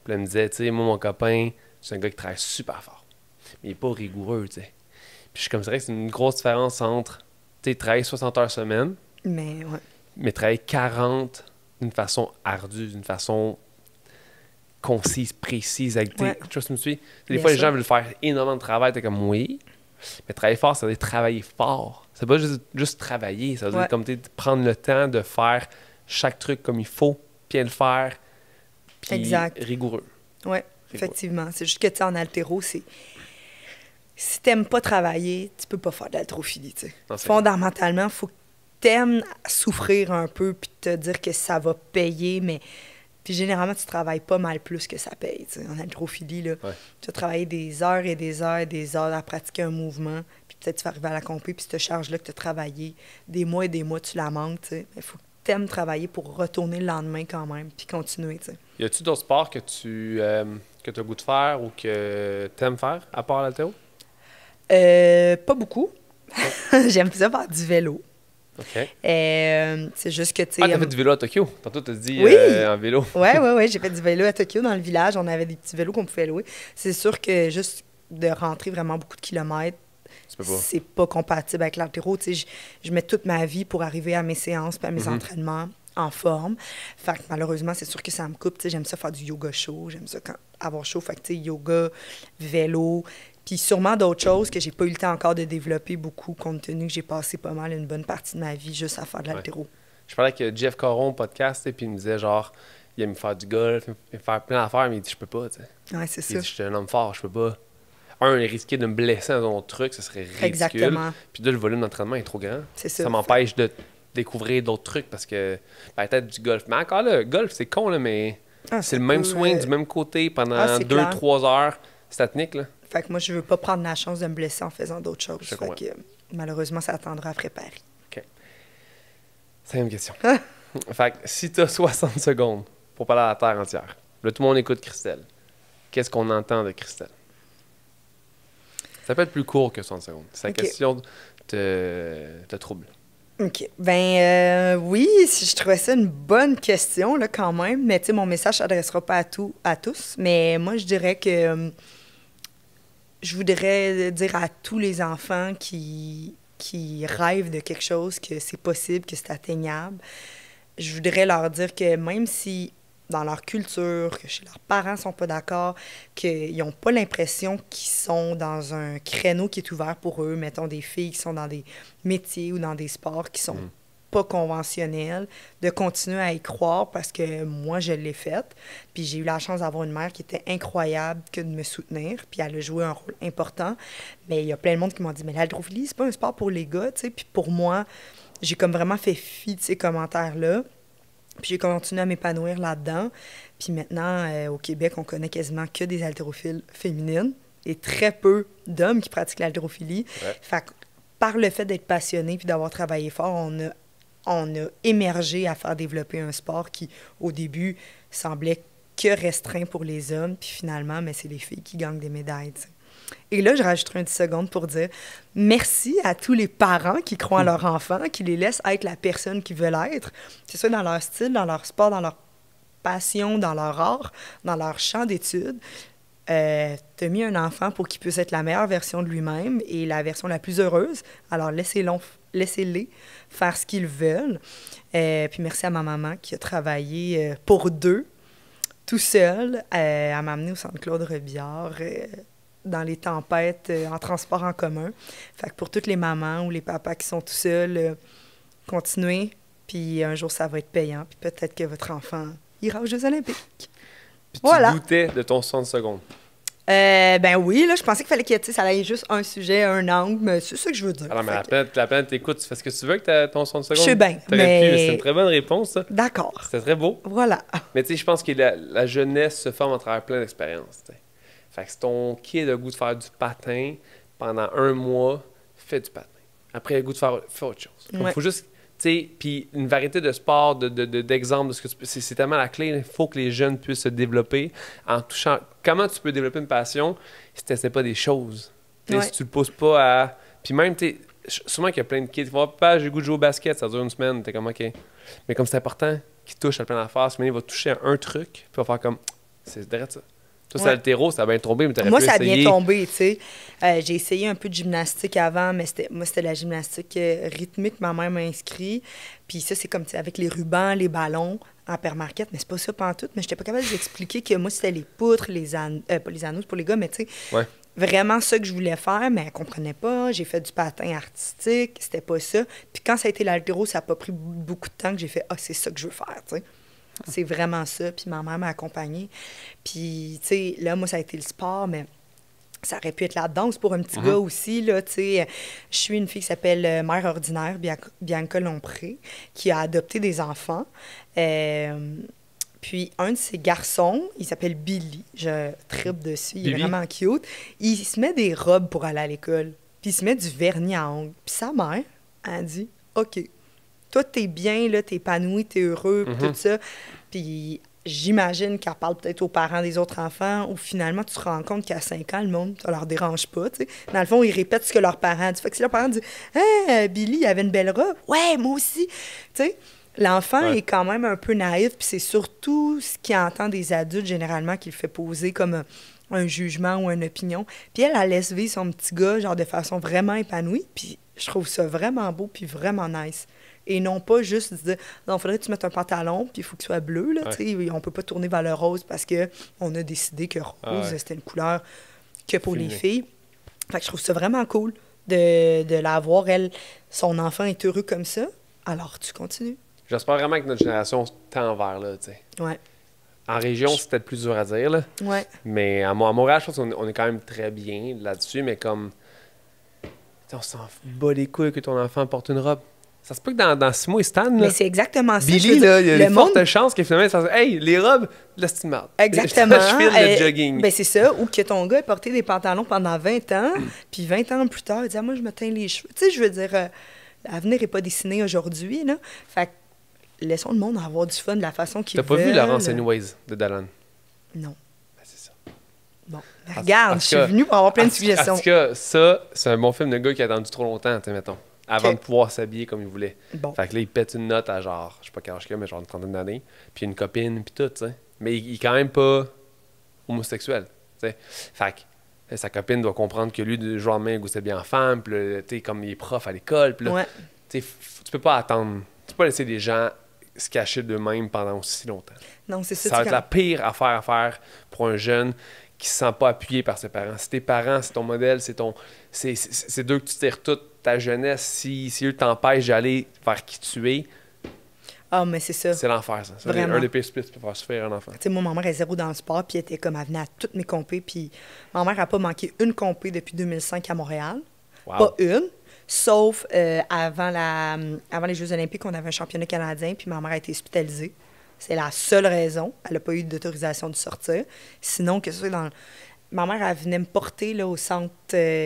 Puis elle me disait, tu sais, moi, mon copain, c'est un gars qui travaille super fort. Mais il n'est pas rigoureux, tu sais. Puis je suis comme ça, c'est une grosse différence entre, tu sais, travailler 60 heures semaine, mais travailler 40 d'une façon ardue, d'une façon concise, précise, avec tu vois, tu me suis. Des fois, les gens veulent faire énormément de travail, t'es comme oui, mais travailler fort, ça veut dire travailler fort. C'est pas juste travailler, ça veut dire comme prendre le temps de faire chaque truc comme il faut, bien le faire, puis rigoureux. Oui, effectivement. C'est juste que, tu sais, en haltéro, c'est... Si t'aimes pas travailler, tu peux pas faire de l'haltérophilie, tu sais. Fondamentalement, il faut que t'aimes souffrir un peu puis te dire que ça va payer, mais... Puis généralement, tu travailles pas mal plus que ça paye. T'sais. En haltérophilie, là, tu vas travailler des heures et des heures et des heures à pratiquer un mouvement, puis peut-être tu vas arriver à l'accomplir, puis cette charge-là que tu as travaillé, des mois et des mois, tu la manques. Il faut que tu aimes travailler pour retourner le lendemain quand même, puis continuer. T'sais. Y a-tu d'autres sports que tu as le goût de faire ou que tu aimes faire, à part l'haltéro? Pas beaucoup. J'aime ça faire du vélo. OK. C'est juste que, tu sais... Ah, t'as fait du vélo à Tokyo? Tantôt, t'as dit en vélo. Oui, j'ai fait du vélo à Tokyo, dans le village. On avait des petits vélos qu'on pouvait louer. C'est sûr que juste de rentrer vraiment beaucoup de kilomètres, c'est pas compatible avec l'haltéro. Tu sais, je mets toute ma vie pour arriver à mes séances et à mes entraînements en forme. Fait que malheureusement, c'est sûr que ça me coupe. Tu sais, j'aime ça faire du yoga chaud. J'aime ça avoir chaud. Fait que, tu sais, yoga, vélo... Puis sûrement d'autres choses que j'ai pas eu le temps encore de développer beaucoup, compte tenu que j'ai passé pas mal une bonne partie de ma vie juste à faire de l'haltéro. Je parlais avec Jeff Caron au podcast, puis il me disait genre, il aime faire du golf, il aime faire plein d'affaires, mais il dit, je peux pas, tu sais. Ouais, c'est ça. Il dit, je suis un homme fort, je peux pas. Risquer de me blesser dans un truc, ça serait ridicule. Exactement. Puis là, le volume d'entraînement est trop grand. C'est ça. Ça m'empêche de découvrir d'autres trucs parce que, peut-être du golf. Mais encore là, golf, c'est con, là, mais c'est le même swing du même côté pendant 2-3 heures. C'est technique, là. Fait que moi, je veux pas prendre la chance de me blesser en faisant d'autres choses. Fait que, malheureusement, ça attendra à préparer. OK. 5e question. Fait que si tu as 60 secondes pour parler à la Terre entière, là, tout le monde écoute Christelle. Qu'est-ce qu'on entend de Christelle? Ça peut être plus court que 60 secondes. Si la question te trouble. OK. Oui, je trouvais ça une bonne question, là, quand même. Mais, tu sais, mon message ne s'adressera pas à tous. Mais moi, je dirais que... je voudrais dire à tous les enfants qui rêvent de quelque chose, que c'est possible, que c'est atteignable, je voudrais leur dire que même si, dans leur culture, que chez leurs parents ne sont pas d'accord, qu'ils n'ont pas l'impression qu'ils sont dans un créneau qui est ouvert pour eux, mettons des filles qui sont dans des métiers ou dans des sports qui sont pas conventionnels, de continuer à y croire parce que moi, je l'ai faite. Puis j'ai eu la chance d'avoir une mère qui était incroyable que de me soutenir, puis elle a joué un rôle important. Mais il y a plein de monde qui m'ont dit « Mais l'haltérophilie, c'est pas un sport pour les gars, tu sais. » Puis pour moi, j'ai comme vraiment fait fi de ces commentaires-là. Puis j'ai continué à m'épanouir là-dedans. Puis maintenant, au Québec, on connaît quasiment que des haltérophiles féminines et très peu d'hommes qui pratiquent l'haltérophilie. Ouais. Fait que par le fait d'être passionné puis d'avoir travaillé fort, on a émergé à faire développer un sport qui, au début, semblait que restreint pour les hommes. Puis finalement, mais c'est les filles qui gagnent des médailles, t'sais. Et là, je rajouterai une 10 secondes pour dire merci à tous les parents qui croient en leur enfant, qui les laissent être la personne qu'ils veulent être, que ce soit dans leur style, dans leur sport, dans leur passion, dans leur art, dans leur champ d'études. T'as mis un enfant pour qu'il puisse être la meilleure version de lui-même et la version la plus heureuse. Alors, laissez-les faire ce qu'ils veulent. Puis merci à ma maman qui a travaillé pour deux, tout seul, à m'amener au Centre Claude Robillard, dans les tempêtes, en transport en commun. Fait que pour toutes les mamans ou les papas qui sont tout seuls, continuez, puis un jour, ça va être payant, puis peut-être que votre enfant ira aux Jeux olympiques. Puis voilà. Tu doutais de ton 60 secondes. Ben oui, là, je pensais qu'il fallait que ça aille juste un sujet, un angle, mais c'est ça que je veux dire. Alors, mais la peine t'écoute, tu fais ce que tu veux avec ton 60 secondes? Je sais bien, C'est une très bonne réponse, ça. D'accord. C'était très beau. Voilà. Mais tu sais, je pense que la jeunesse se forme à travers plein d'expériences, t'sais. Fait que si ton kid a le goût de faire du patin pendant 1 mois, fais du patin. Après, il a le goût de faire autre chose. Il faut juste, tu sais, puis une variété de sports, d'exemples de ce que c'est tellement la clé. Il faut que les jeunes puissent se développer en touchant. Comment tu peux développer une passion si tu n'essaies pas des choses? Si tu le pousses pas à. Puis même, tu sais, sûrement qu'il y a plein de kids qui vont pas, j'ai le goût de jouer au basket, ça dure 1 semaine, t'es comme OK. Mais comme c'est important qu'il touche à plein d'affaires, il va toucher à un truc, puis il va faire comme c'est direct ça. Toi, c'est l'haltéro, ça a bien tombé, mais t'aurais pu essayer. Moi, ça a bien tombé, tu sais. J'ai essayé un peu de gymnastique avant, mais c'était la gymnastique rythmique, ma mère m'a inscrit. Puis ça, c'est comme, tu sais, avec les rubans, les ballons, en permarket, mais c'est pas ça pantoute. Mais j'étais pas capable d'expliquer que moi, c'était les poutres, pas les anneaux, c'est pour les gars, mais tu sais, vraiment ça que je voulais faire, mais elle comprenait pas. J'ai fait du patin artistique, c'était pas ça. Puis quand ça a été l'haltéro, ça a pas pris beaucoup de temps que j'ai fait « Ah, c'est ça que je veux faire », tu sais. C'est vraiment ça. Puis ma mère m'a accompagnée. Puis, tu sais, là, moi, ça a été le sport, mais ça aurait pu être la danse pour un petit gars aussi, là, tu sais. Je suis une fille qui s'appelle Mère Ordinaire, Bianca Lompré, qui a adopté des enfants. Puis, un de ses garçons, il s'appelle Billy. Je tripe dessus. Il est vraiment cute. Il se met des robes pour aller à l'école. Puis, il se met du vernis à ongles. Puis, sa mère a dit « OK. Toi, t'es bien, là, t'es épanoui, t'es heureux, puis tout ça. » Puis j'imagine qu'elle parle peut-être aux parents des autres enfants, ou finalement, tu te rends compte qu'à 5 ans, le monde, ça leur dérange pas, tu sais. Dans le fond, ils répètent ce que leurs parents disent. Fait que si leurs parents disent « Hey, Billy, il avait une belle robe. » « Ouais, moi aussi. » Tu sais, l'enfant est quand même un peu naïf, puis c'est surtout ce qu'il entend des adultes, généralement, qui le fait poser comme un jugement ou une opinion. Puis elle laisse vivre son petit gars, genre, de façon vraiment épanouie, puis je trouve ça vraiment beau, puis vraiment nice. Et non pas juste dire « Non, faudrait que tu mettes un pantalon, puis il faut qu'il soit bleu. » Là, on peut pas tourner vers le rose parce qu'on a décidé que rose, c'était une couleur que pour les filles. Fait que je trouve ça vraiment cool de la voir. Elle, son enfant est heureux comme ça. Alors, tu continues. J'espère vraiment que notre génération tend vers là, tu sais. Ouais. En région, c'est peut-être plus dur à dire, là. Ouais. Mais à Montréal, je pense qu'on est quand même très bien là-dessus, mais comme... on s'en bat les couilles que ton enfant porte une robe. Ça se peut que dans 6 mois, il se tanne, là. Mais c'est exactement ça. Billy, là, il y a des fortes chances qu'il finalement, ça hey, les robes, là, c'est une merde. Exactement. Je file le jogging. Ben c'est ça. Ou que ton gars ait porté des pantalons pendant 20 ans, puis 20 ans plus tard, il dit « Ah, moi, je me teins les cheveux. » Tu sais, je veux dire, l'avenir n'est pas dessiné aujourd'hui, là. Fait que laissons le monde avoir du fun de la façon qu'il veut. T'as pas vu Laurence Anyways de Dalan? Non. Ben, c'est ça. Bon, ben, regarde, je suis venue pour avoir plein de suggestions. En tout cas, ça, c'est un bon film de gars qui a attendu trop longtemps, mettons. Avant de pouvoir s'habiller comme il voulait. Bon. Fait que là, il pète une note à genre, je sais pas quel âge qu'il a, mais genre une trentaine d'années. Puis une copine, puis tout, tu sais. Mais il est quand même pas homosexuel, tu sais. Fait que sa copine doit comprendre que lui, du jour au lendemain, il goûtait bien en femme. Puis là, tu sais, comme il est prof à l'école. Puis là, tu sais, tu peux pas attendre. Tu peux pas laisser des gens se cacher d'eux-mêmes pendant aussi longtemps. Non, c'est ça. Ça va être la pire affaire à faire pour un jeune qui se sent pas appuyé par ses parents. Si tes parents, c'est ton modèle, c'est d'eux que tu tires toute ta jeunesse. Si eux t'empêchent d'aller vers qui tu es, mais c'est ça. C'est l'enfer, ça. C'est un des pires splits pour faire souffrir un enfant. Tu sais, moi, ma mère est zéro dans le sport, puis elle était comme, elle venait à toutes mes compés, puis ma mère n'a pas manqué une compé depuis 2005 à Montréal. Wow. Pas une. Sauf avant les Jeux olympiques, on avait un championnat canadien, puis ma mère a été hospitalisée. C'est la seule raison. Elle n'a pas eu d'autorisation de sortir. Sinon, que ce soit dans... Ma mère, elle venait me porter là, au centre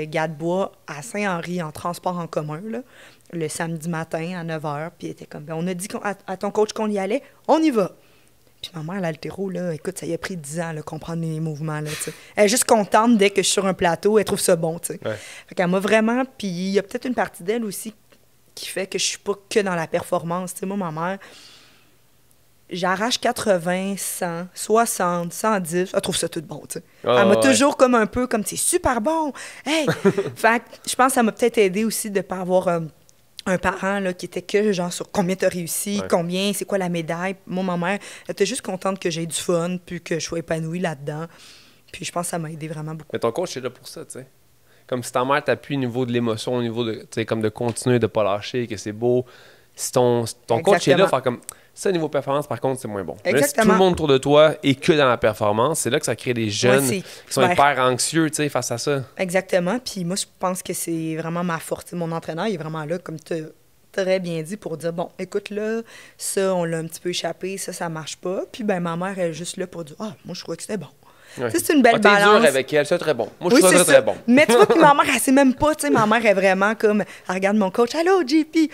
Gadebois à Saint-Henri en transport en commun, là, le samedi matin à 9h. Puis elle était comme, ben, on a dit à ton coach qu'on y allait, on y va. Puis ma mère, l'haltéro, là, écoute, ça y a pris 10 ans, là, comprendre les mouvements, là, tu sais. Elle est juste contente dès que je suis sur un plateau, elle trouve ça bon, tu sais. Ouais. Fait qu'elle m'a vraiment... Puis il y a peut-être une partie d'elle aussi qui fait que je suis pas que dans la performance. Tu sais, moi, ma mère... J'arrache 80, 100, 60, 110. Elle trouve ça tout bon, tu sais. Elle m'a toujours comme un peu comme, c'est super bon. Hey! Fait que je pense que ça m'a peut-être aidé aussi de ne pas avoir un parent là, qui était que genre sur combien tu as réussi, combien, c'est quoi la médaille. Moi, ma mère, elle était juste contente que j'ai du fun, puis que je sois épanouie là-dedans. Puis je pense que ça m'a aidé vraiment beaucoup. Mais ton coach est là pour ça, tu sais. Comme si ta mère t'appuie au niveau de l'émotion, au niveau de, tu sais, comme de continuer, de ne pas lâcher, que c'est beau. Si ton coach est là, faire comme... Ça, niveau performance, par contre, c'est moins bon. Là, si tout le monde autour de toi est que dans la performance, c'est là que ça crée des jeunes qui sont hyper anxieux, tu sais, face à ça. Exactement. Puis moi, je pense que c'est vraiment ma force. Mon entraîneur, il est vraiment là, comme tu as très bien dit, pour dire, bon, écoute, là, ça, on l'a un petit peu échappé, ça marche pas. Puis, ben ma mère, elle est juste là pour dire, ah, moi, je trouvais que c'était bon. Ouais. C'est une belle balance. T'es dur avec elle, c'est très bon. Moi, je trouve ça très bon. Mais tu vois, puis ma mère, elle sait même pas, tu sais, ma mère est vraiment comme, elle regarde mon coach, allô, JP.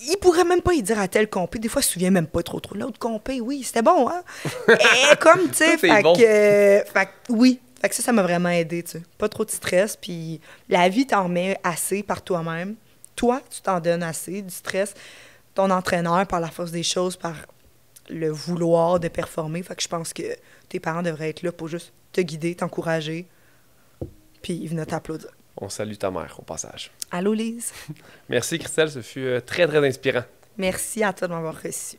Il pourrait même pas y dire à tel compé. Des fois, il se souvient même pas trop. L'autre compé, oui, c'était bon, hein? Et comme, tu sais, fait que oui. Fait que ça m'a vraiment aidé, tu sais. Pas trop de stress, puis la vie t'en met assez par toi-même. Toi, tu t'en donnes assez, du stress. Ton entraîneur, par la force des choses, par le vouloir de performer. Fait que je pense que tes parents devraient être là pour juste te guider, t'encourager, puis ils venaient t'applaudir. On salue ta mère au passage. Allô, Lise. Merci, Christelle. Ce fut très, très inspirant. Merci à toi de m'avoir reçu.